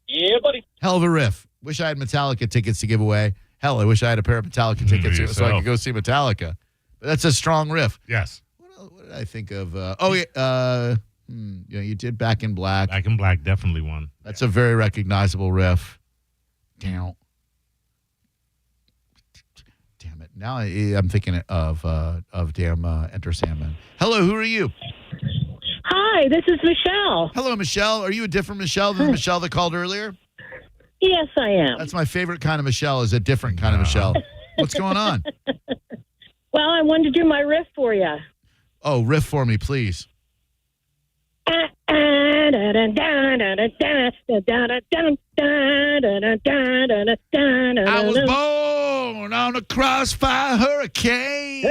Yeah, buddy. Hell of a riff. Wish I had Metallica tickets to give away. Hell, I wish I had a pair of Metallica tickets so I could go see Metallica. But that's a strong riff. Yes. What did I think of? You did Back in Black. Back in Black, definitely one. That's a very recognizable riff. Damn it. Now I'm thinking of Enter Sandman. Hello, who are you? Hi, this is Michelle. Hello, Michelle. Are you a different Michelle than the Michelle that called earlier? Yes, I am. That's my favorite kind of Michelle, is a different kind of Michelle. What's going on? Well, I wanted to do my riff for you. Oh, riff for me, please. I was born on a crossfire hurricane.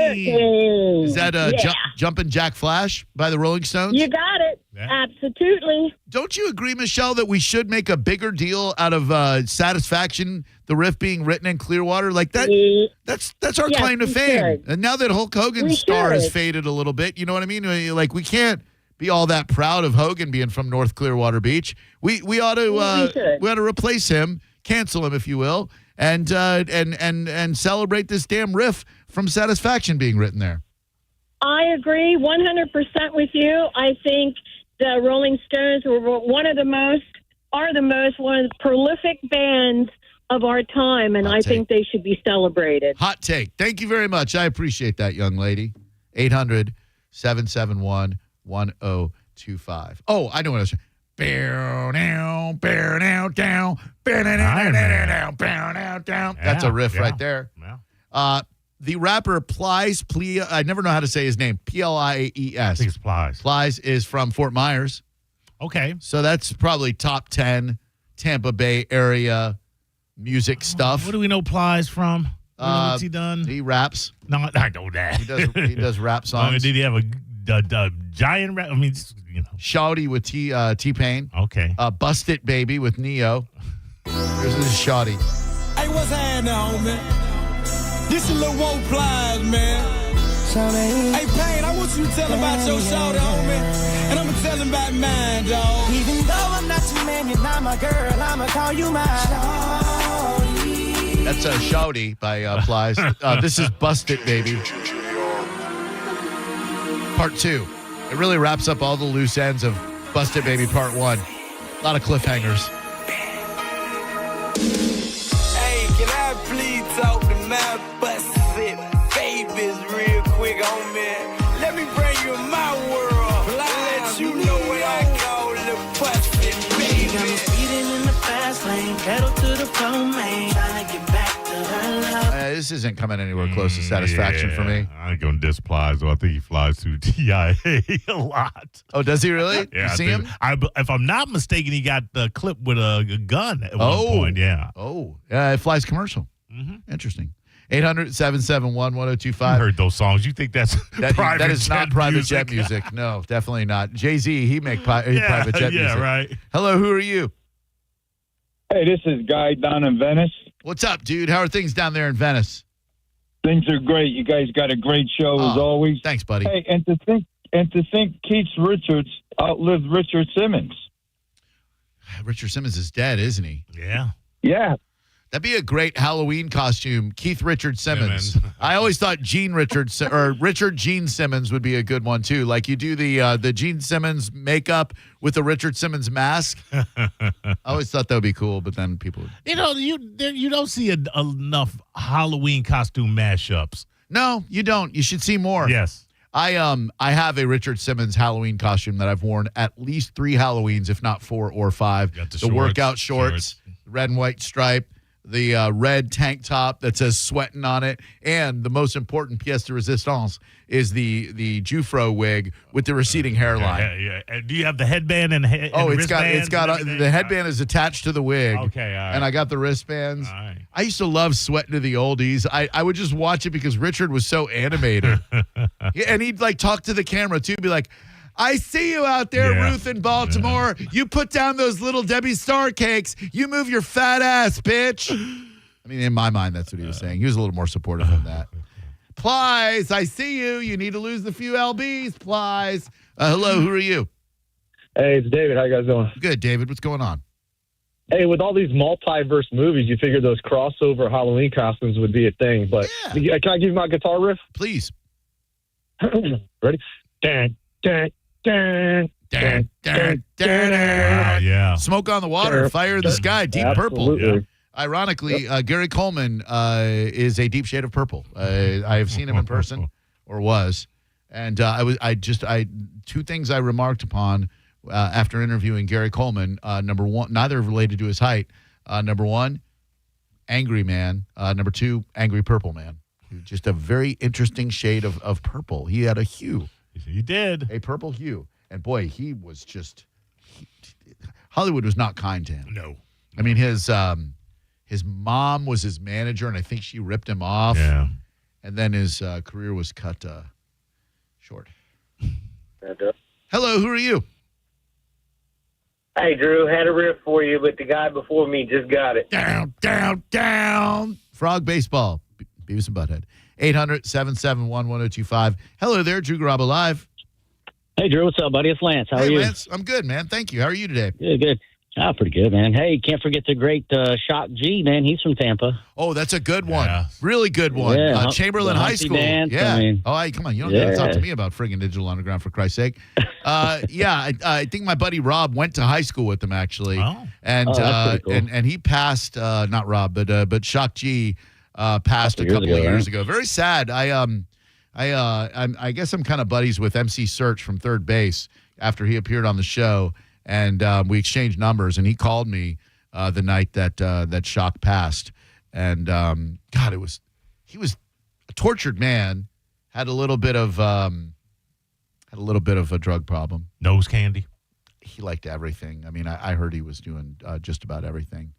Is that Jumpin' Jack Flash by the Rolling Stones? You got it. Yeah. Absolutely. Don't you agree, Michelle, that we should make a bigger deal out of Satisfaction, the riff being written in Clearwater? Like that. That's our claim to fame. Should. And now that Hulk Hogan's star has faded a little bit, you know what I mean? Like, we can't be all that proud of Hogan being from North Clearwater Beach. We ought to replace him, cancel him, if you will, and celebrate this damn riff from Satisfaction being written there. I agree 100% with you. I think the Rolling Stones were one of the most prolific bands of our time, and I think they should be celebrated. Hot take. Thank you very much. I appreciate that, young lady. 800-771-1025. Oh, I know what I was saying. That's a riff right there. Yeah. The rapper Plies, I never know how to say his name. Plies. I think it's Plies. Plies is from Fort Myers. Okay. So that's probably top 10 Tampa Bay area music stuff. What do we know Plies from? What's he done? He raps. No, I know that. He does rap songs. Did he have a giant rap? I mean, Shawty with T-Pain. Okay. Bust It Baby with Neo. This is Shawty. Hey, what's happening, homie? This is Lil Woe Plies, man. Hey, Payne, I want you to tell about your shawty, homie. And I'm going to tell him about mine, dog. Even though I'm not your man, you're not my girl, I'ma call you my shawty. That's Shawty by Plies. This is Bust It Baby. Part 2. It really wraps up all the loose ends of Bust It Baby Part 1. A lot of cliffhangers. Hey, can I please talk to my Bust It Babies real quick, homie? Let me bring you in my world. Let you know what I call the Bust It Baby. Got me speeding in the fast lane, pedal to the floor, man. Trying to get back to her love. This isn't coming anywhere close to Satisfaction for me. I ain't gonna diss Plies, though. I think he flies through TIA a lot. Oh, does he really? Yeah, you see him? If I'm not mistaken, he got clipped with a gun at one point. Yeah. Oh, yeah. It flies commercial. Mm-hmm. Interesting. 800-771-1025. I heard those songs. You think that's private that is jet not private music? jet music. No, definitely not. Jay-Z, he make private jet music. Yeah, right. Hello, who are you? Hey, this is Guy down in Venice. What's up, dude? How are things down there in Venice? Things are great. You guys got a great show as always. Thanks, buddy. Hey, and to think Keith Richards outlived Richard Simmons. Richard Simmons is dead, isn't he? Yeah. Yeah. That'd be a great Halloween costume. Keith Richard Simmons. Yeah, I always thought Richard Gene Simmons would be a good one too. Like you do the Gene Simmons makeup with the Richard Simmons mask. I always thought that would be cool, but then people would. You don't see enough Halloween costume mashups. No, you don't. You should see more. Yes. I have a Richard Simmons Halloween costume that I've worn at least 3 Halloweens, if not 4 or 5. Got the shorts, workout shorts, red and white stripe, the red tank top that says sweating on it, and the most important pièce de résistance is the Jufro wig with the receding hairline. Yeah. And do you have the headband and it's got the headband is attached to the wig. Okay, all right. And I got the wristbands. All right. I used to love Sweating to the Oldies. I would just watch it because Richard was so animated. And he'd like talk to the camera too, be like, I see you out there, Ruth in Baltimore. Yeah. You put down those little Debbie Star cakes. You move your fat ass, bitch. I mean, in my mind, that's what he was saying. He was a little more supportive than that. Plies, I see you. You need to lose the few LBs, Plies. Hello, who are you? Hey, it's David. How you guys doing? Good, David. What's going on? Hey, with all these multiverse movies, you figured those crossover Halloween costumes would be a thing. But can I give you my guitar riff? Please. Ready? Dun, dun, dun, dun, dun, dun. Yeah. Smoke on the water, fire in the sky, deep purple. Yeah. Ironically, Gary Coleman is a deep shade of purple. I have seen him in person, or was, and two things I remarked upon after interviewing Gary Coleman. Number one, neither related to his height. Number one, angry man. Number two, angry purple man. Just a very interesting shade of purple. He had a hue. He did. A purple hue. And boy, he was just Hollywood was not kind to him. No. I mean, his mom was his manager, and I think she ripped him off. Yeah. And then his career was cut short. Hello, who are you? Hey, Drew, had a riff for you, but the guy before me just got it. Down, down, down. Frog baseball. Beavis and Butthead. 800-771-1025. Hello there, Drew Garabo Live. Hey, Drew, what's up, buddy? It's Lance. How are you? Hey, Lance. I'm good, man. Thank you. How are you today? Good. Pretty good, man. Hey, can't forget the great Shock G, man. He's from Tampa. Oh, that's a good one. Yeah. Really good one. Yeah, Chamberlain High School. Dance, yeah. I mean, come on. You don't got to talk to me about friggin' Digital Underground, for Christ's sake. I think my buddy Rob went to high school with them, actually. Oh. And that's pretty cool. and he passed, not Rob, but Shock G passed a couple of years ago. Very sad. I guess I'm kind of buddies with MC Search from Third Base after he appeared on the show. And we exchanged numbers, and he called me the night that Shock passed. And God, he was a tortured man. Had a little bit of a drug problem. Nose candy. He liked everything. I mean, I heard he was doing just about everything,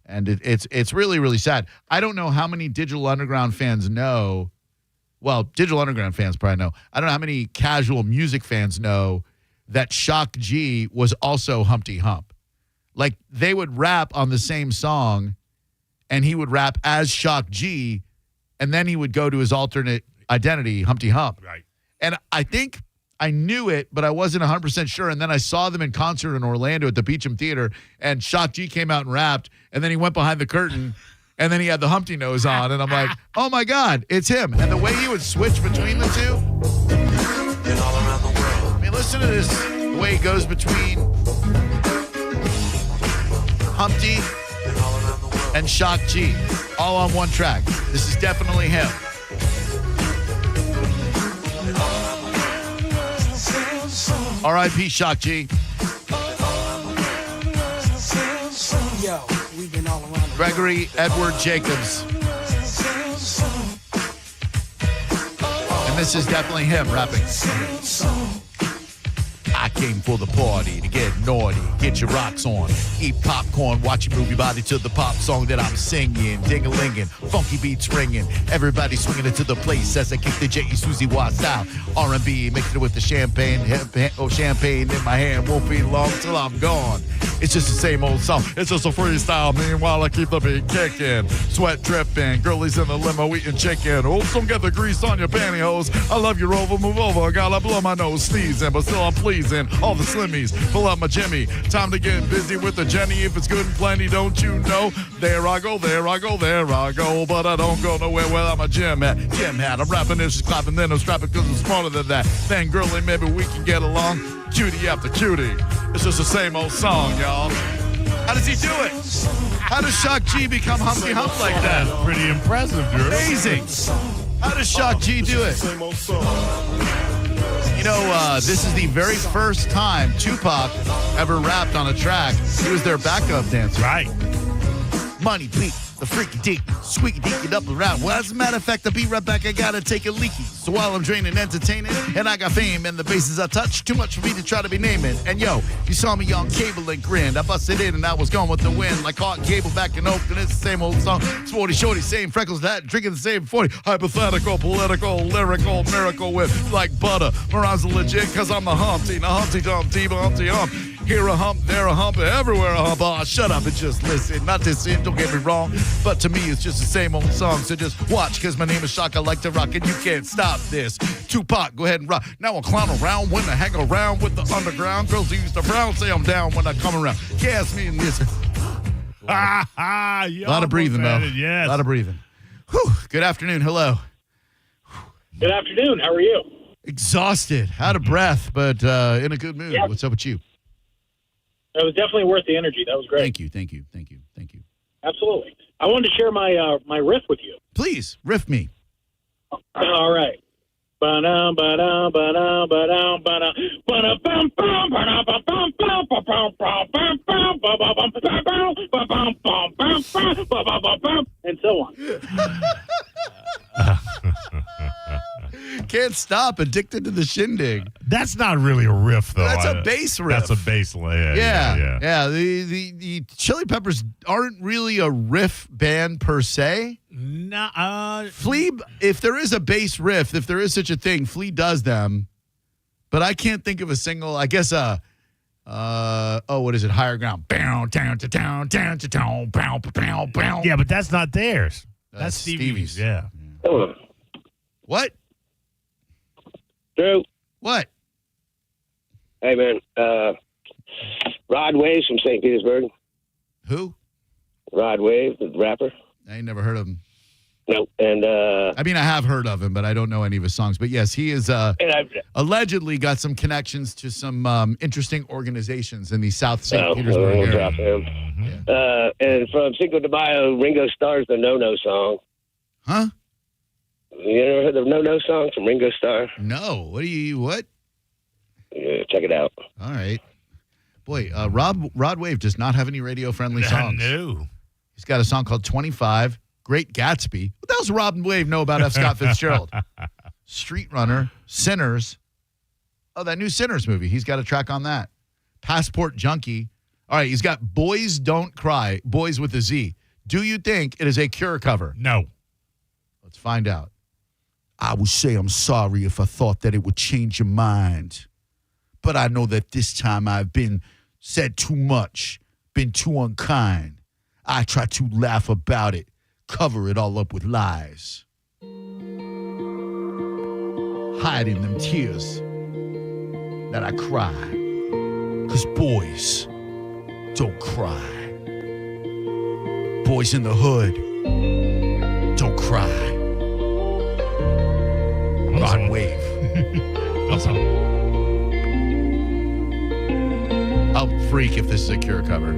and it's really, really sad. I don't know how many Digital Underground fans know. Well, Digital Underground fans probably know. I don't know how many casual music fans know that Shock G was also Humpty Hump. Like, they would rap on the same song, and he would rap as Shock G, and then he would go to his alternate identity, Humpty Hump. Right. And I think I knew it, but I wasn't 100% sure. And then I saw them in concert in Orlando at the Beecham Theater, and Shock G came out and rapped, and then he went behind the curtain, and then he had the Humpty nose on, and I'm like, oh, my God, it's him. And the way he would switch between the two. Listen to this, the way he goes between Humpty and Shock G, all on one track. This is definitely him. R.I.P. Shock G. Gregory Edward Jacobs. And this is definitely him rapping. I came for the party to get naughty, get your rocks on, eat popcorn, watch you move your body to the pop song that I'm singing, ding-a-lingin', funky beats ringing, everybody swinging it to the place as I kick the J.E. Susie Watts style, R&B, mixing it with the champagne in my hand, won't be long till I'm gone. It's just the same old song. It's just a freestyle. Meanwhile, I keep the beat kicking. Sweat dripping. Girlies in the limo eating chicken. Oops, don't get the grease on your pantyhose. I love you, Rover. Move over. Gotta blow my nose sneezing, but still I'm pleasing. All the slimmies. Pull up my Jimmy. Time to get busy with the Jenny. If it's good and plenty, don't you know? There I go, there I go, there I go. But I don't go nowhere without my gym hat. Gym hat. I'm rapping this, she's clapping, then I'm strapping because I'm smarter than that. Then, girlie, maybe we can get along. Cutie after cutie. It's just the same old song, y'all. How does he do it? How does Shock G become Humpty Hump like that? That's pretty impressive, Drew. Amazing. How does Shock G do it? You know, this is the very first time Tupac ever rapped on a track. He was their backup dancer. Right. Money beat, the freaky deep, squeaky deek it up around. Well, as a matter of fact, I'll be right back. I gotta take a leaky. So while I'm draining, entertaining, and I got fame, and the bases I touch, too much for me to try to be naming. And yo, you saw me on cable and grinned. I busted in and I was going with the wind. Like caught cable back in Oakland. It's the same old song. Sporty shorty, same freckles, that drinking the same 40. Hypothetical, political, lyrical, miracle with like butter. Moran's legit, cause I'm the Humpty. The Humpty Dumpty, Humpty Hump. Here a hump, there a hump, everywhere a hump. Oh, shut up and just listen. Not to sin, don't get me wrong. But to me, it's just the same old song. So just watch, because my name is Shock. I like to rock, and you can't stop this. Tupac, go ahead and rock. Now I'll clown around when I hang around with the underground. Girls who used to frown say I'm down when I come around. Gas me and listen. A lot of breathing, though. Yes. A lot of breathing. Whew. Good afternoon. Hello. Good afternoon. How are you? Exhausted, out of breath, but in a good mood. Yeah. What's up with you? That was definitely worth the energy. That was great. Thank you. Absolutely. I wanted to share my my riff with you. Please, riff me. All right. Ba-dum, ba-dum, ba-dum, ba-dum, ba-dum, ba-dum, bum, bum, ba-dum, bum, bum, bum, ba-bum, bum, bum, bum, ba-bum, bum, bum, ba-bum, bum, bum, bum, ba-bum, bum, and so on. Can't stop. Addicted to the shindig. That's not really a riff, though. That's a bass riff. That's a bass layer. Yeah. The Chili Peppers aren't really a riff band per se. Flea, if there is a bass riff, if there is such a thing, Flea does them. But I can't think of a single. I guess what is it? Higher Ground. Yeah, but that's not theirs. That's Stevie's. Yeah. What? Drew. What? Hey, man. Rod Wave from St. Petersburg. Who? Rod Wave, the rapper. I ain't never heard of him. No, and I mean, I have heard of him, but I don't know any of his songs. But yes, he is allegedly got some connections to some interesting organizations in the South St. Petersburg area. And from Cinco de Mayo, Ringo Starr's The No-No song. Huh? You ever heard the No-No song from Ringo Starr? No. What? Yeah, check it out. All right. Boy, Rod Wave does not have any radio-friendly songs. No. He's got a song called 25, Great Gatsby. What the hell's Rod Wave know about F. Scott Fitzgerald? Street Runner, Sinners. Oh, that new Sinners movie. He's got a track on that. Passport Junkie. All right, he's got Boys Don't Cry, Boys with a Z. Do you think it is a Cure cover? No. Let's find out. I would say I'm sorry if I thought that it would change your mind. But I know that this time I've been said too much, been too unkind. I try to laugh about it, cover it all up with lies. Hiding them tears that I cry. 'Cause boys don't cry. Boys in the hood don't cry. Rod Wave. I'll freak if this is a Cure cover.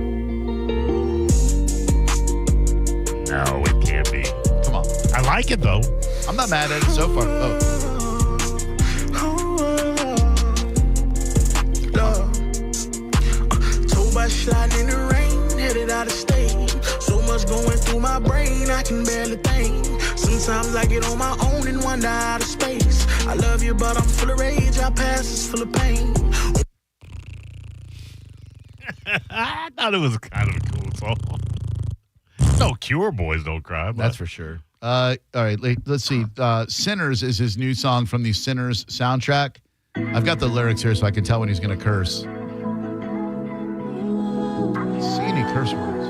No, it can't be. Come on. I like it, though. I'm not mad at it so far. Oh. Sliding in the rain, headed out of state. So much going through my brain, I can barely think. Sometimes I get on my own and wander out of space. I love you, but I'm full of rage. Our past is full of pain. I thought it was kind of a cool song. No Cure Boys Don't Cry. But. That's for sure. All right, let's see. Sinners is his new song from the Sinners soundtrack. I've got the lyrics here so I can tell when he's going to curse. curse words.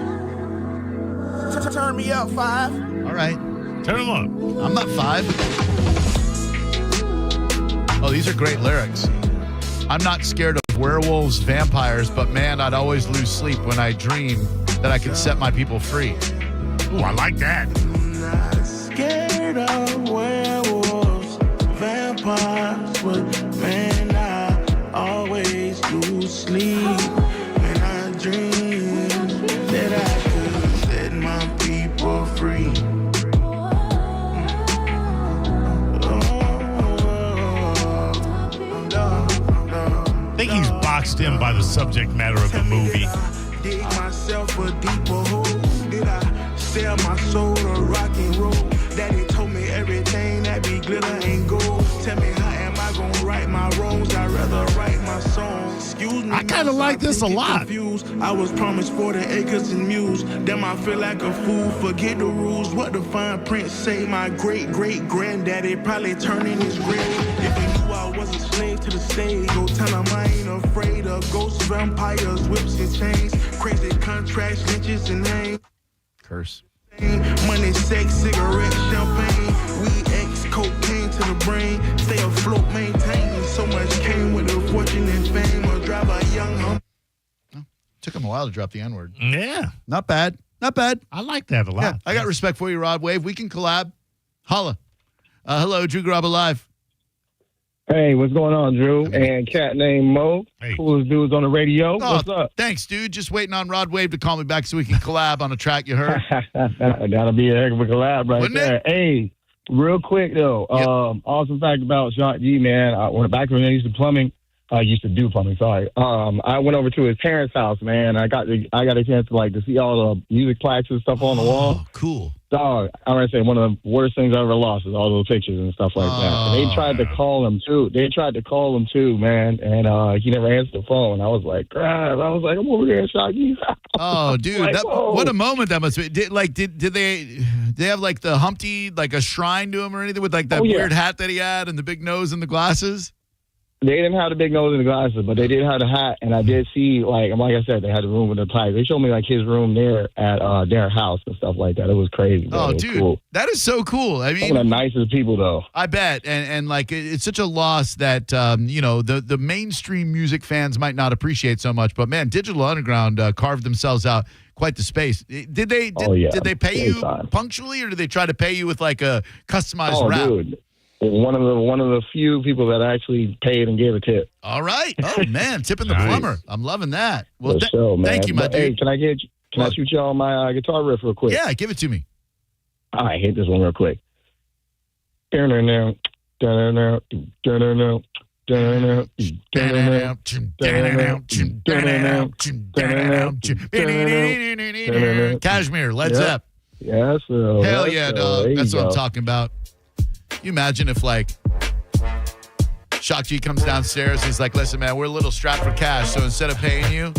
Turn me up, 5. All right. Turn them up. I'm not 5. Oh, these are great lyrics. I'm not scared of werewolves, vampires, but man, I'd always lose sleep when I dream that I can set my people free. Ooh, I like that. I'm not scared of werewolves, vampires, but man, I always lose sleep when I dream that I could set my people free. I think he's boxed in by the subject matter of the movie. Dig myself a deeper hole. Did I sell my soul to rock and roll? Daddy told me everything that be glitter ain't gold. Tell me how am I gonna right my wrongs? I'd rather write my songs. Excuse me. I kind of like this a lot. Confused. I was promised 40 acres and mules. Damn, I feel like a fool. Forget the rules. What the fine print say? My great great granddaddy probably turning his grave. If he knew I was a slave to the stage, go tell him I ain't afraid of ghosts, vampires, whips and chains, crazy contracts, lynches and hang. Curse. Money, sex, cigarettes, champagne, weed, X, cocaine to the brain. Stay afloat, maintain. So much came with the fortune and fame. Or drive a young hum. Took him a while to drop the N-word. Yeah. Not bad. Not bad. I like that a lot. Yeah, I got respect for you, Rod Wave. We can collab. Holla. Hello, Drew Garabo Live. Hey, what's going on, Drew? And cat named Mo. Hey. Coolest dudes on the radio. Oh, What's up? Thanks, dude. Just waiting on Rod Wave to call me back so we can collab on a track you heard. That'll be a heck of a collab right Wouldn't there. it? Hey, real quick, though. Yep. Awesome fact about Shock G, man. Back when I used to do plumbing, sorry. I went over to his parents' house, man. I got a chance to see all the music plaques and stuff on the wall. Oh, cool. Dog, I'm gonna say one of the worst things I ever lost is all those pictures and stuff like that. And they tried to call him too. Man, and he never answered the phone. I was like, crap. I was like, I'm over there at Shock G's house. Oh, dude, Like, what a moment that must be. Did they have like the Humpty, like a shrine to him or anything with like that weird hat that he had and the big nose and the glasses? They didn't have the big nose and the glasses, but they did have the hat. And I did see, like I said, they had the room with the plaques. They showed me like his room there at their house and stuff like that. It was crazy. Oh, it was dude, cool. that is so cool. I mean, Some of the nicest people, though. I bet, and like it's such a loss that the mainstream music fans might not appreciate so much. But man, Digital Underground carved themselves out quite the space. Did they pay you punctually, or did they try to pay you with like a customized rap? Dude. One of the few people that actually paid and gave a tip. All right. Oh man, tipping the plumber. I'm loving that. Well, man. Thank you, my dude. Hey, can I shoot you on my guitar riff real quick? Yeah, give it to me. All right, hit this one real quick. Cashmere, Led Zepp. Yes, sir. Hell yeah, dog. That's what I'm talking about. You imagine if like Shock G comes downstairs and he's like, listen, man, we're a little strapped for cash, so instead of paying you,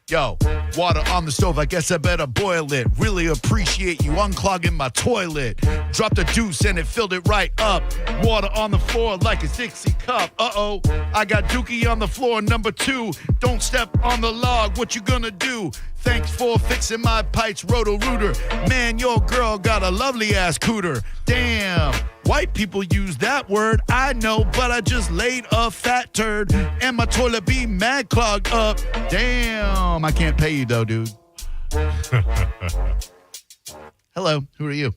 yo, water on the stove, I guess I better boil it. Really appreciate you unclogging my toilet. Dropped a deuce and it filled it right up. Water on the floor like a Dixie cup. Uh-oh, I got Dookie on the floor, number 2. Don't step on the log, what you gonna do? Thanks for fixing my pipes, Roto-Rooter. Man, your girl got a lovely ass cooter. Damn, white people use that word, I know, but I just laid a fat turd and my toilet be mad clogged up. Damn, I can't pay you though, dude. Hello, who are you?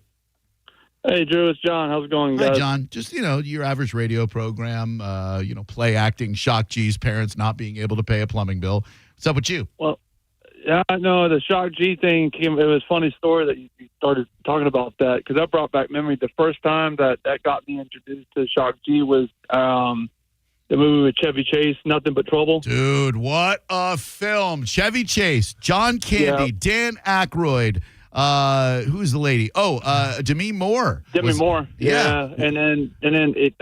Hey, Drew, it's John. How's it going, guys? Hi, John. Just, your average radio program, play acting, Shock G's parents not being able to pay a plumbing bill. What's up with you? Well, yeah, no, the Shock G thing it was a funny story that you started talking about that, because that brought back memory. The first time that got me introduced to Shock G was the movie with Chevy Chase, Nothing But Trouble. Dude, what a film. Chevy Chase, John Candy, Dan Aykroyd. Who's the lady? Demi Moore. Demi Moore. Yeah. And then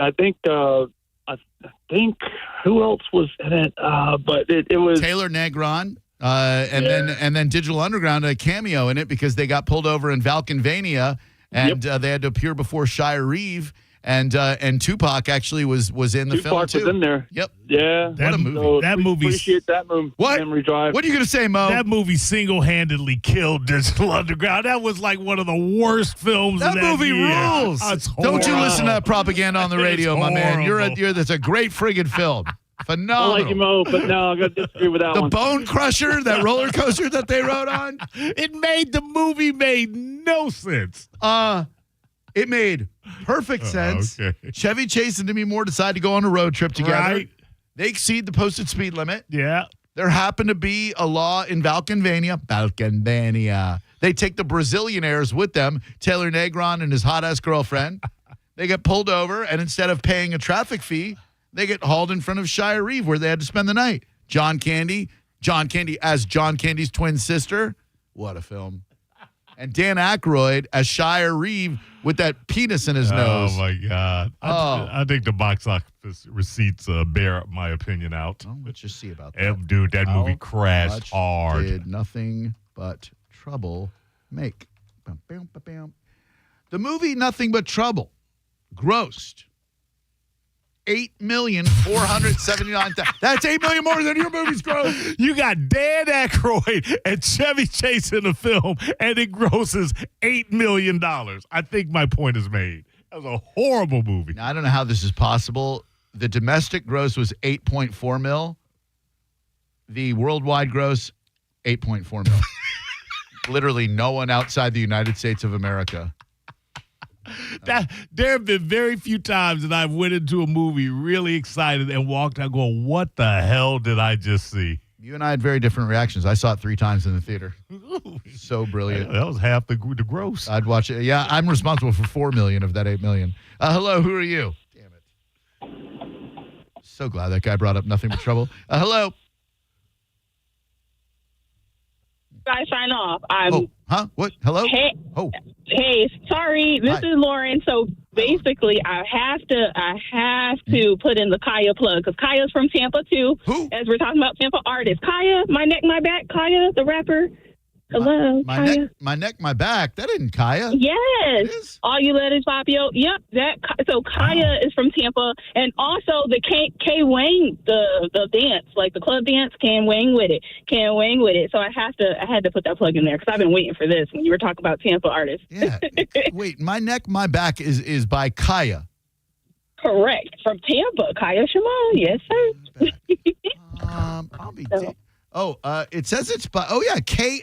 I think who else was in it? But it was Taylor Negron. And then Digital Underground had a cameo in it because they got pulled over in Valkenvania and they had to appear before Shia Reeve. And Tupac actually was in the film Tupac too. was in there. Yep. Yeah. What a movie. So That movie. Appreciate that movie. What? Memory Drive. What are you going to say, Mo? That movie single-handedly killed Digital Underground. That was like one of the worst films That of that movie year. rules. Oh, it's Don't you horrible. listen to that propaganda on the radio, It's my man. horrible. That's a great friggin' film. I Phenomenal. like you, Mo, but no, I got to disagree with that The one. Bone Crusher, that roller coaster that they rode on. The movie made no sense. It made perfect sense. Okay. Chevy Chase and Demi Moore decide to go on a road trip together. Right. They exceed the posted speed limit. Yeah. There happened to be a law in Valkenvania. They take the Brazilianaires with them, Taylor Negron and his hot-ass girlfriend. They get pulled over, and instead of paying a traffic fee, they get hauled in front of Shire Reeve, where they had to spend the night. John Candy as John Candy's twin sister. What a film. And Dan Aykroyd as Shire Reeve with that penis in his nose. Oh, my God. I think the box office receipts bear my opinion out. Well, let's just see about that. Dude, that movie How crashed much hard. Did nothing but trouble make? Bam, bam, bam, bam. The movie Nothing But Trouble grossed $8,479,000. That's $8 million more than your movie's gross. You got Dan Aykroyd and Chevy Chase in the film, and it grosses $8 million. I think my point is made. That was a horrible movie. Now, I don't know how this is possible. The domestic gross was 8.4 mil. The worldwide gross, 8.4 mil. Literally no one outside the United States of America. There have been very few times that I've went into a movie really excited and walked out going, what the hell did I just see? You and I had very different reactions. I saw it 3 times in the theater. So brilliant. That was half the gross. I'd watch it. Yeah, I'm responsible for 4 million of that 8 million. Hello, who are you? Damn it. So glad that guy brought up Nothing But Trouble. Hello. Guys, sign off. What? Hello? Hey, sorry. This is Lauren. So basically, I have to put in the Kaya plug because Kaya's from Tampa too. Who? As we're talking about Tampa artists, Kaya, My Neck, My Back, Kaya, the rapper. Hello, My Kaya. neck, my back. That isn't Kaya. Yes. All you let is pop yo. Yep. So Kaya is from Tampa, and also the K Wang, the dance, like the club dance, Can Wang with it. So I had to put that plug in there because I've been waiting for this when you were talking about Tampa artists. Yeah. Wait, My Neck, My Back is by Kaya. Correct. From Tampa, Kaya Shimon. Yes, sir. I'll be. It says it's by. Oh yeah, Khia.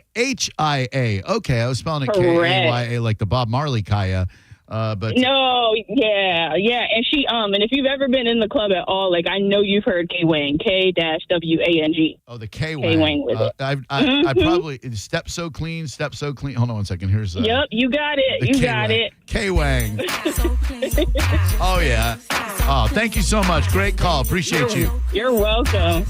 Okay, I was spelling it Kaya like the Bob Marley Kaya. But no, yeah, and she and if you've ever been in the club at all, like I know you've heard K Wang, K-W-A-N-G. Oh, the K Wang with it. I probably Step So Clean. Hold on one second. Here's. Yep, you got it. Got it. K Wang. Oh yeah. Oh, thank you so much. Great call. Appreciate you. You're welcome.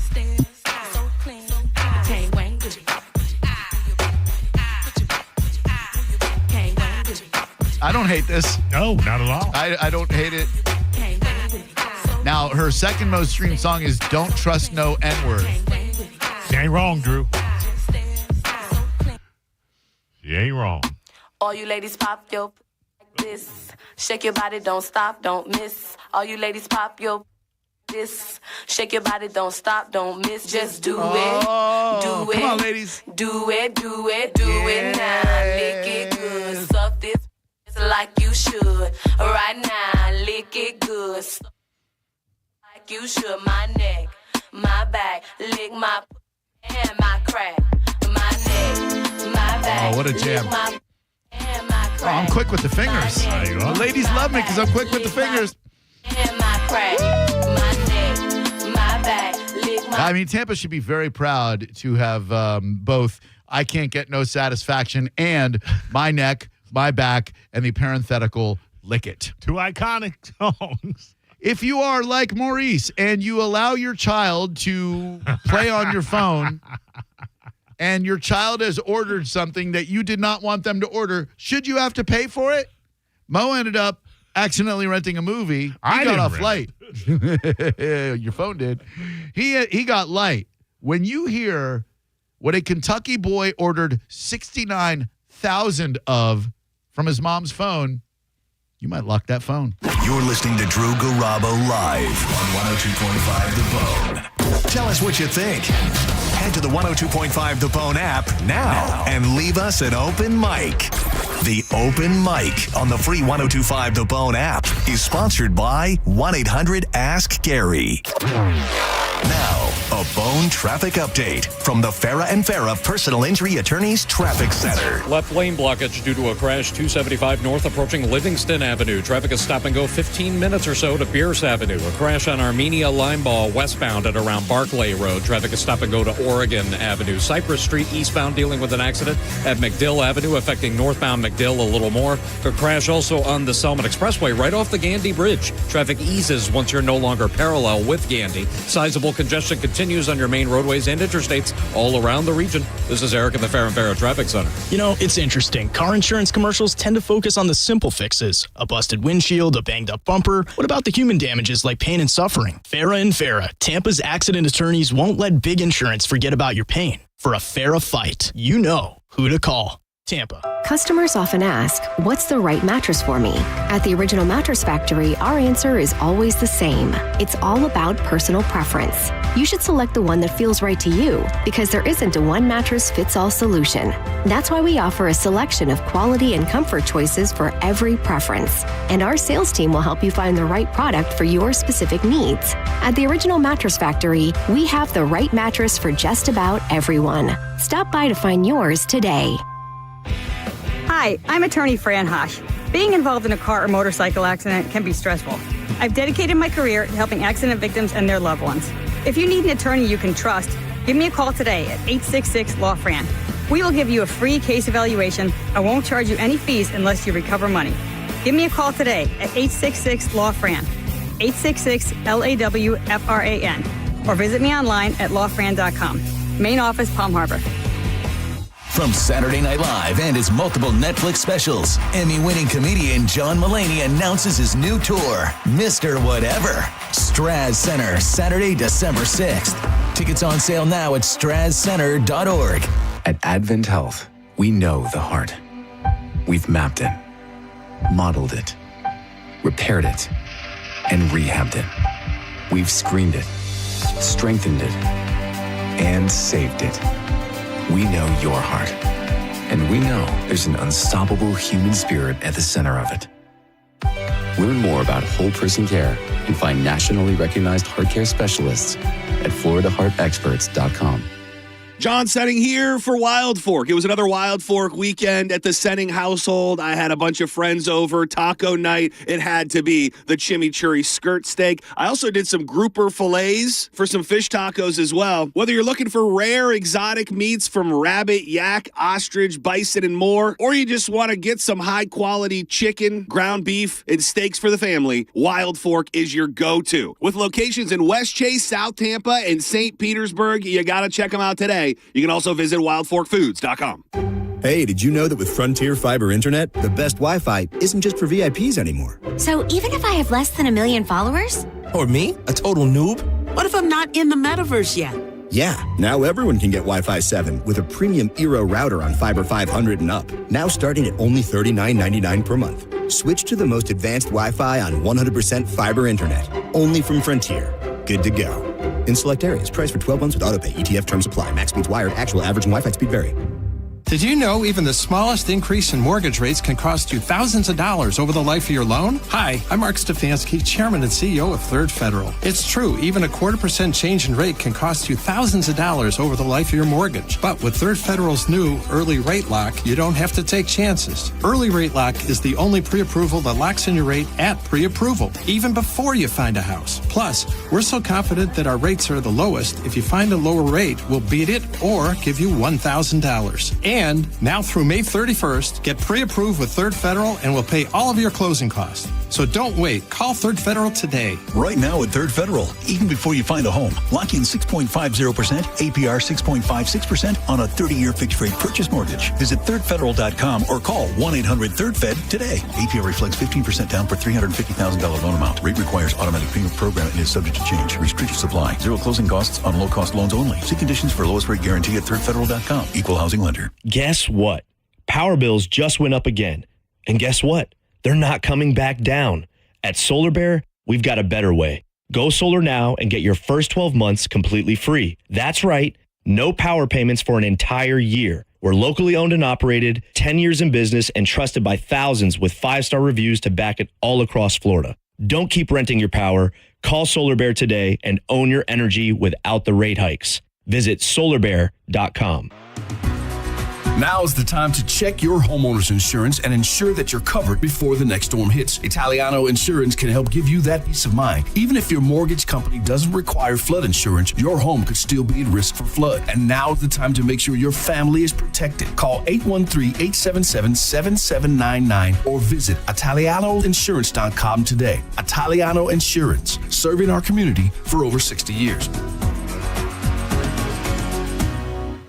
I don't hate this. No, not at all. I don't hate it. Now, her second most streamed song is Don't Trust No N-Word. She ain't wrong, Drew. She ain't wrong. All you ladies pop your like this. Shake your body, don't stop, don't miss. All you ladies pop your this. Shake your body, don't stop, don't miss. Just do it. Do it. Come on, ladies. Do it now. Lick it good. Suck this like you should. Right now, lick it good. Like you should. My neck, my back, lick my and my crack. My neck, my back. Oh, what a jam. My and my crack. Oh, I'm quick with the fingers. The ladies love me because I'm quick with the fingers. And my crack. My neck, my back, lick my I mean, Tampa should be very proud to have both I Can't Get No Satisfaction and My Neck, My Back, and the parenthetical Lick It. 2 iconic songs. If you are like Maurice and you allow your child to play on your phone and your child has ordered something that you did not want them to order, should you have to pay for it? Mo ended up accidentally renting a movie. He got off light. Your phone did. He got light. When you hear what a Kentucky boy ordered 69,000 of from his mom's phone, you might lock that phone. You're listening to Drew Garabo live on 102.5 The Bone. Tell us what you think. Head to the 102.5 The Bone app now and leave us an open mic. The Open Mic on the free 102.5 The Bone app is sponsored by 1-800-ASK-GARY. Now, a Bone traffic update from the Farah and Farah Personal Injury Attorneys Traffic Center. Left lane blockage due to a crash 275 north approaching Livingston Avenue. Traffic is stop and go 15 minutes or so to Pierce Avenue. A crash on Armenia Limeball westbound at around Barclay Road. Traffic is stop and go to Oregon Avenue. Cypress Street eastbound dealing with an accident at McDill Avenue affecting northbound McDill a little more. A crash also on the Selman Expressway right off the Gandy Bridge. Traffic eases once you're no longer parallel with Gandy. Sizable congestion continues on your main roadways and interstates all around the region. This is Eric at the Farah and Farah Traffic Center. You know, it's interesting. Car insurance commercials tend to focus on the simple fixes. A busted windshield, a banged up bumper. What about the human damages like pain and suffering? Farah and Farah, Tampa's accident attorneys won't let big insurance forget about your pain. For a Farah fight, you know who to call. Tampa. Customers often ask, what's the right mattress for me? At the Original Mattress Factory, our answer is always the same. It's all about personal preference. You should select the one that feels right to you because there isn't a one mattress fits all solution. That's why we offer a selection of quality and comfort choices for every preference. And our sales team will help you find the right product for your specific needs. At the Original Mattress Factory, we have the right mattress for just about everyone. Stop by to find yours today. Hi, I'm attorney Fran Hosh. Being involved in a car or motorcycle accident can be stressful. I've dedicated my career to helping accident victims and their loved ones. If you need an attorney you can trust, give me a call today at 866-LAW-FRAN. We will give you a free case evaluation and won't charge you any fees unless you recover money. Give me a call today at 866-LAW-FRAN, 866-LAWFRAN, or visit me online at lawfran.com. Main office, Palm Harbor. From Saturday Night Live and his multiple Netflix specials, Emmy-winning comedian John Mulaney announces his new tour, Mr. Whatever. Straz Center, Saturday, December 6th. Tickets on sale now at strazcenter.org. At Advent Health, we know the heart. We've mapped it, modeled it, repaired it, and rehabbed it. We've screened it, strengthened it, and saved it. We know your heart, and we know there's an unstoppable human spirit at the center of it. Learn more about whole person care and find nationally recognized heart care specialists at floridaheartexperts.com. John Setting here for Wild Fork. It was another Wild Fork weekend at the Setting household. I had a bunch of friends over. Taco night. It had to be the chimichurri skirt steak. I also did some grouper fillets for some fish tacos as well. Whether you're looking for rare exotic meats from rabbit, yak, ostrich, bison, and more, or you just want to get some high-quality chicken, ground beef, and steaks for the family, Wild Fork is your go-to. With locations in West Chase, South Tampa, and St. Petersburg, you got to check them out today. You can also visit wildforkfoods.com. Hey, did you know that with Frontier Fiber Internet, the best Wi-Fi isn't just for VIPs anymore? So even if I have less than 1 million followers? Or me, a total noob? What if I'm not in the metaverse yet? Yeah, now everyone can get Wi-Fi 7 with a premium Eero router on Fiber 500 and up. Now starting at only $39.99 per month. Switch to the most advanced Wi-Fi on 100% fiber internet. Only from Frontier. Good to go. In select areas, price for 12 months with autopay. ETF terms apply. Max speeds wired. Actual average and Wi-Fi speed vary. Did you know even the smallest increase in mortgage rates can cost you thousands of dollars over the life of your loan? Hi, I'm Mark Stefanski, Chairman and CEO of Third Federal. It's true, even a 0.25% change in rate can cost you thousands of dollars over the life of your mortgage. But with Third Federal's new Early Rate Lock, you don't have to take chances. Early Rate Lock is the only pre-approval that locks in your rate at pre-approval, even before you find a house. Plus, we're so confident that our rates are the lowest, if you find a lower rate, we'll beat it or give you $1,000. And now through May 31st, get pre-approved with Third Federal and we'll pay all of your closing costs. So don't wait. Call Third Federal today. Right now at Third Federal, even before you find a home, lock in 6.50%, APR 6.56% on a 30-year fixed-rate purchase mortgage. Visit thirdfederal.com or call 1-800-3RD-FED today. APR reflects 15% down for $350,000 loan amount. Rate requires automatic payment program and is subject to change. Restricted supply. Zero closing costs on low-cost loans only. See conditions for lowest rate guarantee at thirdfederal.com. Equal housing lender. Guess what? Power bills just went up again. And guess what? They're not coming back down. At Solar Bear, we've got a better way. Go solar now and get your first 12 months completely free. That's right, no power payments for an entire year. We're locally owned and operated, 10 years in business, and trusted by thousands with 5-star reviews to back it all across Florida. Don't keep renting your power. Call Solar Bear today and own your energy without the rate hikes. Visit solarbear.com. Now is the time to check your homeowner's insurance and ensure that you're covered before the next storm hits. Italiano Insurance can help give you that peace of mind. Even if your mortgage company doesn't require flood insurance, your home could still be at risk for flood. And now is the time to make sure your family is protected. Call 813-877-7799 or visit ItalianoInsurance.com today. Italiano Insurance, serving our community for over 60 years.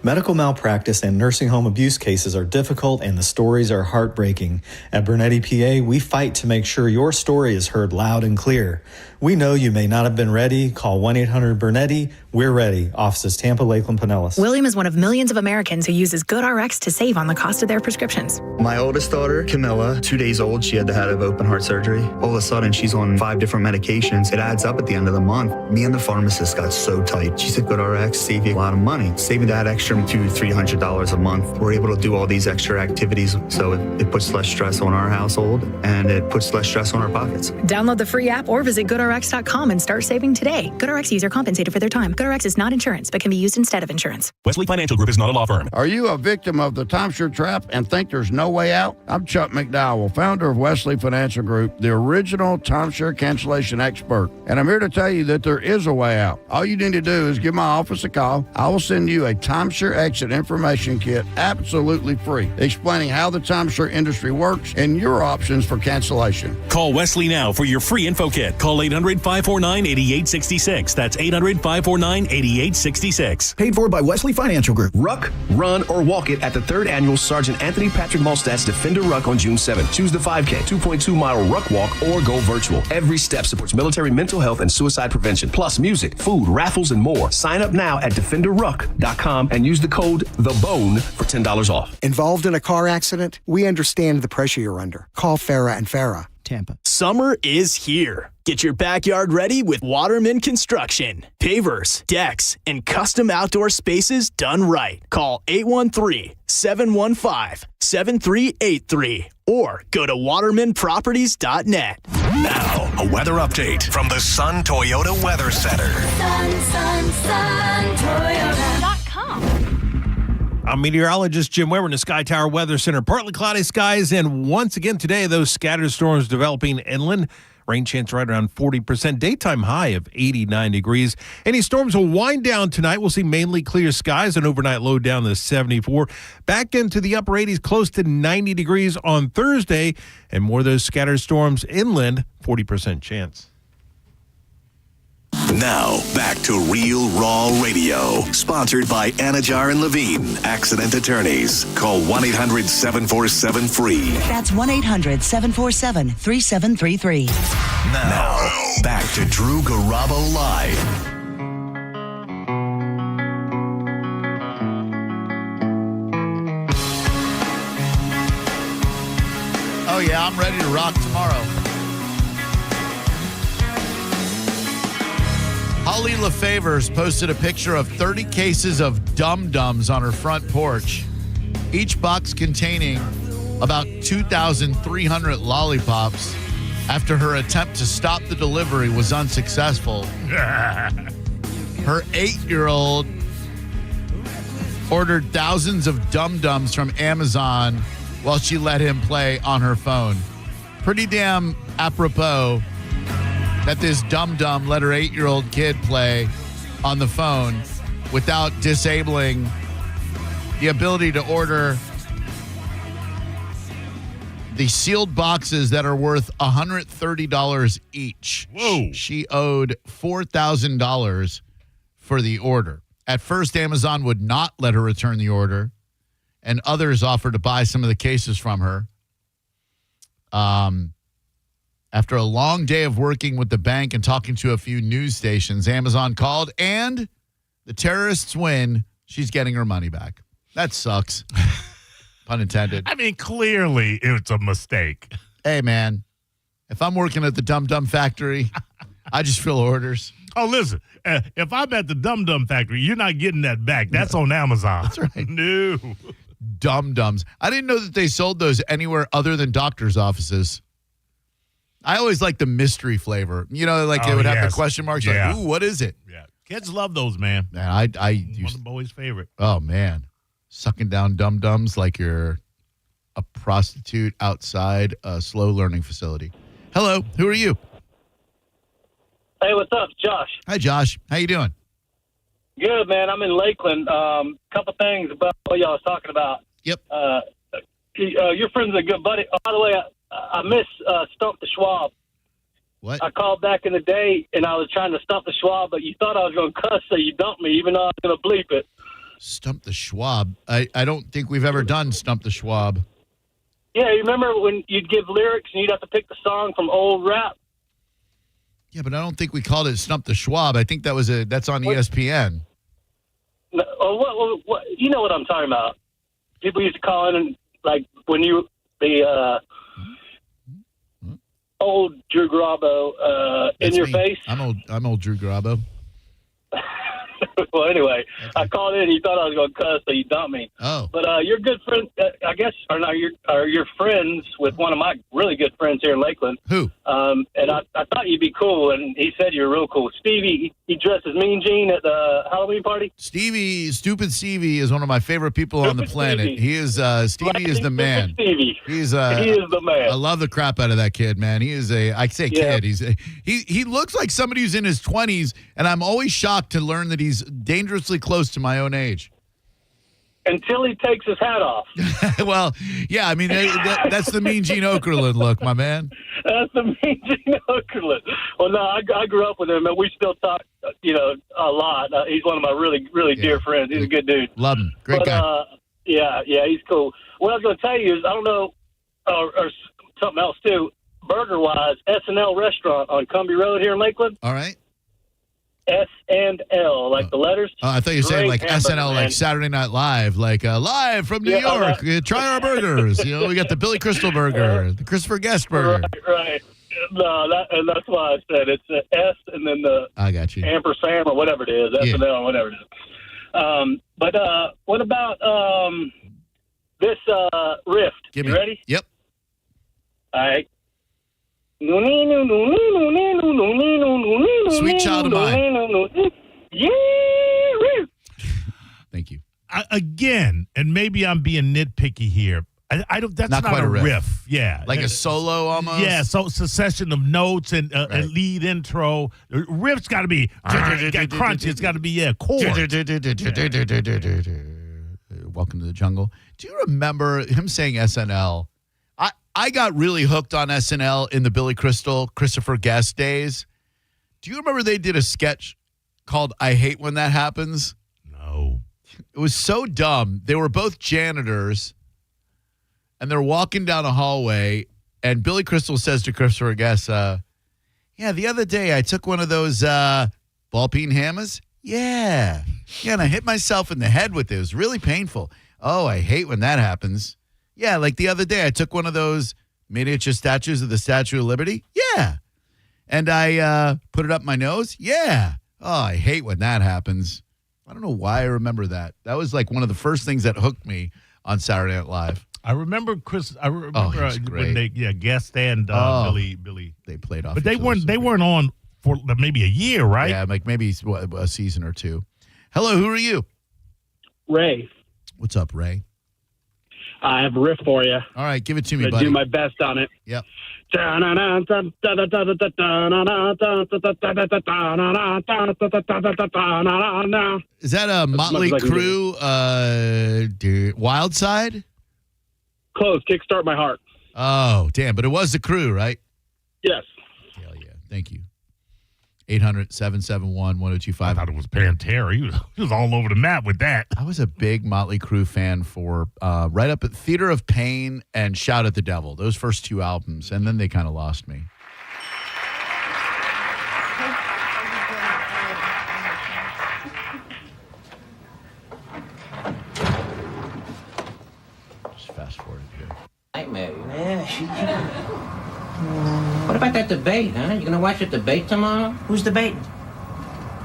Medical malpractice and nursing home abuse cases are difficult and the stories are heartbreaking. At Bernetti PA, we fight to make sure your story is heard loud and clear. We know you may not have been ready. Call 1-800-BERNETTI. We're ready. Offices Tampa, Lakeland, Pinellas. William is one of millions of Americans who uses GoodRx to save on the cost of their prescriptions. My oldest daughter, Camilla, 2 days old, she had to have open heart surgery. All of a sudden, she's on 5 different medications. It adds up at the end of the month. Me and the pharmacist got so tight. She said, GoodRx save you a lot of money. Saving that extra $200-300 a month. We're able to do all these extra activities, so it puts less stress on our household and it puts less stress on our pockets. Download the free app or visit GoodRx.com and start saving today. GoodRx user compensated for their time. GoodRx is not insurance, but can be used instead of insurance. Wesley Financial Group is not a law firm. Are you a victim of the timeshare trap and think there's no way out? I'm Chuck McDowell, founder of Wesley Financial Group, the original timeshare cancellation expert. And I'm here to tell you that there is a way out. All you need to do is give my office a call. I will send you a timeshare exit information kit absolutely free, explaining how the timeshare industry works and your options for cancellation. Call Wesley now for your free info kit. Call 800-549-8866. That's 800-549-8866. Paid for by Wesley Financial Group. Ruck, run, or walk it at the 3rd Annual Sergeant Anthony Patrick Malstat's Defender Ruck on June 7th. Choose the 5K, 2.2-mile Ruck Walk, or go virtual. Every step supports military mental health and suicide prevention. Plus music, food, raffles, and more. Sign up now at DefenderRuck.com and use the code THEBONE for $10 off. Involved in a car accident? We understand the pressure you're under. Call Farah and Farah. Tampa. Summer is here. Get your backyard ready with Waterman Construction. Pavers, decks, and custom outdoor spaces done right. Call 813-715-7383 or go to watermanproperties.net. Now, a weather update from the Sun Toyota Weather Center. SunToyota.com. I'm meteorologist Jim Weber in the Sky Tower Weather Center. Partly cloudy skies, and once again today, those scattered storms developing inland. Rain chance right around 40%. Daytime high of 89 degrees. Any storms will wind down tonight. We'll see mainly clear skies, an overnight low down to 74. Back into the upper 80s, close to 90 degrees on Thursday. And more of those scattered storms inland, 40% chance. Now, back to Real Raw Radio. Sponsored by Anajar and Levine, accident attorneys. Call 1-800-747-FREE. That's 1-800-747-3733. Now, back to Drew Garabo Live. Oh, yeah, I'm ready to rock tomorrow. Holly LaFavors posted a picture of 30 cases of Dum-Dums on her front porch, each box containing about 2,300 lollipops after her attempt to stop the delivery was unsuccessful. Her 8-year-old ordered thousands of Dum-Dums from Amazon while she let him play on her phone. Pretty damn apropos that this Dum-Dum let her 8-year-old kid play on the phone without disabling the ability to order the sealed boxes that are worth $130 each. Whoa. She owed $4,000 for the order. At first, Amazon would not let her return the order, and others offered to buy some of the cases from her. After a long day of working with the bank and talking to a few news stations, Amazon called, and the terrorists win. She's getting her money back. That sucks. Pun intended. I mean, clearly it's a mistake. Hey, man. If I'm working at the Dum Dum Factory, I just fill orders. Oh, listen, if I'm at the Dum Dum Factory, you're not getting that back. That's on Amazon. That's right. No. Dum Dums. I didn't know that they sold those anywhere other than doctor's offices. I always like the mystery flavor. You know, like they would have the question marks. Yeah. Like, ooh, what is it? Yeah. Kids love those, man. Man, I One used, of the boys' favorite. oh, man. Sucking down Dum Dums like you're a prostitute outside a slow learning facility. Hello, who are you? Hey, what's up, Josh? Hi, Josh. How you doing? Good, man. I'm in Lakeland. Couple things about what y'all was talking about. Yep. Your friend's a good buddy. Oh, by the way, I miss Stump the Schwab. What? I called back in the day, and I was trying to stump the Schwab, but you thought I was going to cuss, so you dumped me, even though I was going to bleep it. Stump the Schwab. I don't think we've ever done Stump the Schwab. Yeah, you remember when you'd give lyrics, and you'd have to pick the song from old rap? Yeah, but I don't think we called it Stump the Schwab. I think that's on ESPN. No, what, you know what I'm talking about. People used to call in, and like when old Drew Garabo in your face. I'm old Drew Garabo. Well, anyway, I called in. You thought I was going to cuss, so you dumped me. Oh. But you're good friends, I guess, you're friends with one of my really good friends here in Lakeland. Who? And I thought you'd be cool, and he said you're real cool. Stevie, he dressed as Mean Gene at the Halloween party. Stupid Stevie is one of my favorite people on the planet. Stevie. He is Stevie is the man. Stevie. He is the man. I love the crap out of that kid, man. He is kid. He looks like somebody who's in his 20s, and I'm always shocked to learn that he's dangerously close to my own age. Until he takes his hat off. Well, yeah, I mean, that's the Mean Gene Okerlund look, my man. That's the Mean Gene Okerlund. Well, no, I grew up with him, and we still talk, a lot. He's one of my really, really dear friends. He's a good dude. Love him. Great guy. Yeah, he's cool. What I was going to tell you is, I don't know, or something else too, burger-wise, S&L restaurant on Cumbie Road here in Lakeland. All right. S&L, like the letters. Oh, I thought you were saying like SNL, man. like Saturday Night Live, like live from New York. Try our burgers. We got the Billy Crystal burger, the Christopher Guest burger. Right. No, that's why I said it's the S and then the I got you. ampersand or whatever it is, SNL or whatever it is. But what about this rift? You ready? Yep. All right. Sweet Child of Mine. Yeah. Thank you. Again, and maybe I'm being nitpicky here. I don't. That's not a riff. Yeah, like a solo almost. Yeah, so succession of notes and lead intro. The riff's got to be crunchy. It's got to be chord. Welcome to the jungle. Do you remember him saying SNL? I got really hooked on SNL in the Billy Crystal, Christopher Guest days. Do you remember they did a sketch called I Hate When That Happens? No. It was so dumb. They were both janitors, and they're walking down a hallway, and Billy Crystal says to Christopher Guest, yeah, the other day I took one of those ball-peen hammers. Yeah, and I hit myself in the head with it. It was really painful. Oh, I hate when that happens. Yeah, like the other day, I took one of those miniature statues of the Statue of Liberty. Yeah. And I put it up my nose. Yeah. Oh, I hate when that happens. I don't know why I remember that. That was like one of the first things that hooked me on Saturday Night Live. I remember when they Guest and Billy. They played off. But they weren't on for maybe a year, right? Yeah, like maybe a season or two. Hello, who are you? Ray. What's up, Ray? I have a riff for you. All right, give it to me, I buddy. do my best on it. Yep. Is that a Motley Crue Wild Side? Close. Kickstart My Heart. Oh, damn. But it was the Crew, right? Yes. Hell yeah. Thank you. 800-771-1025. I thought it was Pantera. He was all over the map with that. I was a big Motley Crue fan for right up at Theater of Pain and Shout at the Devil. Those first two albums. And then they kind of lost me. Just fast forward here. Nightmare, man. What if that debate, huh? You gonna watch the debate tomorrow? Who's debating?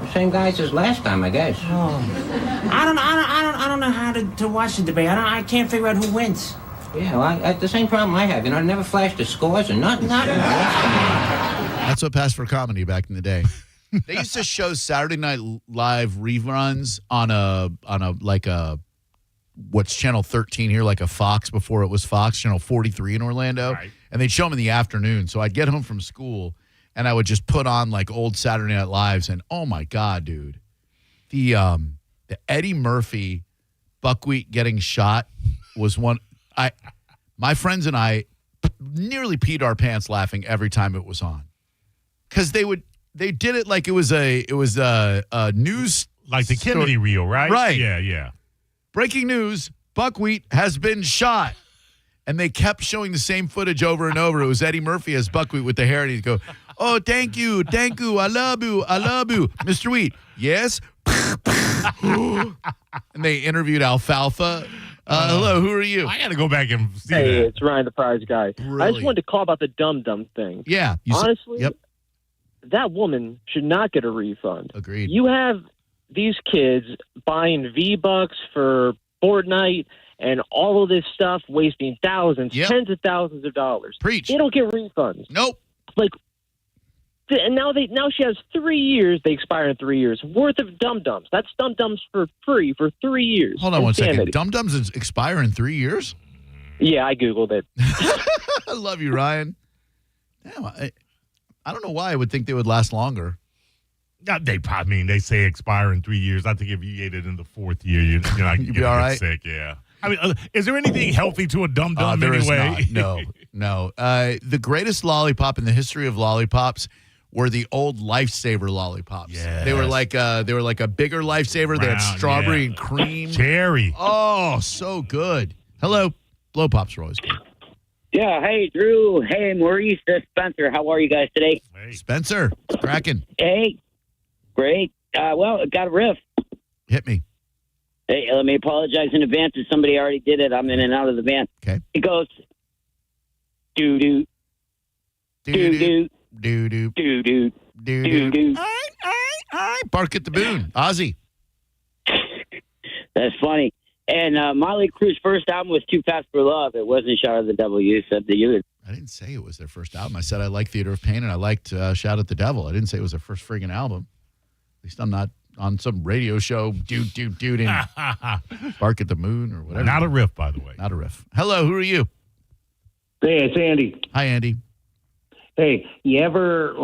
The same guys as last time, I guess. Oh, I don't know how to watch the debate. I can't figure out who wins. Yeah, well, the same problem I have. You know, I never flashed the scores or nothing. That's what passed for comedy back in the day. They used to show Saturday Night Live reruns on a what's channel 13 here, like a Fox before it was Fox, channel 43 in Orlando. Right. And they'd show them in the afternoon. So I'd get home from school and I would just put on like old Saturday Night Lives, and oh my God, dude. The Eddie Murphy buckwheat getting shot was one. My friends and I nearly peed our pants laughing every time it was on. Because they did it like it was a news, like the Kennedy reel, right? Right. Yeah. Breaking news: buckwheat has been shot, and they kept showing the same footage over and over. It was Eddie Murphy as buckwheat with the hair, and he'd go, "Oh, thank you, I love you, Mr. Wheat." Yes. And they interviewed Alfalfa. Hello, who are you? I got to go back and see Hey, that. it's Ryan, the prize guy. Really? I just wanted to call about the dum-dum thing. Yeah. Honestly, yep. that woman should not get a refund. Agreed. You have these kids buying V-Bucks for Fortnite and all of this stuff, wasting thousands, tens of thousands of dollars. Preach. They don't get refunds. Nope. Like, and now she has 3 years. They expire in 3 years worth of dum-dums. That's dum-dums for free for 3 years. Hold on one second. Insanity. Dum-dums expire in 3 years? Yeah, I Googled it. I love you, Ryan. Damn, I don't know why I would think they would last longer. They say expire in 3 years. I think if you ate it in the fourth year, you're not You'd going be to all get right? sick. Yeah. I mean, is there anything healthy to a dum-dum There is anyway? not. No. The greatest lollipop in the history of lollipops were the old Lifesaver lollipops. Yes. They were like a bigger Lifesaver. They had Round, strawberry yeah. and cream. Cherry. Oh, so good. Hello. Blow pops are always good. Yeah, hey, Drew. Hey, Maurice. Spencer. How are you guys today? Hey. Spencer. Cracking. Hey. Great. Well, got a riff. Hit me. Hey, let me apologize in advance if somebody already did it. I'm in and out of the van. Okay. It goes, doo-doo, doo-doo, Doo-doo. doo-doo, Doo-doo. doo-doo. All right. Bark at the Boon. Ozzy. That's funny. And Motley Crue's first album was Too Fast for Love. It wasn't Shout at the Devil. You said that you. I didn't say it was their first album. I said I liked Theater of Pain and I liked Shout at the Devil. I didn't say it was their first friggin' album. At least I'm not on some radio show, dude, and Bark at the Moon or whatever. Not a riff, by the way. Not a riff. Hello, who are you? Hey, it's Andy. Hi, Andy. Hey, you ever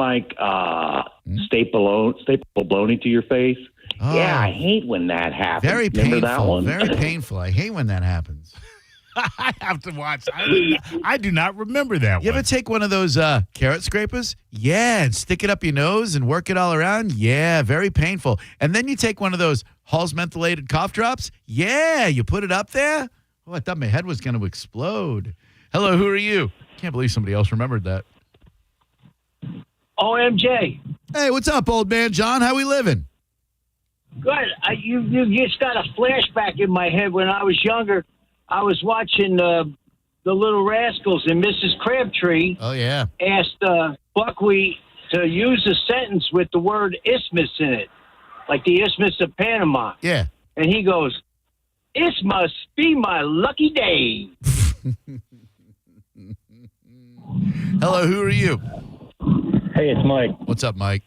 staple bologna to your face? Oh, Yeah, I hate when that happens. Very Remember that painful. one? Very painful. I hate when that happens. I have to watch. I do not remember that You one. ever take one of those carrot scrapers? Yeah, and stick it up your nose and work it all around? Yeah, very painful. And then you take one of those Hall's mentholated cough drops? Yeah, you put it up there? Oh, I thought my head was going to explode. Hello, who are you? Can't believe somebody else remembered that. OMJ. Hey, what's up, old man John? How we living? Good. You just got a flashback in my head. When I was younger, I was watching The Little Rascals, and Mrs. Crabtree yeah, asked Buckwheat to use a sentence with the word isthmus in it, like the Isthmus of Panama. Yeah. And he goes, "This must be my lucky day." Hello, who are you? Hey, it's Mike. What's up, Mike?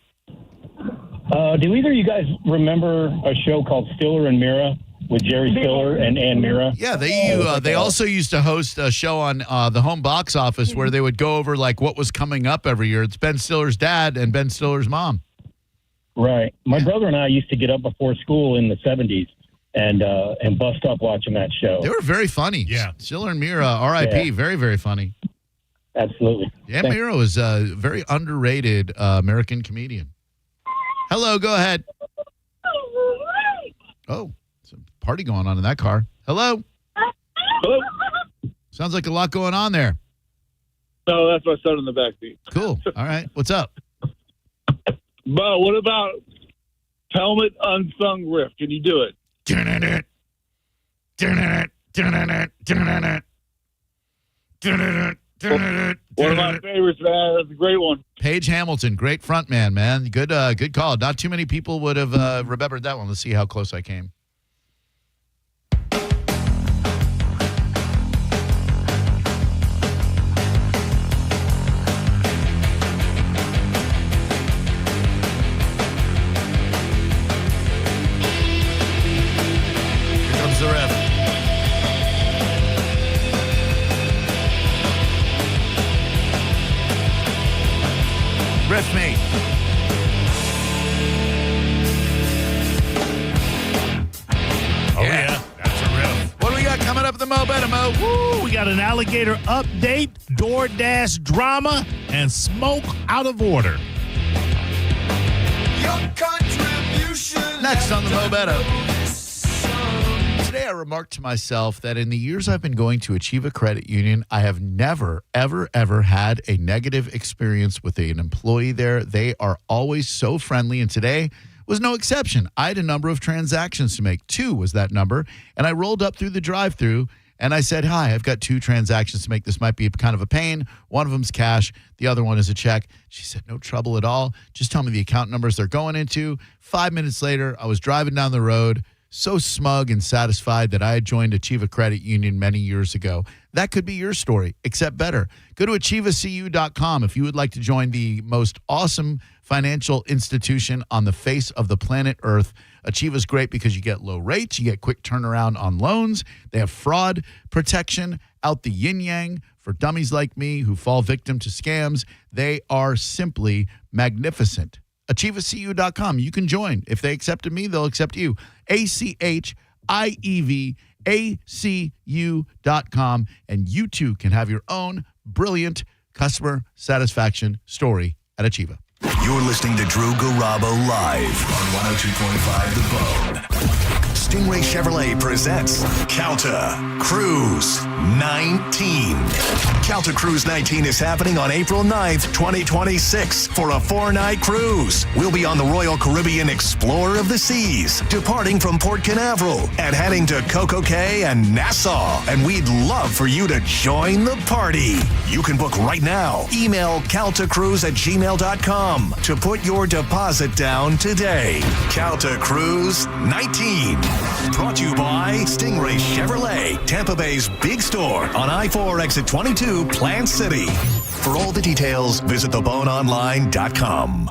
Do either of you guys remember a show called Stiller and Mira with Jerry Stiller and Ann Mira? Yeah, they also used to host a show on the home box office where they would go over like what was coming up every year. It's Ben Stiller's dad and Ben Stiller's mom. Right. My brother and I used to get up before school in the 70s and bust up watching that show. They were very funny. Yeah. Stiller and Mira, R.I.P., Yeah. very, very funny. Absolutely. Yeah, Thanks. Mira was a very underrated American comedian. Hello, go ahead. Oh, there's a party going on in that car. Hello? Hello? Sounds like a lot going on there. No, that's my son in the backseat. Cool. All right. What's up? But what about Helmet Unsung Riff? Can you do it? One of my favorites, man. That's a great one. Paige Hamilton, great front man, man. Good call. Not too many people would have remembered that one. Let's see how close I came. Here comes the riff. Riff me. Oh, yeah. That's a riff. What do we got coming up at the Mo Better Mo? Woo, we got an alligator update, DoorDash drama, and smoke out of order. Next on the Mo Better. Today I remarked to myself that in the years I've been going to Achieva Credit Union, I have never, ever, ever had a negative experience with an employee there. They are always so friendly, and today was no exception. I had a number of transactions to make. 2 was that number, and I rolled up through the drive-thru, and I said, hi, I've got 2 transactions to make. This might be kind of a pain. One of them's cash. The other one is a check. She said, no trouble at all. Just tell me the account numbers they're going into. 5 minutes later, I was driving down the road, so smug and satisfied that I had joined Achieva Credit Union many years ago. That could be your story, except better. Go to achievacu.com if you would like to join the most awesome financial institution on the face of the planet Earth. Achieva's great because you get low rates, you get quick turnaround on loans. They have fraud protection out the yin-yang for dummies like me who fall victim to scams. They are simply magnificent. achievacu.com. You can join. If they accepted me, they'll accept you. ACHIEVACU.com. And you too can have your own brilliant customer satisfaction story at Achieva. You're listening to Drew Garabo live on 102.5 The Bone. Stingray Chevrolet presents Calta Cruise 19. Calta Cruise 19 is happening on April 9th, 2026 for a 4-night cruise. We'll be on the Royal Caribbean Explorer of the Seas, departing from Port Canaveral and heading to Coco Cay and Nassau. And we'd love for you to join the party. You can book right now. Email caltacruise@gmail.com to put your deposit down today. Calta Cruise 19. Brought to you by Stingray Chevrolet, Tampa Bay's big store on I-4 exit 22, Plant City. For all the details, visit theboneonline.com.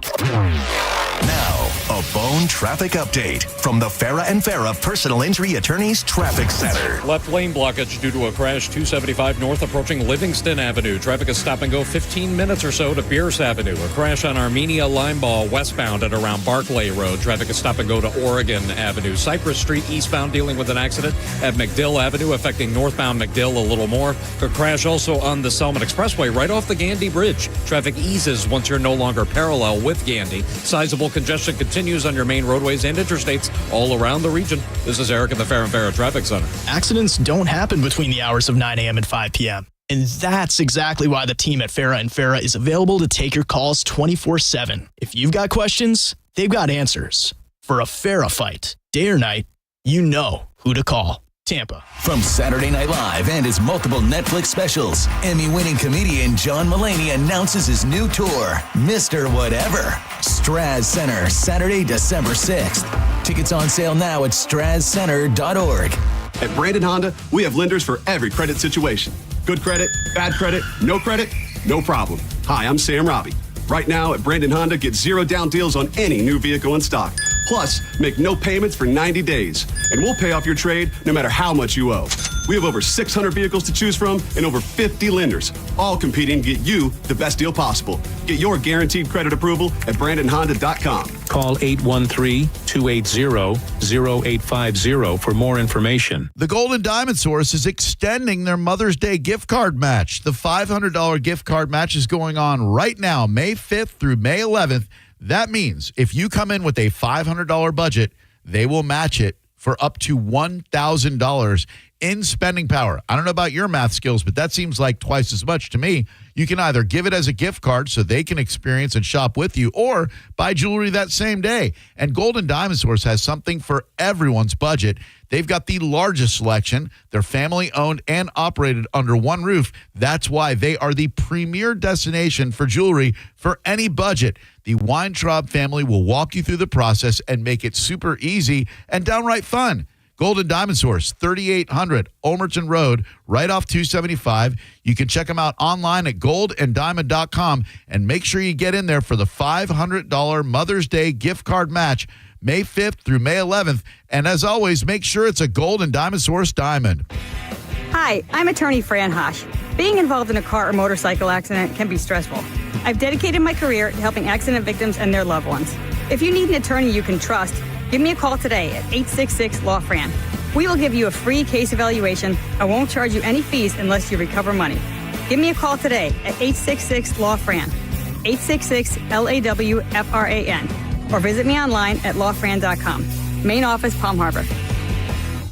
Now, a Bone traffic update from the Farah and Farah Personal Injury Attorneys Traffic Center. Left lane blockage due to a crash 275 north approaching Livingston Avenue. Traffic is stop and go 15 minutes or so to Pierce Avenue. A crash on Armenia Limeball westbound at around Barclay Road. Traffic is stop and go to Oregon Avenue. Cypress Street eastbound dealing with an accident at McDill Avenue affecting northbound McDill a little more. A crash also on the Selman Expressway right off the Gandy Bridge. Traffic eases once you're no longer parallel with Gandy. Sizable congestion continues on your main roadways and interstates all around the region. This is Eric in the Farah and Farah Traffic Center. Accidents don't happen between the hours of 9 a.m. and 5 p.m. And that's exactly why the team at Farah and Farah is available to take your calls 24/7. If you've got questions, they've got answers. For a Farah fight, day or night, you know who to call. Tampa. From Saturday Night Live and his multiple Netflix specials, Emmy-winning comedian John Mulaney announces his new tour, Mr. Whatever. Straz Center, Saturday, December 6th. Tickets on sale now at strazcenter.org. At Brandon Honda, we have lenders for every credit situation. Good credit, bad credit, no problem. Hi, I'm Sam Robbie. Right now at Brandon Honda, get 0 down deals on any new vehicle in stock. Plus, make no payments for 90 days. And we'll pay off your trade no matter how much you owe. We have over 600 vehicles to choose from and over 50 lenders, all competing to get you the best deal possible. Get your guaranteed credit approval at BrandonHonda.com. Call 813-280-0850 for more information. The Golden Diamond Source is extending their Mother's Day gift card match. The $500 gift card match is going on right now, May 5th through May 11th. That means if you come in with a $500 budget, they will match it for up to $1,000 in spending power. I don't know about your math skills, but that seems like twice as much to me. You can either give it as a gift card so they can experience and shop with you, or buy jewelry that same day. And Gold and Diamond Source has something for everyone's budget. They've got the largest selection. They're family-owned and operated under one roof. That's why they are the premier destination for jewelry for any budget. The Weintraub family will walk you through the process and make it super easy and downright fun. Golden Diamond Source, 3800 Olmerton Road, right off 275. You can check them out online at goldanddiamond.com, and make sure you get in there for the $500 Mother's Day gift card match, May 5th through May 11th. And as always, make sure it's a Gold and Diamond Source diamond. Hi, I'm attorney Fran Hosh. Being involved in a car or motorcycle accident can be stressful. I've dedicated my career to helping accident victims and their loved ones. If you need an attorney you can trust, give me a call today at 866-LAW-FRAN. We will give you a free case evaluation and won't charge you any fees unless you recover money. Give me a call today at 866-LAW-FRAN, 866-LAWFRAN, or visit me online at lawfran.com. Main office, Palm Harbor.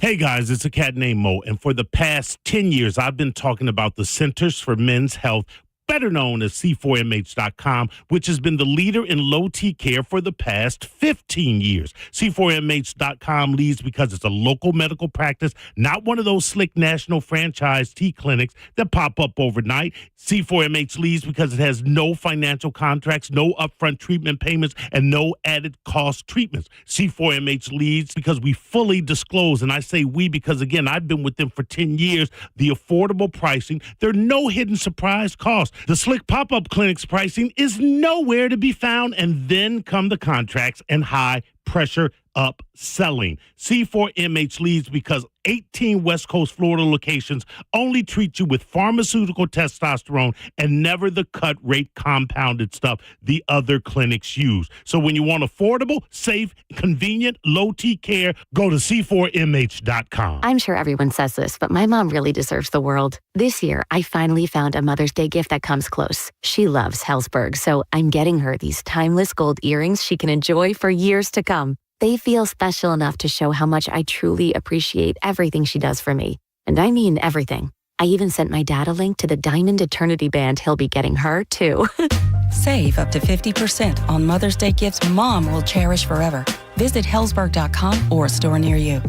Hey guys, it's a cat named Mo, and for the past 10 years, I've been talking about the Centers for Men's Health, better known as C4MH.com, which has been the leader in low T care for the past 15 years. C4MH.com leads because it's a local medical practice, not one of those slick national franchise T clinics that pop up overnight. C4MH leads because it has no financial contracts, no upfront treatment payments, and no added cost treatments. C4MH leads because we fully disclose, and I say we because, again, I've been with them for 10 years, the affordable pricing. There are no hidden surprise costs. The slick pop-up clinic's pricing is nowhere to be found, and then come the contracts and high-pressure upselling. C4MH leads because 18 West Coast Florida locations only treat you with pharmaceutical testosterone and never the cut rate compounded stuff the other clinics use. So when you want affordable, safe, convenient, low T care, go to C4MH.com. I'm sure everyone says this, but my mom really deserves the world. This year, I finally found a Mother's Day gift that comes close. She loves Hellsberg, so I'm getting her these timeless gold earrings she can enjoy for years to come. They feel special enough to show how much I truly appreciate everything she does for me. And I mean everything. I even sent my dad a link to the Diamond Eternity band he'll be getting her, too. Save up to 50% on Mother's Day gifts Mom will cherish forever. Visit Hellsberg.com or a store near you.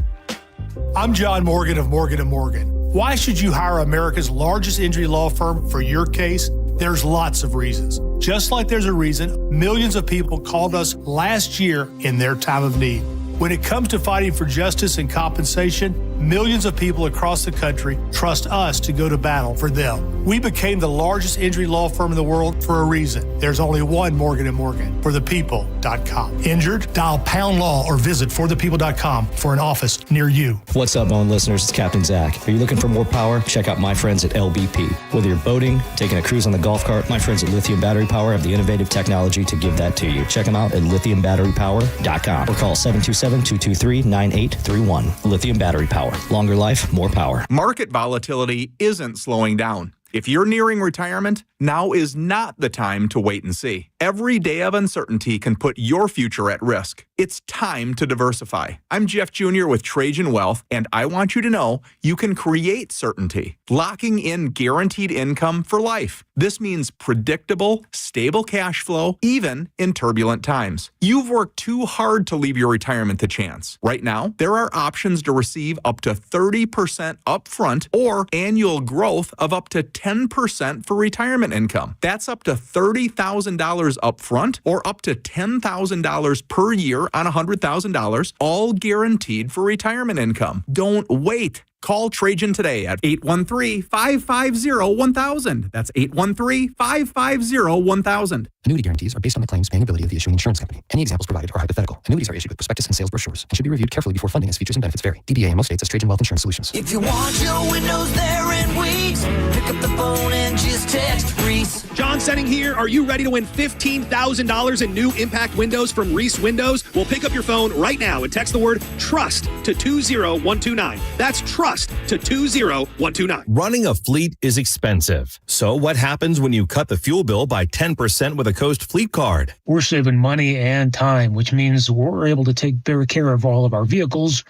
I'm John Morgan of Morgan & Morgan. Why should you hire America's largest injury law firm for your case? There's lots of reasons. Just like there's a reason millions of people called us last year in their time of need. When it comes to fighting for justice and compensation, millions of people across the country trust us to go to battle for them. We became the largest injury law firm in the world for a reason. There's only one Morgan & Morgan, forthepeople.com. Injured? Dial #law or visit forthepeople.com for an office near you. What's up, Bone listeners? It's Captain Zach. Are you looking for more power? Check out my friends at LBP. Whether you're boating, taking a cruise on the golf cart, my friends at Lithium Battery Power have the innovative technology to give that to you. Check them out at lithiumbatterypower.com or call 727-223-9831. Lithium Battery Power. Longer life, more power. Market volatility isn't slowing down. If you're nearing retirement, now is not the time to wait and see. Every day of uncertainty can put your future at risk. It's time to diversify. I'm Jeff Jr. with Trajan Wealth, and I want you to know you can create certainty, locking in guaranteed income for life. This means predictable, stable cash flow, even in turbulent times. You've worked too hard to leave your retirement to chance. Right now, there are options to receive up to 30% upfront or annual growth of up to 10% for retirement income. That's up to $30,000 upfront or up to $10,000 per year on $100,000, all guaranteed for retirement income. Don't wait. Call Trajan today at 813-550-1000. That's 813-550-1000. Annuity guarantees are based on the claims paying ability of the issuing insurance company. Any examples provided are hypothetical. Annuities are issued with prospectus and sales brochures and should be reviewed carefully before funding as features and benefits vary. DBA in most states as Trajan Wealth Insurance Solutions. If you want your windows there in weeks, pick up the phone and just text Reese. John Senning here. Are you ready to win $15,000 in new impact windows from Reese Windows? Well, pick up your phone right now and text the word TRUST to 20129. That's TRUST to 20129. Running a fleet is expensive. So what happens when you cut the fuel bill by 10% with a Coast Fleet Card? We're saving money and time, which means we're able to take better care of all of our vehicles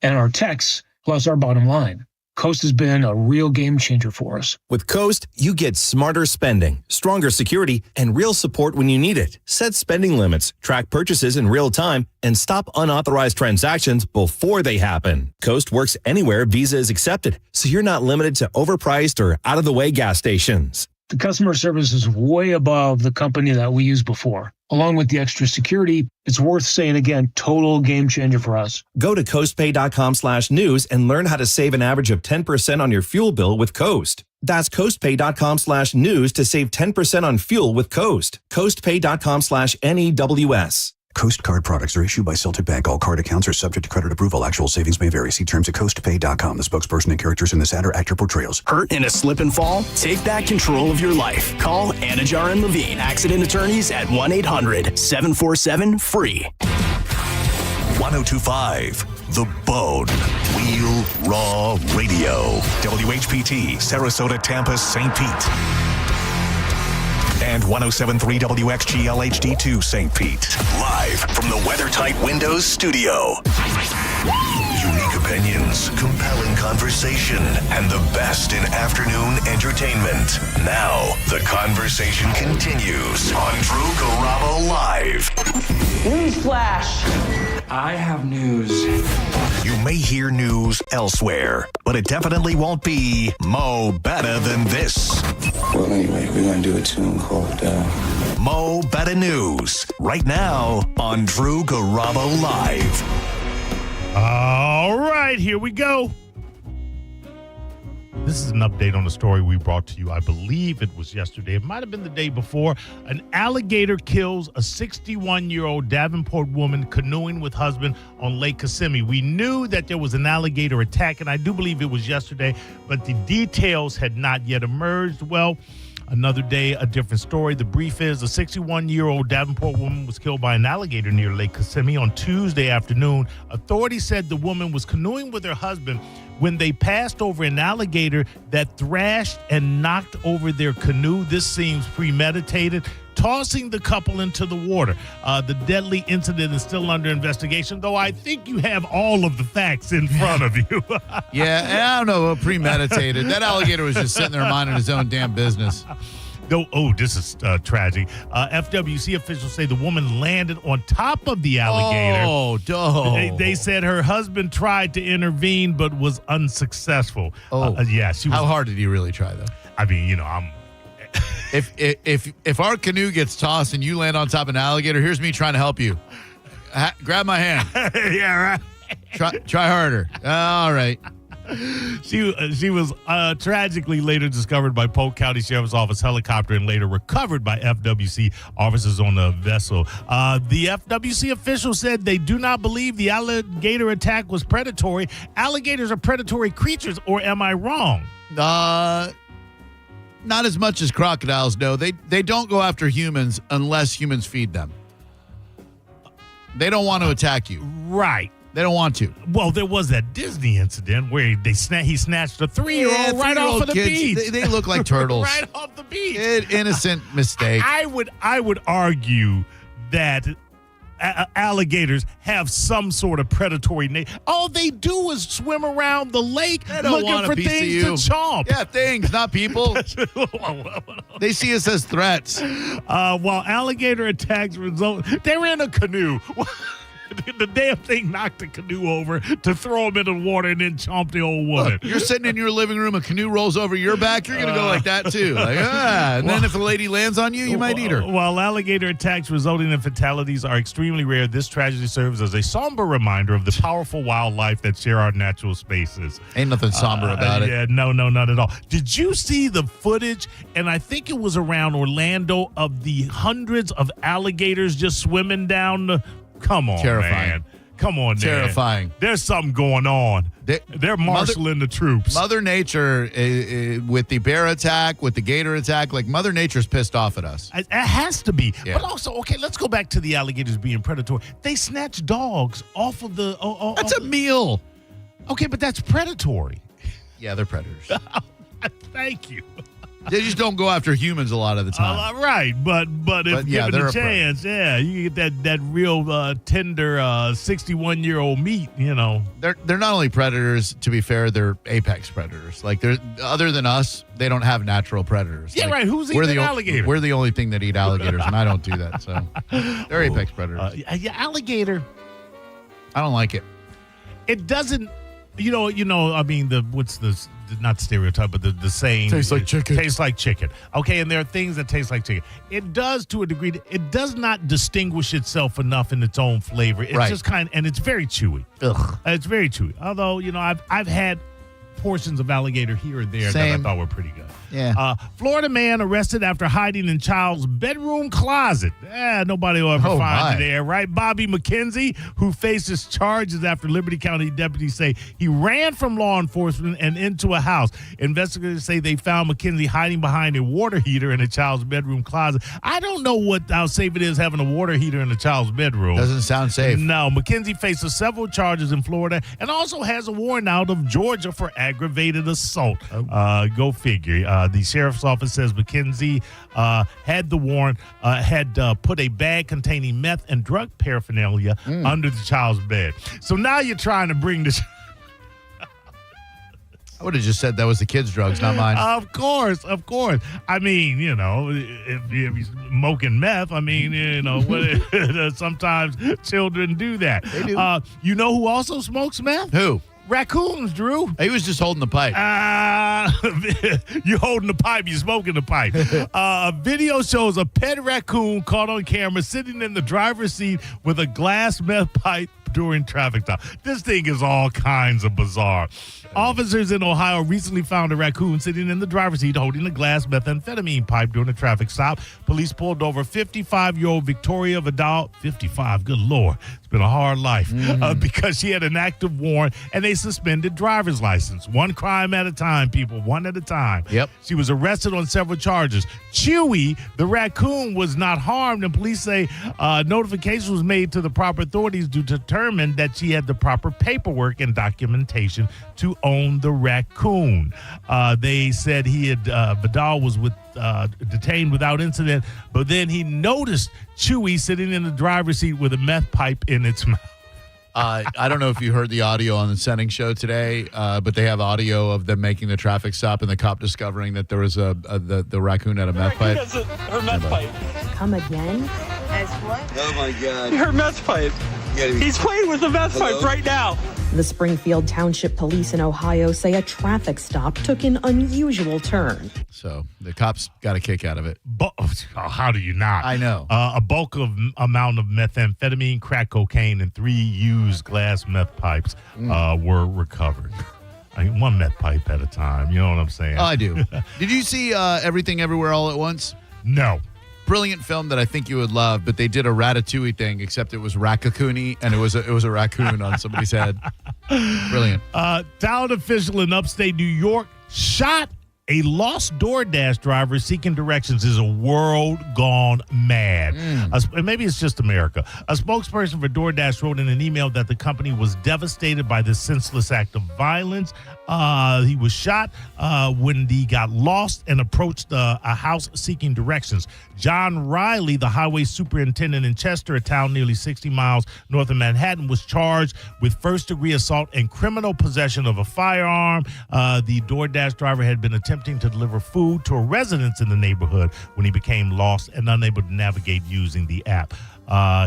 and our techs, plus our bottom line. Coast has been a real game changer for us. With Coast, you get smarter spending, stronger security, and real support when you need it. Set spending limits, track purchases in real time, and stop unauthorized transactions before they happen. Coast works anywhere Visa is accepted, so you're not limited to overpriced or out-of-the-way gas stations. The customer service is way above the company that we used before. Along with the extra security, it's worth saying again, total game changer for us. Go to coastpay.com/news and learn how to save an average of 10% on your fuel bill with Coast. That's coastpay.com/news to save 10% on fuel with Coast. Coastpay.com/NEWS. Coast Card products are issued by Celtic Bank. All card accounts are subject to credit approval. Actual savings may vary. See terms at coastpay.com. The spokesperson and characters in this ad are actor portrayals. Hurt in a slip and fall? Take back control of your life. Call Anajar and Levine, accident attorneys at 1-800-747-FREE. 1025 The Bone. Real Raw Radio. WHPT, Sarasota, Tampa, St. Pete. And 107.3 WXGL HD2 St. Pete. Live from the WeatherTight Windows studio. Unique opinions, compelling conversation, and the best in afternoon entertainment. Now, the conversation continues on Drew Garabo Live. Newsflash! I have news. You may hear news elsewhere, but it definitely won't be Mo Better Than This. Well, anyway, we're going to do a tune called Mo Better News, right now on Drew Garabo Live. All right, here we go. This is an update on a story we brought to you. I believe it was yesterday. It might have been the day before. An alligator kills a 61-year-old Davenport woman canoeing with husband on Lake Kissimmee. We knew that there was an alligator attack, and I do believe it was yesterday, but the details had not yet emerged. Well, another day, a different story. The brief is a 61-year-old Davenport woman was killed by an alligator near Lake Kissimmee on Tuesday afternoon. Authorities said the woman was canoeing with her husband when they passed over an alligator that thrashed and knocked over their canoe. This seems premeditated, tossing the couple into the water. The deadly incident is still under investigation, though I think you have all of the facts in front of you. Yeah, I don't know, premeditated. That alligator was just sitting there minding his own damn business. This is tragic. FWC officials say the woman landed on top of the alligator. They said her husband tried to intervene but was unsuccessful. How hard did he really try, though? I mean, I'm... If our canoe gets tossed and you land on top of an alligator, here's me trying to help you. Grab my hand. Yeah, right. Try harder. All right. She was tragically later discovered by Polk County Sheriff's Office helicopter and later recovered by FWC officers on the vessel. The FWC official said they do not believe the alligator attack was predatory. Alligators are predatory creatures, or am I wrong? Not as much as crocodiles, no. They don't go after humans unless humans feed them. They don't want to attack you. Right. They don't want to. Well, there was that Disney incident where he snatched a 3-year-old right off of the beach. They look like turtles. Right off the beach. Innocent mistake. I would argue that alligators have some sort of predatory nature. All they do is swim around the lake looking for things to chomp. Yeah, things, not people. They see us as threats. While alligator attacks result, they're in a canoe. The damn thing knocked the canoe over to throw him into the water and then chomp the old woman. Look, you're sitting in your living room, a canoe rolls over your back, you're going to go like that too. Then if the lady lands on you, you might eat her. While alligator attacks resulting in fatalities are extremely rare, this tragedy serves as a somber reminder of the powerful wildlife that share our natural spaces. Ain't nothing somber about it. Yeah, no, not at all. Did you see the footage, and I think it was around Orlando, of the hundreds of alligators just swimming down the... Come on, terrifying. Man. Come on, terrifying. Man. There's something going on. They're marshaling the troops. Mother Nature, with the bear attack, with the gator attack, like Mother Nature's pissed off at us. It has to be. Yeah. But also, okay, let's go back to the alligators being predatory. They snatch dogs off of the... That's a meal. Okay, but that's predatory. Yeah, they're predators. Thank you. They just don't go after humans a lot of the time. Right, but if given a chance, you get that real tender 61-year-old meat. They're not only predators. To be fair, they're apex predators. Like they're other than us, they don't have natural predators. Yeah, like, right. Who's eating an alligator? We're the only thing that eat alligators, and I don't do that. So they're apex predators. Alligator. I don't like it. It doesn't. I mean, not stereotype, but the saying. Tastes like chicken. Tastes like chicken. Okay, and there are things that taste like chicken. It does to a degree. It does not distinguish itself enough in its own flavor. It's just and it's very chewy. Ugh. It's very chewy. Although, I've had portions of alligator here or there that I thought were pretty good. Yeah. Florida man arrested after hiding in child's bedroom closet. Nobody will ever find you there, right? Bobby McKenzie, who faces charges after Liberty County deputies say he ran from law enforcement and into a house. Investigators say they found McKenzie hiding behind a water heater in a child's bedroom closet. I don't know how safe it is having a water heater in a child's bedroom. Doesn't sound safe. No. McKenzie faces several charges in Florida and also has a warrant out of Georgia for aggravated assault. Go figure. The sheriff's office says McKenzie had the warrant, had put a bag containing meth and drug paraphernalia under the child's bed. So now you're trying to bring this. I would have just said that was the kids' drugs, not mine. Of course. I mean, if you're smoking meth, I mean, sometimes children do that. They do. You know who also smokes meth? Who? Raccoons, Drew. He was just holding the pipe. You're holding the pipe. You're smoking the pipe. Video shows a pet raccoon caught on camera sitting in the driver's seat with a glass meth pipe during traffic stop. This thing is all kinds of bizarre. Officers in Ohio recently found a raccoon sitting in the driver's seat holding a glass methamphetamine pipe during a traffic stop. Police pulled over 55-year-old Victoria Vidal. 55, good Lord. It's been a hard life. Because she had an active warrant and they suspended driver's license. One crime at a time, people. One at a time. Yep. She was arrested on several charges. Chewy, the raccoon, was not harmed, and police say notification was made to the proper authorities to determine that she had the proper paperwork and documentation to own the raccoon. They said Vidal was detained without incident, but then he noticed Chewy sitting in the driver's seat with a meth pipe in its mouth. I don't know if you heard the audio on the Setting show today, but they have audio of them making the traffic stop and the cop discovering that there was the raccoon had a meth pipe. Her meth pipe. Come again? As what? Oh my God. Her meth pipe. He's playing with the meth pipe right now. The Springfield Township Police in Ohio say a traffic stop took an unusual turn. So the cops got a kick out of it. How do you not? I know. A bulk amount of methamphetamine, crack cocaine, and 3 used glass meth pipes were recovered. I mean, one meth pipe at a time. You know what I'm saying? Oh, I do. Did you see Everything Everywhere All at Once? No. Brilliant film that I think you would love, but they did a Ratatouille thing, except it was raccoony, and it was a raccoon on somebody's head. Brilliant. Town official in upstate New York shot a lost DoorDash driver seeking directions. Is a world gone mad. Maybe it's just America. A spokesperson for DoorDash wrote in an email that the company was devastated by this senseless act of violence. He was shot when he got lost and approached a house seeking directions. John Riley, the highway superintendent in Chester, a town nearly 60 miles north of Manhattan, was charged with first-degree assault and criminal possession of a firearm. The DoorDash driver had been attempting to deliver food to a residence in the neighborhood when he became lost and unable to navigate using the app.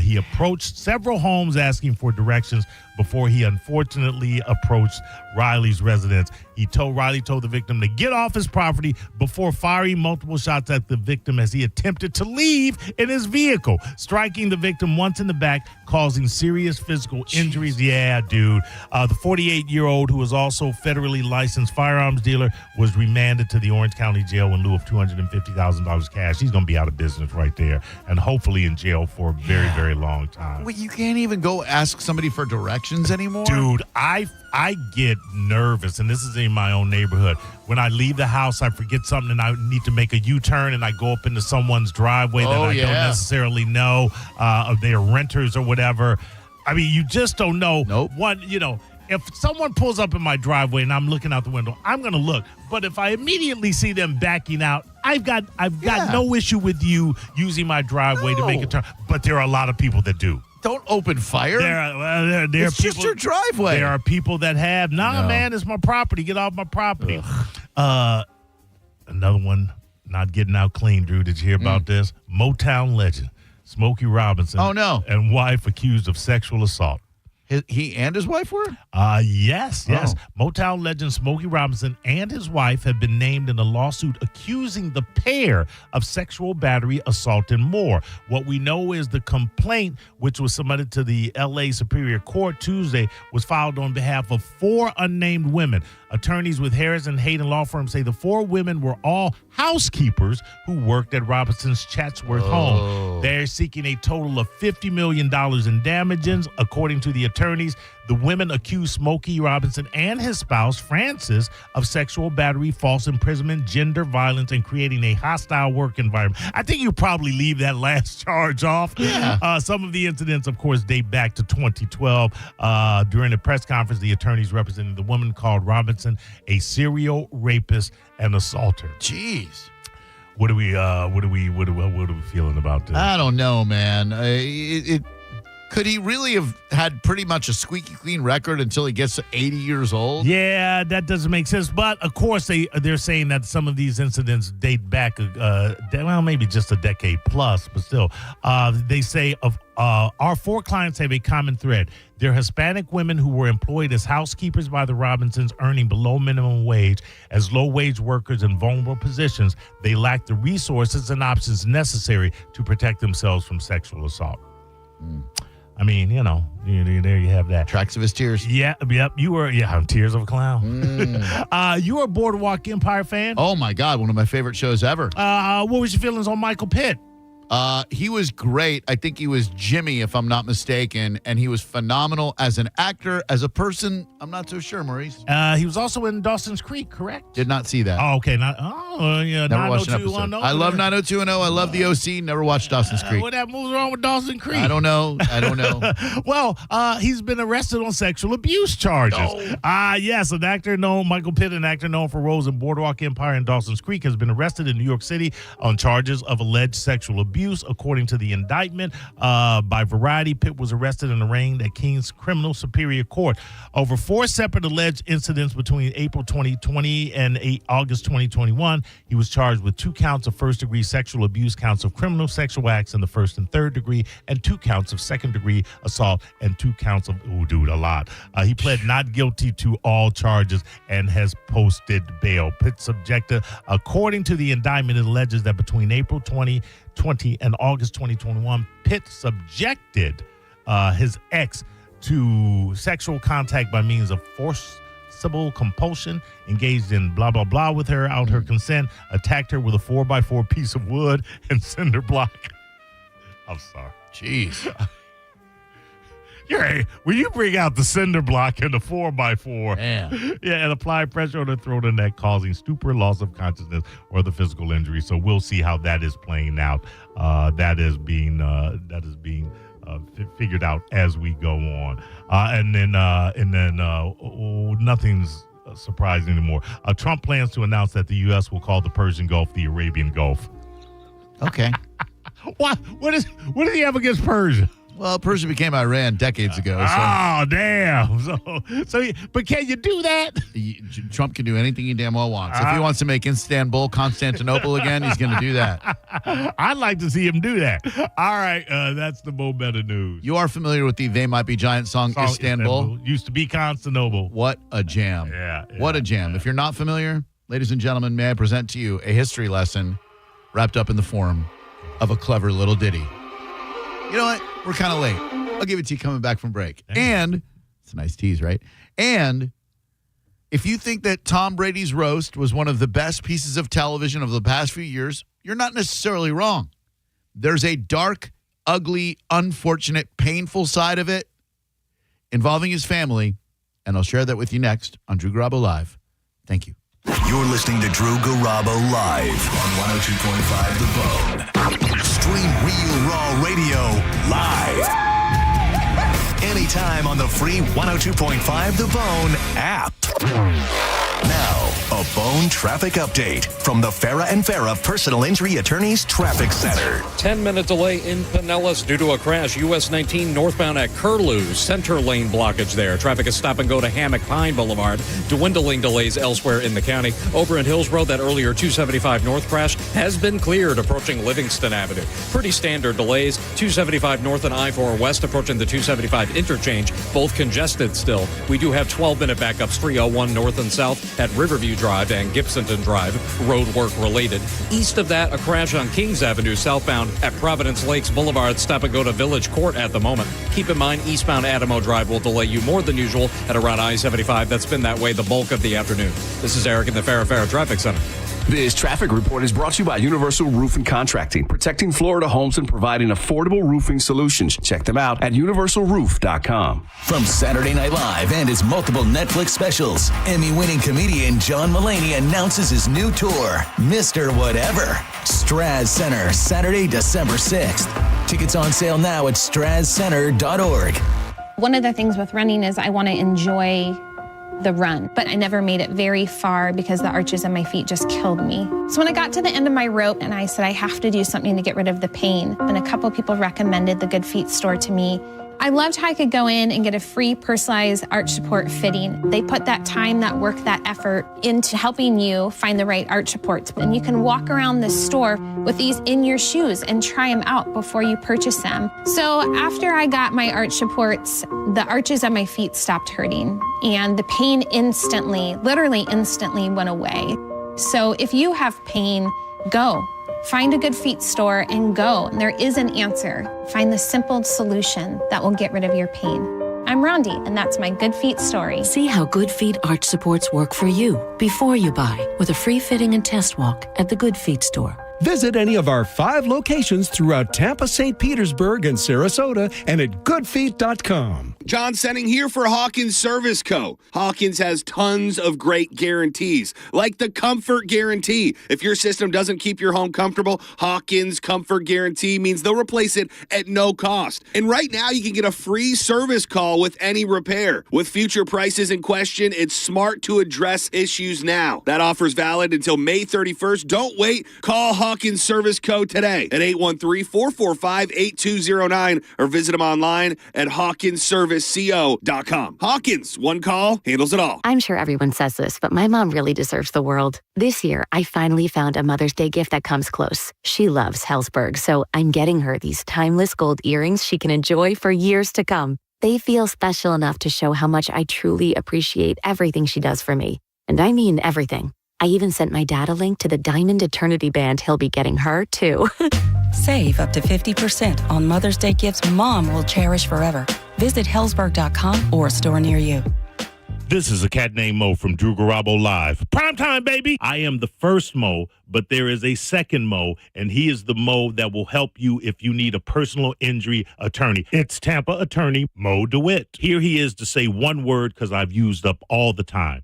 He approached several homes asking for directions before he unfortunately approached Riley's residence. Riley told the victim to get off his property before firing multiple shots at the victim as he attempted to leave in his vehicle, striking the victim once in the back, causing serious physical injuries. Yeah, dude. The 48-year-old, who was also federally licensed firearms dealer, was remanded to the Orange County Jail in lieu of $250,000 cash. He's going to be out of business right there and hopefully in jail for a very, very long time. Wait, you can't even go ask somebody for directions anymore? Dude, I get nervous, and this is in my own neighborhood. When I leave the house, I forget something, and I need to make a U-turn, and I go up into someone's driveway that I don't necessarily know, if they're renters or whatever. I mean, you just don't know. Nope. If someone pulls up in my driveway and I'm looking out the window, I'm going to look. But if I immediately see them backing out, I've got no issue with you using my driveway to make a turn, but there are a lot of people that do. Don't open fire. There It's are just people, your driveway. There are people that have, man, it's my property. Get off my property. Another one, not getting out clean, Drew. Did you hear about this? Motown legend, Smokey Robinson. Oh, no. And wife accused of sexual assault. He and his wife were? Yes. Motown legend Smokey Robinson and his wife have been named in a lawsuit accusing the pair of sexual battery, assault, and more. What we know is the complaint, which was submitted to the L.A. Superior Court Tuesday, was filed on behalf of 4 unnamed women. Attorneys with Harris and Hayden law firm say the 4 women were all housekeepers who worked at Robinson's Chatsworth home. They're seeking a total of $50 million in damages, according to the attorneys. The women accused Smokey Robinson and his spouse, Francis, of sexual battery, false imprisonment, gender violence, and creating a hostile work environment. I think you probably leave that last charge off. Yeah. Some of the incidents, of course, date back to 2012. During a press conference, the attorneys representing the woman called Robinson a serial rapist and assaulter. Jeez. What are we feeling about this? I don't know, man. Could he really have had pretty much a squeaky clean record until he gets to 80 years old? Yeah, that doesn't make sense. But, of course, they're saying that some of these incidents date back, maybe just a decade plus, but still. They say our 4 clients have a common thread. They're Hispanic women who were employed as housekeepers by the Robinsons, earning below minimum wage. As low-wage workers in vulnerable positions, they lack the resources and options necessary to protect themselves from sexual assault. I mean, there you have that. Tracks of his tears. Yep. You were, Tears of a Clown. You were a Boardwalk Empire fan? Oh, my God. One of my favorite shows ever. What was your feelings on Michael Pitt? He was great. I think he was Jimmy, if I'm not mistaken, and he was phenomenal as an actor. As a person, I'm not so sure, Maurice. He was also in Dawson's Creek, correct? Did not see that. Oh, okay. Never watched an episode. I love 90210. I love the OC. Never watched Dawson's Creek. What moves wrong with Dawson's Creek? I don't know. Well, he's been arrested on sexual abuse charges. Yes, Michael Pitt, an actor known for roles in Boardwalk Empire and Dawson's Creek, has been arrested in New York City on charges of alleged sexual abuse. According to the indictment by Variety, Pitt was arrested and arraigned at King's Criminal Superior Court over 4 separate alleged incidents between April 2020 and August 2021. He was charged with 2 counts of first-degree sexual abuse, counts of criminal sexual acts in the first and third degree, and 2 counts of second-degree assault, and 2 counts of, a lot. He pled not guilty to all charges and has posted bail. Pitt subjected, according to the indictment, it alleges that between April 2020 and August 2021, Pitt subjected his ex to sexual contact by means of forcible compulsion, engaged in blah, blah, blah with her out her consent, attacked her with a 4x4 piece of wood and cinder block. I'm sorry. Jeez. When you bring out the cinder block and the 4x4, and apply pressure on the throat and neck, causing stupor, loss of consciousness, or the physical injury. So we'll see how that is playing out. That is being figured out as we go on. And then nothing's surprising anymore. Trump plans to announce that the U.S. will call the Persian Gulf the Arabian Gulf. Okay. What does he have against Persia? Well, Persia became Iran decades ago. So. Oh, damn. But can you do that? Trump can do anything he damn well wants. If he wants to make Istanbul Constantinople again, he's going to do that. I'd like to see him do that. All right, that's the Mo Better News. You are familiar with the They Might Be Giant song Istanbul? Used to be Constantinople. What a jam. Yeah. What a jam. If you're not familiar, ladies and gentlemen, may I present to you a history lesson wrapped up in the form of a clever little ditty. You know what? We're kind of late. I'll give it to you coming back from break. And it's a nice tease, right? And if you think that Tom Brady's roast was one of the best pieces of television of the past few years, you're not necessarily wrong. There's a dark, ugly, unfortunate, painful side of it involving his family, and I'll share that with you next on Drew Garabo Live. Thank you. You're listening to Drew Garabo Live on 102.5 The Bone. Stream Real Raw Radio live. Anytime on the free 102.5 The Bone app. Now, a Bone traffic update from the Farah and Farah Personal Injury Attorneys Traffic Center. 10-minute delay in Pinellas due to a crash. US 19 northbound at Curlew. Center lane blockage there. Traffic is stop and go to Hammock Pine Boulevard. Dwindling delays elsewhere in the county. Over in Hills Road, that earlier 275 north crash has been cleared approaching Livingston Avenue. Pretty standard delays. 275 north and I-4 west approaching the 275 interchange. Both congested still. We do have 12-minute backups 301 north and south at Riverview Drive and Gibsonton Drive. Road work related. East of that, a crash on Kings Avenue southbound at Providence Lakes Boulevard. Stop and go to Village Court at the moment. Keep in mind, eastbound Adamo Drive will delay you more than usual at around I-75. That's been that way the bulk of the afternoon. This is Eric in the Farah Traffic Center. This traffic report is brought to you by Universal Roof and Contracting, protecting Florida homes and providing affordable roofing solutions. Check them out at universalroof.com. From Saturday Night Live and his multiple Netflix specials, Emmy-winning comedian John Mulaney announces his new tour, Mr. Whatever. Straz Center, Saturday, December 6th. Tickets on sale now at strazcenter.org. One of the things with running is I want to enjoy the run, but I never made it very far because the arches in my feet just killed me. So when I got to the end of my rope and I said I have to do something to get rid of the pain, and a couple people recommended the Good Feet store to me. I loved how I could go in and get a free personalized arch support fitting. They put that time, that work, that effort into helping you find the right arch supports. And you can walk around the store with these in your shoes and try them out before you purchase them. So after I got my arch supports, the arches of my feet stopped hurting and the pain instantly, literally instantly went away. So if you have pain, go. Find a Good Feet store and go. There is an answer. Find the simple solution that will get rid of your pain. I'm Rondi, and that's my Good Feet story. See how Good Feet arch supports work for you before you buy with a free fitting and test walk at the Good Feet store. Visit any of our 5 locations throughout Tampa, St. Petersburg, and Sarasota, and at goodfeet.com. John Senning here for Hawkins Service Co. Hawkins has tons of great guarantees, like the Comfort Guarantee. If your system doesn't keep your home comfortable, Hawkins Comfort Guarantee means they'll replace it at no cost. And right now, you can get a free service call with any repair. With future prices in question, it's smart to address issues now. That offer's valid until May 31st. Don't wait. Call Hawkins Service Co. today at 813-445-8209 or visit them online at hawkinsserviceco.com. Hawkins, one call, handles it all. I'm sure everyone says this, but my mom really deserves the world. This year, I finally found a Mother's Day gift that comes close. She loves Hellsberg, so I'm getting her these timeless gold earrings she can enjoy for years to come. They feel special enough to show how much I truly appreciate everything she does for me. And I mean everything. I even sent my dad a link to the Diamond Eternity band he'll be getting her, too. Save up to 50% on Mother's Day gifts Mom will cherish forever. Visit Hellsberg.com or a store near you. This is a cat named Mo from Drew Garabo Live. Prime time, baby. I am the first Mo, but there is a second Mo, and he is the Mo that will help you if you need a personal injury attorney. It's Tampa attorney Mo DeWitt. Here he is to say one word because I've used up all the time.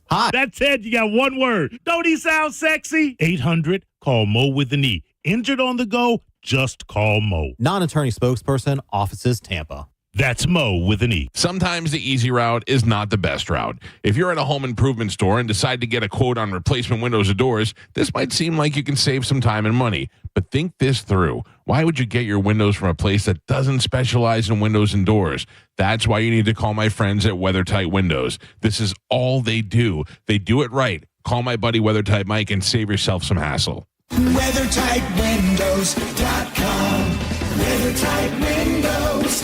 Hi. That's it. You got one word. Don't he sound sexy? 800, call Mo with an E. Injured on the go, just call Mo. Non-attorney spokesperson, offices Tampa. That's Mo with an E. Sometimes the easy route is not the best route. If you're at a home improvement store and decide to get a quote on replacement windows or doors, this might seem like you can save some time and money. But think this through. Why would you get your windows from a place that doesn't specialize in windows and doors? That's why you need to call my friends at WeatherTight Windows. This is all they do. They do it right. Call my buddy WeatherTight Mike and save yourself some hassle. WeatherTightWindows.com. WeatherTight Windows.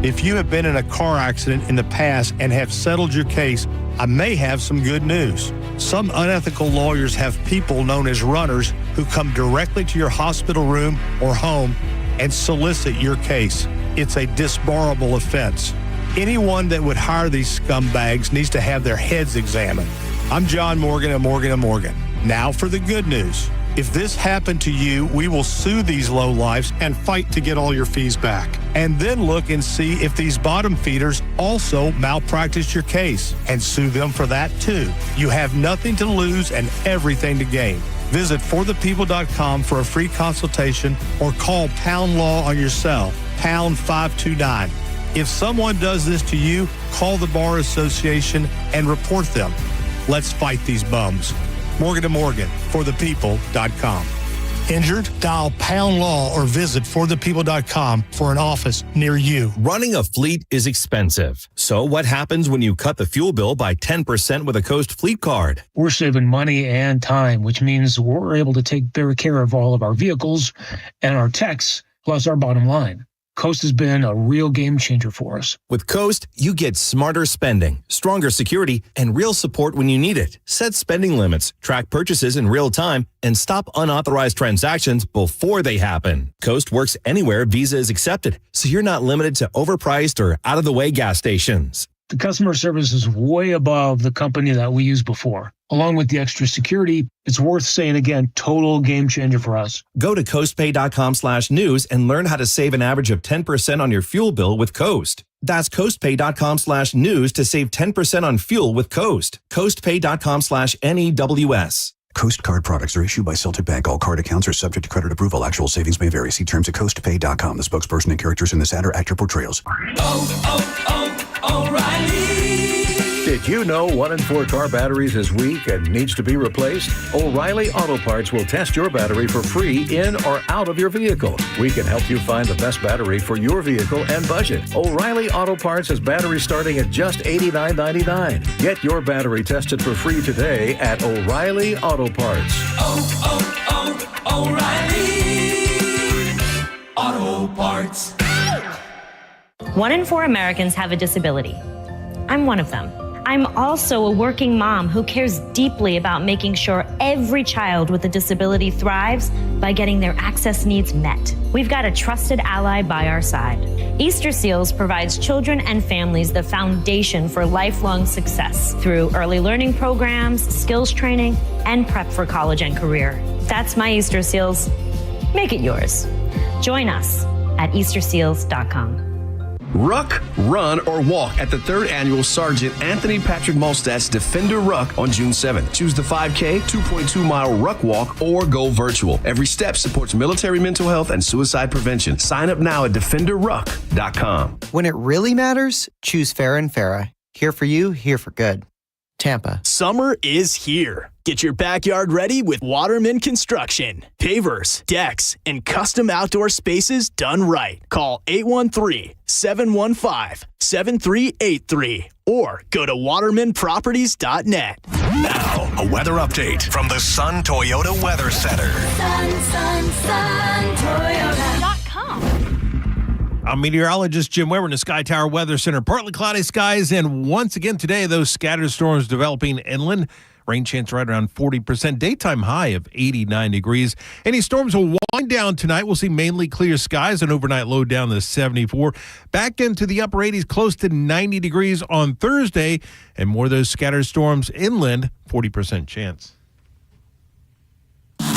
If you have been in a car accident in the past and have settled your case, I may have some good news. Some unethical lawyers have people known as runners who come directly to your hospital room or home and solicit your case. It's a disbarable offense. Anyone that would hire these scumbags needs to have their heads examined. I'm John Morgan of Morgan & Morgan. Now for the good news. If this happened to you, we will sue these lowlifes and fight to get all your fees back. And then look and see if these bottom feeders also malpracticed your case and sue them for that too. You have nothing to lose and everything to gain. Visit forthepeople.com for a free consultation or call Pound Law on your cell, pound 529. If someone does this to you, call the Bar Association and report them. Let's fight these bums. Morgan & Morgan, forthepeople.com. Injured? Dial #law or visit forthepeople.com for an office near you. Running a fleet is expensive. So what happens when you cut the fuel bill by 10% with a Coast Fleet Card? We're saving money and time, which means we're able to take better care of all of our vehicles and our techs, plus our bottom line. Coast has been a real game changer for us. With Coast, you get smarter spending, stronger security, and real support when you need it. Set spending limits, track purchases in real time, and stop unauthorized transactions before they happen. Coast works anywhere Visa is accepted, so you're not limited to overpriced or out-of-the-way gas stations. The customer service is way above the company that we used before. Along with the extra security, it's worth saying again, total game changer for us. Go to coastpay.com/news and learn how to save an average of 10% on your fuel bill with Coast. That's coastpay.com/news to save 10% on fuel with Coast. coastpay.com/NEWS. Coast Card products are issued by Celtic Bank. All card accounts are subject to credit approval. Actual savings may vary. See terms at coastpay.com. The spokesperson and characters in this ad are actor portrayals. O'Reilly. Did you know 1 in 4 car batteries is weak and needs to be replaced? O'Reilly Auto Parts will test your battery for free in or out of your vehicle. We can help you find the best battery for your vehicle and budget. O'Reilly Auto Parts has batteries starting at just $89.99. Get your battery tested for free today at O'Reilly Auto Parts. O'Reilly Auto Parts. 1 in 4 Americans have a disability. I'm one of them. I'm also a working mom who cares deeply about making sure every child with a disability thrives by getting their access needs met. We've got a trusted ally by our side. Easter Seals provides children and families the foundation for lifelong success through early learning programs, skills training, and prep for college and career. That's my Easter Seals. Make it yours. Join us at easterseals.com. Ruck, run, or walk at the 3rd Annual Sergeant Anthony Patrick Molstad's Defender Ruck on June 7th. Choose the 5K, 2.2-mile Ruck Walk, or go virtual. Every step supports military mental health and suicide prevention. Sign up now at DefenderRuck.com. When it really matters, choose Farrah & Farrah. Here for you, here for good. Tampa. Summer is here. Get your backyard ready with Waterman Construction. Pavers, decks, and custom outdoor spaces done right. Call 813-715-7383 or go to watermanproperties.net. Now, a weather update from the Sun Toyota Weather Center. Sun, Toyota.com. I'm meteorologist Jim Weber in the Sky Tower Weather Center. Partly cloudy skies, and once again today, those scattered storms developing inland. Rain chance right around 40%. Daytime high of 89 degrees. Any storms will wind down tonight. We'll see mainly clear skies. An overnight low down to 74. Back into the upper 80s, close to 90 degrees on Thursday. And more of those scattered storms inland, 40% chance.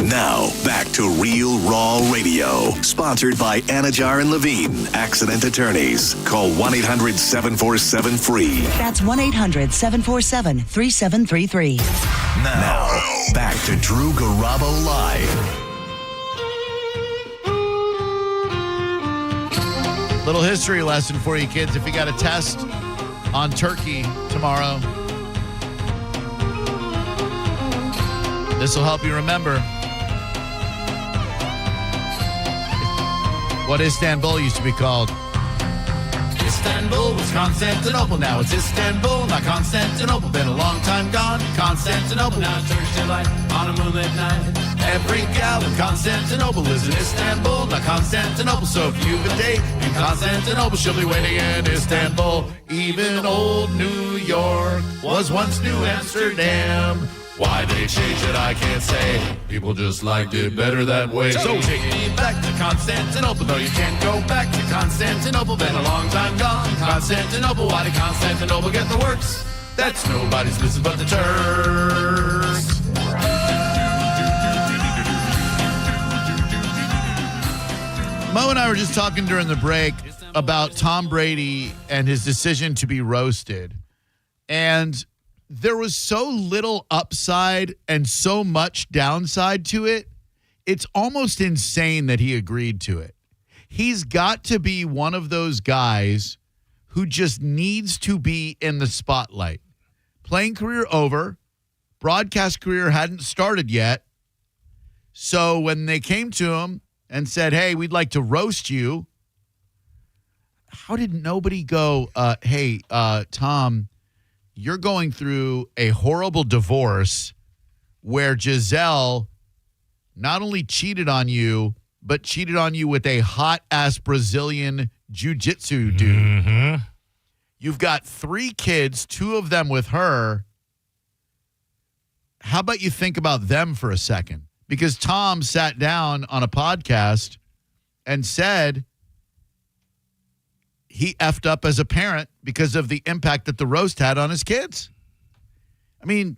Now, back to Real Raw Radio, sponsored by Anajar and Levine, accident attorneys. Call 1-800-747-FREE. That's 1-800-747-3733. Now, back to Drew Garabo Live. Little history lesson for you kids. If you got a test on Turkey tomorrow, this will help you remember what Istanbul used to be called. Istanbul was Constantinople. Now it's Istanbul, not Constantinople. Been a long time gone. Constantinople. Now Turkish delight on a moonlit night. Every gal in Constantinople is in Istanbul, not Constantinople. So if you've a date in Constantinople, she'll be waiting in Istanbul. Even old New York was once New Amsterdam. Why they changed it, I can't say. People just liked it better that way. So take me back to Constantinople. No, you can't go back to Constantinople. Been a long time gone. Constantinople. Why did Constantinople get the works? That's nobody's business but the Turks. Mo and I were just talking during the break about Tom Brady and his decision to be roasted. And there was so little upside and so much downside to it. It's almost insane that he agreed to it. He's got to be one of those guys who just needs to be in the spotlight. Playing career over, broadcast career hadn't started yet. So when they came to him and said, hey, we'd like to roast you, how did nobody go, hey, Tom, you're going through a horrible divorce where Giselle not only cheated on you, but cheated on you with a hot-ass Brazilian jiu-jitsu dude. Mm-hmm. You've got 3 kids, 2 of them with her. How about you think about them for a second? Because Tom sat down on a podcast and said he effed up as a parent because of the impact that the roast had on his kids. I mean,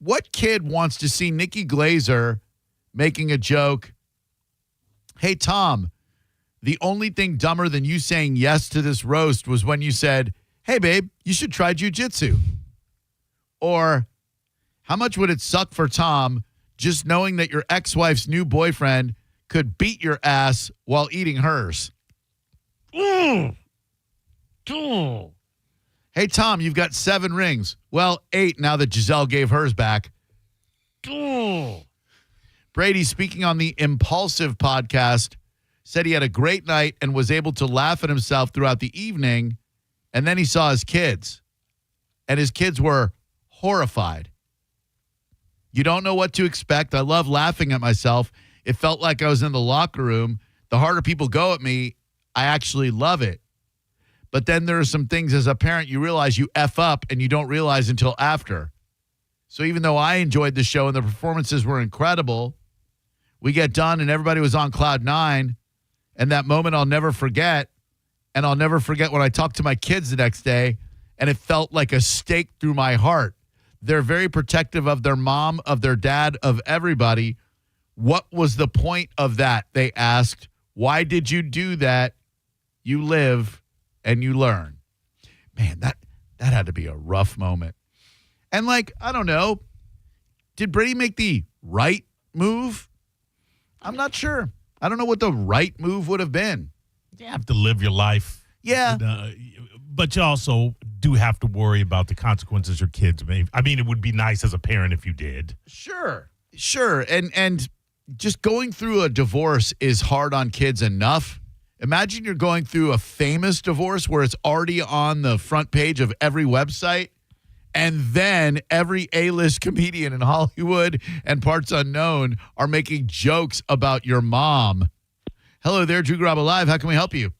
what kid wants to see Nikki Glazer making a joke? Hey, Tom, the only thing dumber than you saying yes to this roast was when you said, hey, babe, you should try jiu-jitsu. Or how much would it suck for Tom just knowing that your ex-wife's new boyfriend could beat your ass while eating hers? Hey, Tom, you've got 7 rings. Well, 8 now that Giselle gave hers back. Brady, speaking on the Impulsive podcast, said he had a great night and was able to laugh at himself throughout the evening, and then he saw his kids, and his kids were horrified. You don't know what to expect. I love laughing at myself. It felt like I was in the locker room. The harder people go at me, I actually love it. But then there are some things as a parent you realize you F up and you don't realize until after. So even though I enjoyed the show and the performances were incredible, we get done and everybody was on cloud 9. And that moment I'll never forget. And I'll never forget when I talked to my kids the next day and it felt like a stake through my heart. They're very protective of their mom, of their dad, of everybody. What was the point of that? They asked. Why did you do that? You live and you learn. Man, that had to be a rough moment. And like, I don't know, did Brady make the right move? I'm not sure. I don't know what the right move would have been. You have to live your life. Yeah. But you also do have to worry about the consequences your kids may. I mean, it would be nice as a parent if you did. Sure. And just going through a divorce is hard on kids enough. Imagine you're going through a famous divorce where it's already on the front page of every website, and then every A-list comedian in Hollywood and parts unknown are making jokes about your mom. Hello there, Drew Garabo Live. How can we help you?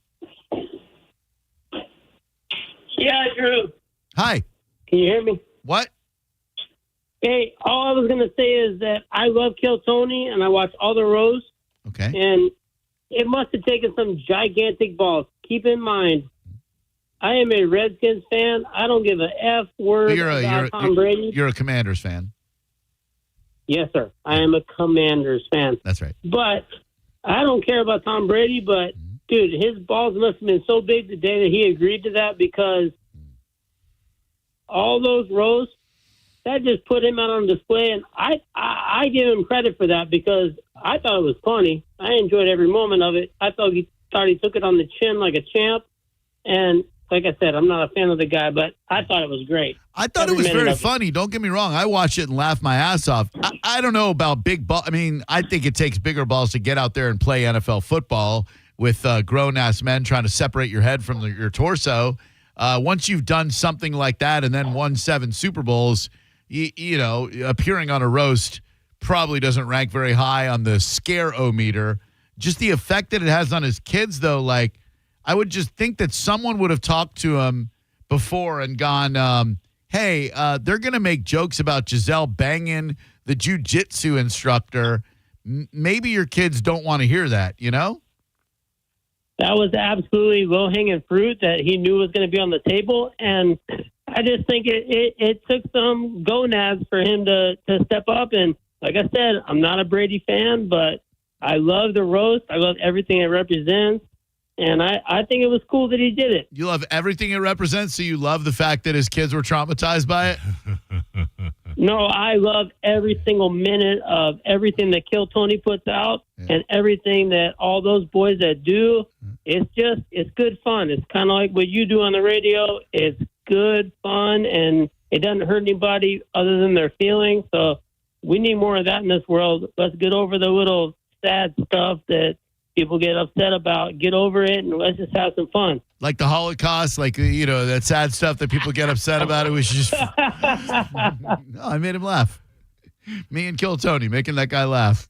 Yeah, Drew. Hi. Can you hear me? What? Hey, all I was going to say is that I love Kill Tony, and I watch all the roasts. Okay. And it must have taken some gigantic balls. Keep in mind, I am a Redskins fan. I don't give a F word about Tom Brady. You're a Commanders fan. Yes, sir. I am a Commanders fan. That's right. But I don't care about Tom Brady, but, dude, his balls must have been so big the day that he agreed to that, because all those roasts, that just put him out on display. And I give him credit for that because I thought it was funny. I enjoyed every moment of it. I thought he took it on the chin like a champ. And like I said, I'm not a fan of the guy, but I thought it was great. I thought it was very funny. Don't get me wrong. I watched it and laughed my ass off. I don't know about big ball. I mean, I think it takes bigger balls to get out there and play NFL football with grown-ass men trying to separate your head from your torso. Once you've done something like that and then won 7 Super Bowls, you know, appearing on a roast probably doesn't rank very high on the scare-o-meter. Just the effect that it has on his kids, though, like, I would just think that someone would have talked to him before and gone, hey, they're going to make jokes about Giselle banging the jiu-jitsu instructor. Maybe your kids don't want to hear that, you know? That was absolutely low-hanging fruit that he knew was going to be on the table. And I just think it took some gonads for him to step up. And like I said, I'm not a Brady fan, but I love the roast. I love everything it represents. And I think it was cool that he did it. You love everything it represents, so you love the fact that his kids were traumatized by it? No, I love every single minute of everything that Kill Tony puts out and everything that all those boys that do. it's good fun. It's kind of like what you do on the radio. It's good fun, and it doesn't hurt anybody other than their feelings. So we need more of that in this world. Let's get over the little sad stuff that people get upset about. Get over it, and let's just have some fun. Like the Holocaust, like, that sad stuff that people get upset about. It was just... No, I made him laugh. Me and Kill Tony making that guy laugh.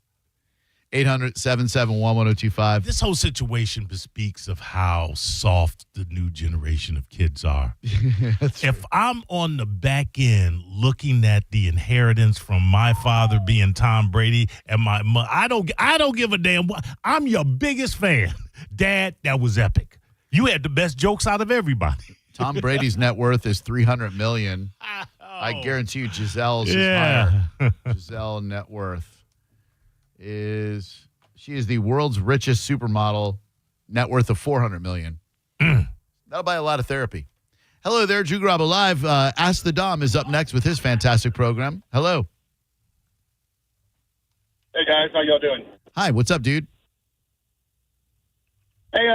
800-771-1025. This whole situation bespeaks of how soft the new generation of kids are. If I'm on the back end looking at the inheritance from my father being Tom Brady and my mother, I don't give a damn. I'm your biggest fan. Dad, that was epic. You had the best jokes out of everybody. Tom Brady's net worth is $300 million. I guarantee you Giselle's is higher. Giselle net worth. She is the world's richest supermodel, net worth of $400 million. That'll buy a lot of therapy. Hello there, Drew Garabo Live. Ask the Dom is up next with his fantastic program. Hello. Hey guys, how y'all doing? Hi, what's up, dude? Hey,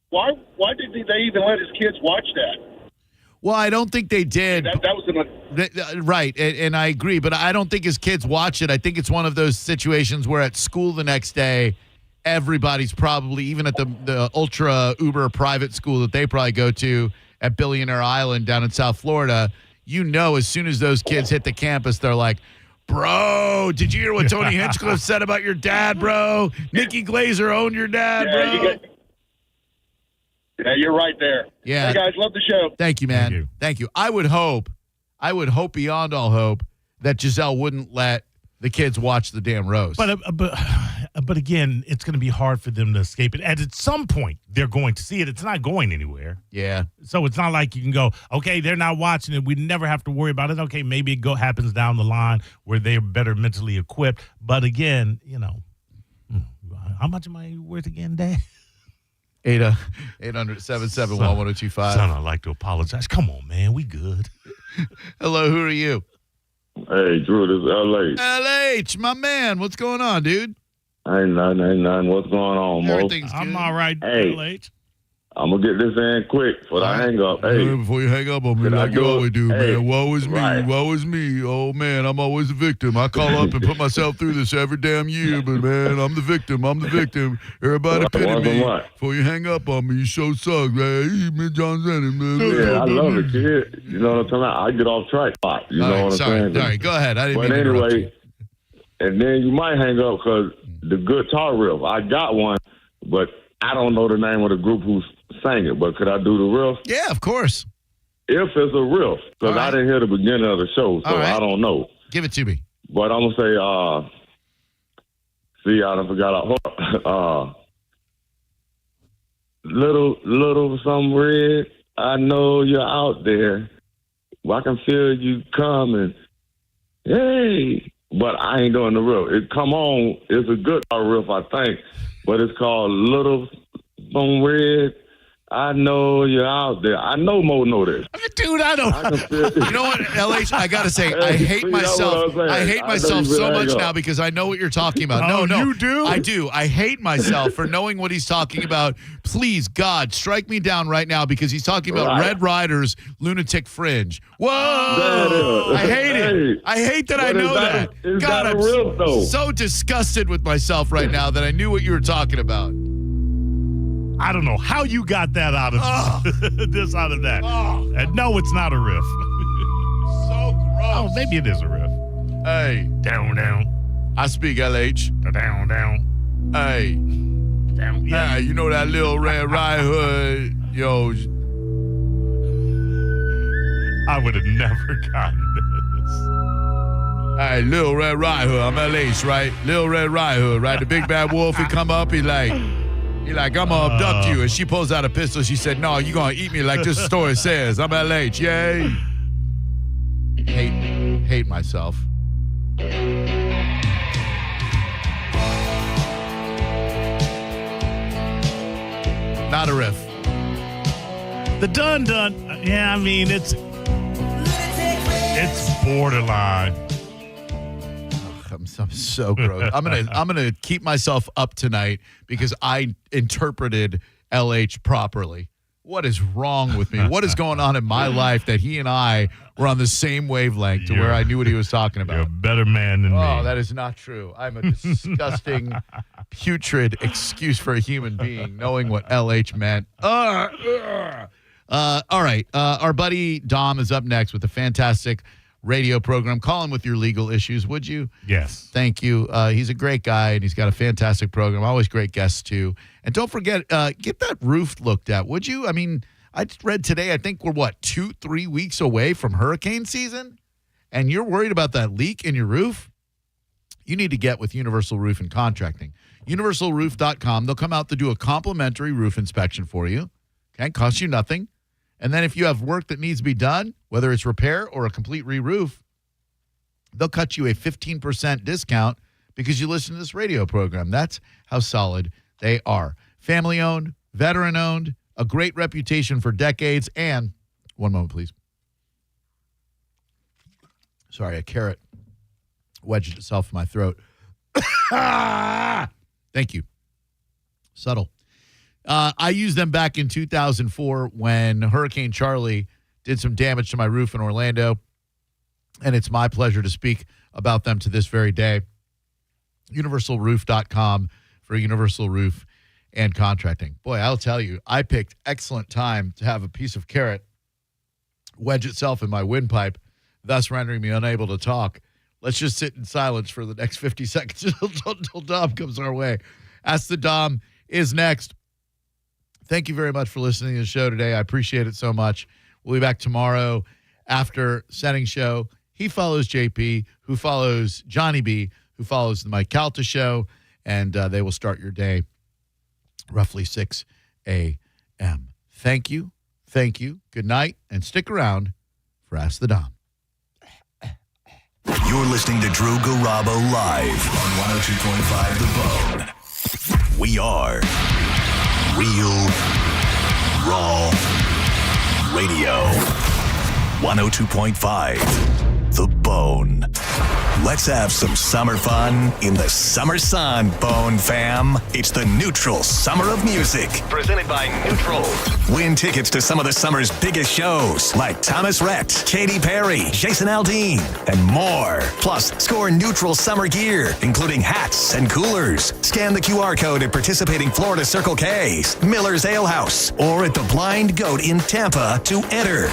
why did they even let his kids watch that? Well, I don't think they did. That was right, and I agree, but I don't think his kids watch it. I think it's one of those situations where at school the next day, everybody's probably, even at the ultra uber private school that they probably go to at Billionaire Island down in South Florida, as soon as those kids hit the campus, they're like, bro, did you hear what Tony Hinchcliffe said about your dad, bro? Nikki Glazer owned your dad, bro. Yeah, you're right there. Yeah. Hey, guys, love the show. Thank you, man. Thank you. I would hope beyond all hope that Giselle wouldn't let the kids watch the damn roast. But again, it's going to be hard for them to escape it. And at some point, they're going to see it. It's not going anywhere. Yeah. So it's not like you can go, okay, they're not watching it. We never have to worry about it. Okay, maybe it happens down the line where they're better mentally equipped. But again, how much am I worth again, Dad? 800-771-1025. Son, I'd like to apologize. Come on, man. We good. Hello, who are you? Hey, Drew, this is LH. LH, my man. What's going on, dude? Ain't nothing. What's going on, Mo? Everything's good. I'm all right, hey, LH. I'm going to get this in quick before I hang up. Hey, before you hang up on me, like you always do, man. Woe is me. Right. Woe is me. Oh, man, I'm always a victim. I call up and put myself through this every damn year, but, man, I'm the victim. Everybody pity me. Before you hang up on me, you show sucks, man. Hey, John Zennon, man. Yeah, I love it, kid. You know what I'm talking about? I get off track. You know what I'm saying? All right, go ahead. I didn't mean to interrupt you. And then you might hang up because the guitar riff, I got one, but I don't know the name of the group who sang it, but could I do the riff? Yeah, of course. If it's a riff, because I didn't hear the beginning of the show, so I don't know. Give it to me. But I'm going to say, I done forgot. Little some red, I know you're out there. I can feel you coming. Hey. But I ain't doing the riff. It's a good riff, I think, but it's called Little Some Red. I know you're out there. I know Mo know this. Dude, I don't. You know what, LH? I gotta say, I hate myself. I hate myself so much now because I know what you're talking about. Oh, No, you do? I do. I hate myself for knowing what he's talking about. Please, God, strike me down right now because he's talking about Red Rider's Lunatic Fringe. Whoa! I hate it. I hate that I know that. God, I'm so disgusted with myself right now that I knew what you were talking about. I don't know how you got that out of this, out of that. And no, it's not a riff. So gross. Oh, maybe it is a riff. Hey. Down. I speak LH. Down. Hey. Down. Yeah. Hey, you know that Little Red Riding Hood, yo. I would have never gotten this. Hey, Little Red Riding Hood. I'm LH, right? Little Red Riding Hood, right? The big bad wolf, he come up, he like, I'm going to abduct you. And she pulls out a pistol. She said, no, you're going to eat me like this story says. I'm LH. Yay. Hate myself. Not a riff. The dun. Yeah, I mean, it's borderline. I'm so gross. I'm gonna keep myself up tonight because I interpreted LH properly. What is wrong with me? What is going on in my life that he and I were on the same wavelength to where I knew what he was talking about? You're a better man than me. Oh, that is not true. I'm a disgusting, putrid excuse for a human being knowing what LH meant. All right. Our buddy Dom is up next with a fantastic radio program. Call him with your legal issues, would you? Yes. Thank you. He's a great guy, and he's got a fantastic program. Always great guests, too. And don't forget, get that roof looked at, would you? I mean, I just read today, I think we're, 2-3 weeks away from hurricane season? And you're worried about that leak in your roof? You need to get with Universal Roof and Contracting. UniversalRoof.com. They'll come out to do a complimentary roof inspection for you. Okay, costs you nothing. And then if you have work that needs to be done, whether it's repair or a complete re-roof, they'll cut you a 15% discount because you listen to this radio program. That's how solid they are. Family-owned, veteran-owned, a great reputation for decades, and one moment, please. Sorry, a carrot wedged itself in my throat. Thank you. Subtle. I used them back in 2004 when Hurricane Charlie did some damage to my roof in Orlando, and it's my pleasure to speak about them to this very day. UniversalRoof.com for Universal Roof and Contracting. Boy, I'll tell you, I picked excellent time to have a piece of carrot wedge itself in my windpipe, thus rendering me unable to talk. Let's just sit in silence for the next 50 seconds until Dom comes our way. Ask the Dom is next. Thank you very much for listening to the show today. I appreciate it so much. We'll be back tomorrow after setting show. He follows JP, who follows Johnny B, who follows the Mike Calta show, and they will start your day roughly 6 a.m. Thank you. Thank you. Good night, and stick around for Ask the Dom. You're listening to Drew Garabo live on 102.5 The Bone. We are Real Raw Radio. 102.5 The Bone. Let's have some summer fun in the summer sun, Bone fam. It's the Neutral Summer of Music. Presented by Neutral. Win tickets to some of the summer's biggest shows like Thomas Rhett, Katy Perry, Jason Aldean, and more. Plus, score Neutral summer gear, including hats and coolers. Scan the QR code at participating Florida Circle K's, Miller's Ale House, or at the Blind Goat in Tampa to enter.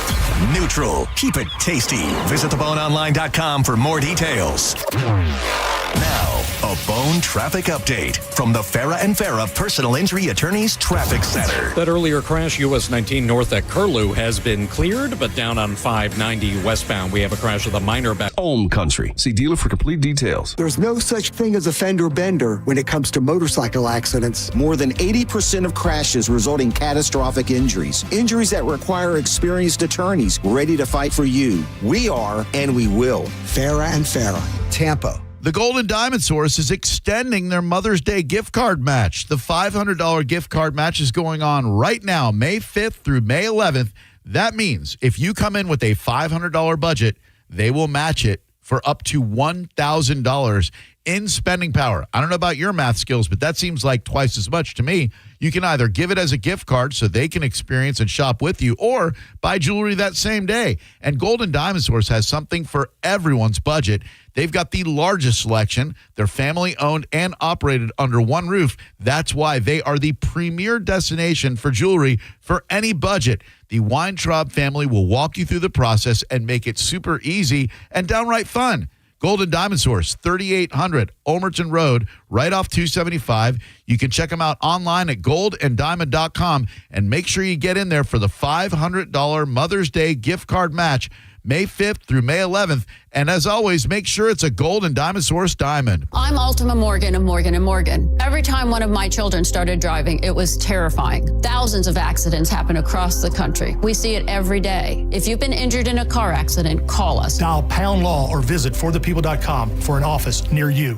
Neutral. Keep it tasty. Visit theboneonline.com for more details. Now, a Bone traffic update from the Farah and Farah Personal Injury Attorneys Traffic Center. That earlier crash, US 19 north at Curlew, has been cleared, but down on 590 westbound, we have a crash with a minor back. Home Country. See dealer for complete details. There's no such thing as a fender bender when it comes to motorcycle accidents. More than 80% of crashes result in catastrophic injuries. Injuries that require experienced attorneys ready to fight for you. We are, and we will. Farah and Farah, Tampa. The Golden Diamond Source is extending their Mother's Day gift card match. The $500 gift card match is going on right now, May 5th through May 11th. That means if you come in with a $500 budget, they will match it for up to $1,000 in spending power. I don't know about your math skills, but that seems like twice as much to me. You can either give it as a gift card so they can experience and shop with you, or buy jewelry that same day. And Golden Diamond Source has something for everyone's budget. They've got the largest selection. They're family-owned and operated under one roof. That's why they are the premier destination for jewelry for any budget. The Weintraub family will walk you through the process and make it super easy and downright fun. Golden Diamond Source, 3800 Olmerton Road, right off 275. You can check them out online at goldanddiamond.com, and make sure you get in there for the $500 Mother's Day gift card match, May 5th through May 11th. And as always, make sure it's a Gold and Diamond Source diamond. I'm Ultima Morgan of Morgan & Morgan. Every time one of my children started driving, it was terrifying. Thousands of accidents happen across the country. We see it every day. If you've been injured in a car accident, call us. Dial pound law or visit forthepeople.com for an office near you.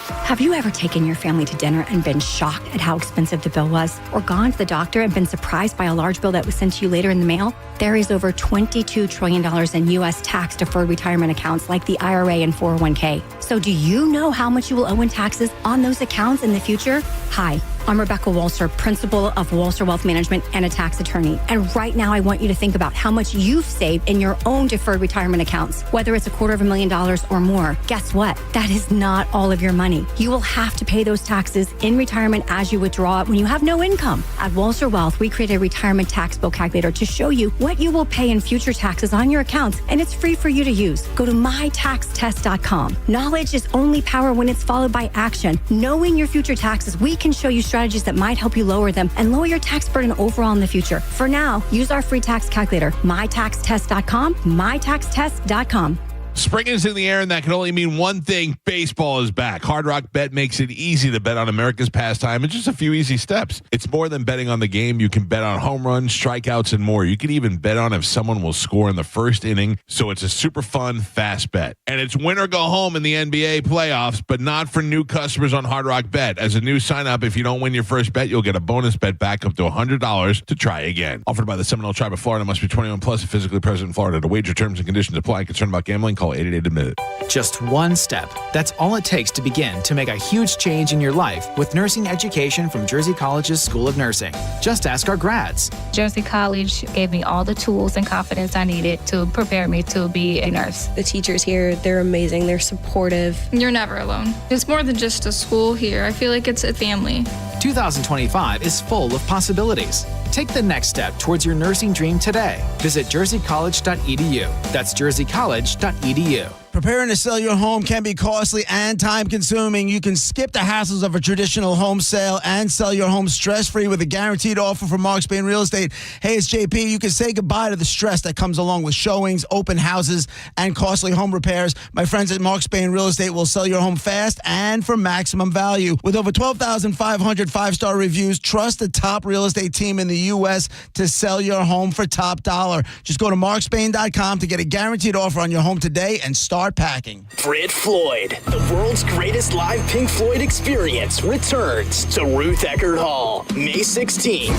Have you ever taken your family to dinner and been shocked at how expensive the bill was? Or gone to the doctor and been surprised by a large bill that was sent to you later in the mail? There is over $22 trillion in U.S. tax-deferred retirement accounts like the IRA and 401k. So do you know how much you will owe in taxes on those accounts in the future? Hi, I'm Rebecca Walser, principal of Walser Wealth Management and a tax attorney. And right now, I want you to think about how much you've saved in your own deferred retirement accounts, whether it's $250,000 or more. Guess what? That is not all of your money. You will have to pay those taxes in retirement as you withdraw it when you have no income. At Walser Wealth, we create a retirement tax bill calculator to show you what you will pay in future taxes on your accounts, and it's free for you to use. Go to mytaxtest.com. Knowledge is only power when it's followed by action. Knowing your future taxes, we can show you strategies that might help you lower them and lower your tax burden overall in the future. For now, use our free tax calculator, mytaxtest.com, mytaxtest.com. Spring is in the air, and that can only mean one thing. Baseball is back. Hard Rock Bet makes it easy to bet on America's pastime in just a few easy steps. It's more than betting on the game. You can bet on home runs, strikeouts, and more. You can even bet on if someone will score in the first inning, so it's a super fun, fast bet. And it's win or go home in the NBA playoffs, but not for new customers on Hard Rock Bet. As a new sign-up, if you don't win your first bet, you'll get a bonus bet back up to $100 to try again. Offered by the Seminole Tribe of Florida. Must be 21 plus and physically present in Florida. To wager, terms and conditions apply. Concerned about gambling? Call 888-ADMIT. Just one step. That's all it takes to begin to make a huge change in your life with nursing education from Jersey College's School of Nursing. Just ask our grads. Jersey College gave me all the tools and confidence I needed to prepare me to be a nurse. The teachers here, they're amazing. They're supportive. You're never alone. It's more than just a school here. I feel like it's a family. 2025 is full of possibilities. Take the next step towards your nursing dream today. Visit jerseycollege.edu. That's jerseycollege.edu. Preparing to sell your home can be costly and time-consuming. You can skip the hassles of a traditional home sale and sell your home stress-free with a guaranteed offer from Mark Spain Real Estate. Hey, it's JP. You can say goodbye to the stress that comes along with showings, open houses, and costly home repairs. My friends at Mark Spain Real Estate will sell your home fast and for maximum value. With over 12,500 five-star reviews, trust the top real estate team in the U.S. to sell your home for top dollar. Just go to markspain.com to get a guaranteed offer on your home today and start packing. Brit Floyd, the world's greatest live Pink Floyd experience, returns to Ruth Eckerd Hall, May 16th.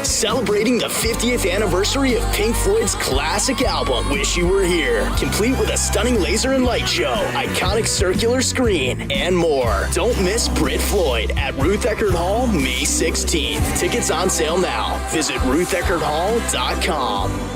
Celebrating the 50th anniversary of Pink Floyd's classic album, Wish You Were Here, complete with a stunning laser and light show, iconic circular screen, and more. Don't miss Brit Floyd at Ruth Eckerd Hall, May 16th. Tickets on sale now. Visit rutheckerdhall.com.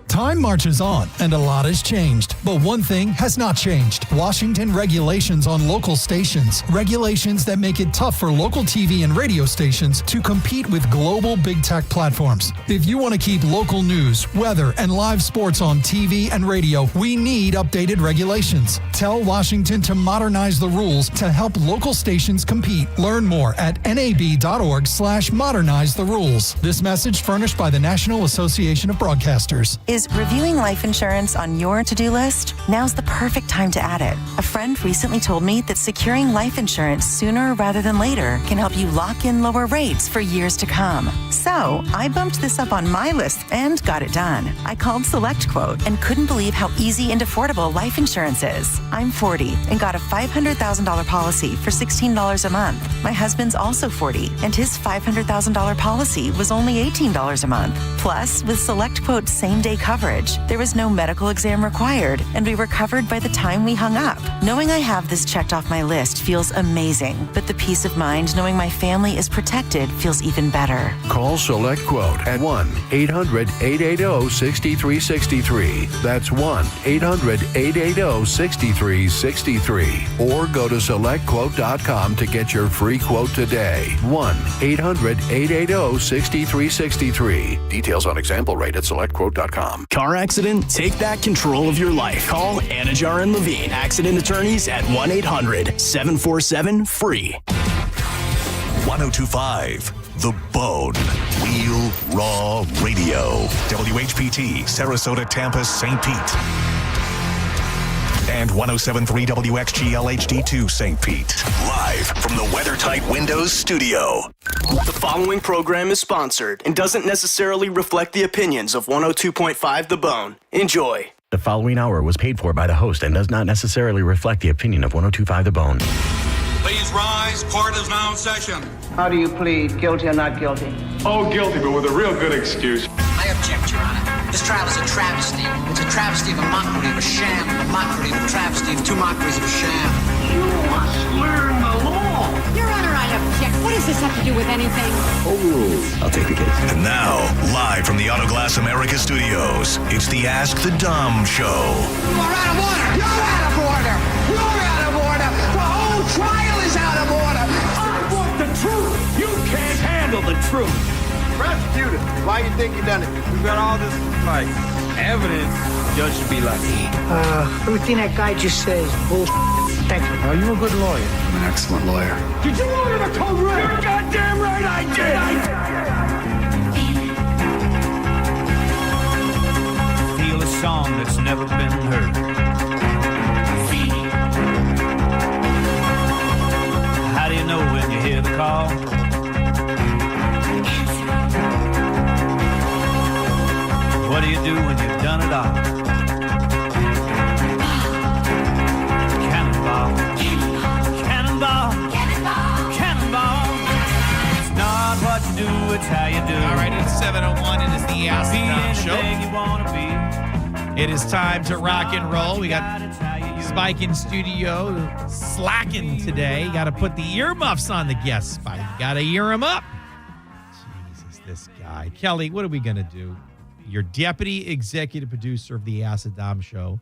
Time marches on, and a lot has changed. But one thing has not changed. Washington regulations on local stations. Regulations that make it tough for local TV and radio stations to compete with global big tech platforms. If you want to keep local news, weather, and live sports on TV and radio, we need updated regulations. Tell Washington to modernize the rules to help local stations compete. Learn more at nab.org/modernize the rules. This message furnished by the National Association of Broadcasters. Is reviewing life insurance on your to-do list? Now's the perfect time to add it. A friend recently told me that securing life insurance sooner rather than later can help you lock in lower rates for years to come. So I bumped this up on my list and got it done. I called SelectQuote and couldn't believe how easy and affordable life insurance is. I'm 40 and got a $500,000 policy for $16 a month. My husband's also 40 and his $500,000 policy was only $18 a month. Plus, with SelectQuote's same-day coverage, there was no medical exam required, and we were covered by the time we hung up. Knowing I have this checked off my list feels amazing, but the peace of mind knowing my family is protected feels even better. Call SelectQuote at 1-800-880-6363. That's 1-800-880-6363. Or go to SelectQuote.com to get your free quote today. 1-800-880-6363. Details on example rate at SelectQuote.com. Car accident? Take back control of your life. Call Anajar and Levine, accident attorneys at 1-800-747-FREE. 1025 The Bone. Real Raw Radio. WHPT, Sarasota, Tampa, St. Pete. And 107.3 WXGL HD2 St. Pete. Live from the WeatherTight Windows studio. The following program is sponsored and doesn't necessarily reflect the opinions of 102.5 The Bone. Enjoy. The following hour was paid for by the host and does not necessarily reflect the opinion of 102.5 The Bone. Please rise. Court is now in session. How do you plead, guilty or not guilty? Oh, guilty, but with a real good excuse. I object, Your Honor. This trial is a travesty. It's a travesty of a mockery of a sham, a mockery of a travesty of two mockeries of a sham. You must learn the law. Your Honor, I object. What does this have to do with anything? Overruled. I'll take the case. And now, live from the Autoglass America studios, it's the Ask the Dom Show. You are out of order. You're out of order. You're out of order. The whole trial is out of order. I want the truth. You can't handle the truth. Prosecutor, why you think you done it? We got all this, evidence. Judge should be lucky. Everything that guy just says, bullshit. Thank you. Are you a good lawyer? I'm an excellent lawyer. Did you order the code red? You're goddamn right I did. Feel a song that's never been heard. How do you know when you hear the call? What do you do when you've done it all? Cannonball. Cannonball. Cannonball. Cannonball. It's not what you do, it's how you do. All right, it's 7:01. It is the Ask the Dom Show. You wanna be. It is time to rock and roll. We got Spike in studio slacking today. Got to put the earmuffs on the guest, Spike. Got to ear him up. Jesus, this guy. Kelly, what are we going to do? Your deputy executive producer of the Ask the Dom Show.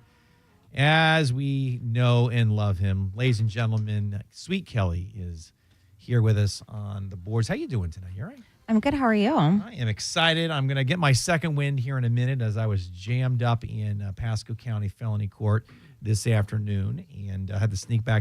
As we know and love him, ladies and gentlemen, Sweet Kelly is here with us on the boards. How you doing tonight? You all right? I'm good. How are you? I am excited. I'm going to get my second wind here in a minute as I was jammed up in Pasco County Felony Court this afternoon and had to sneak back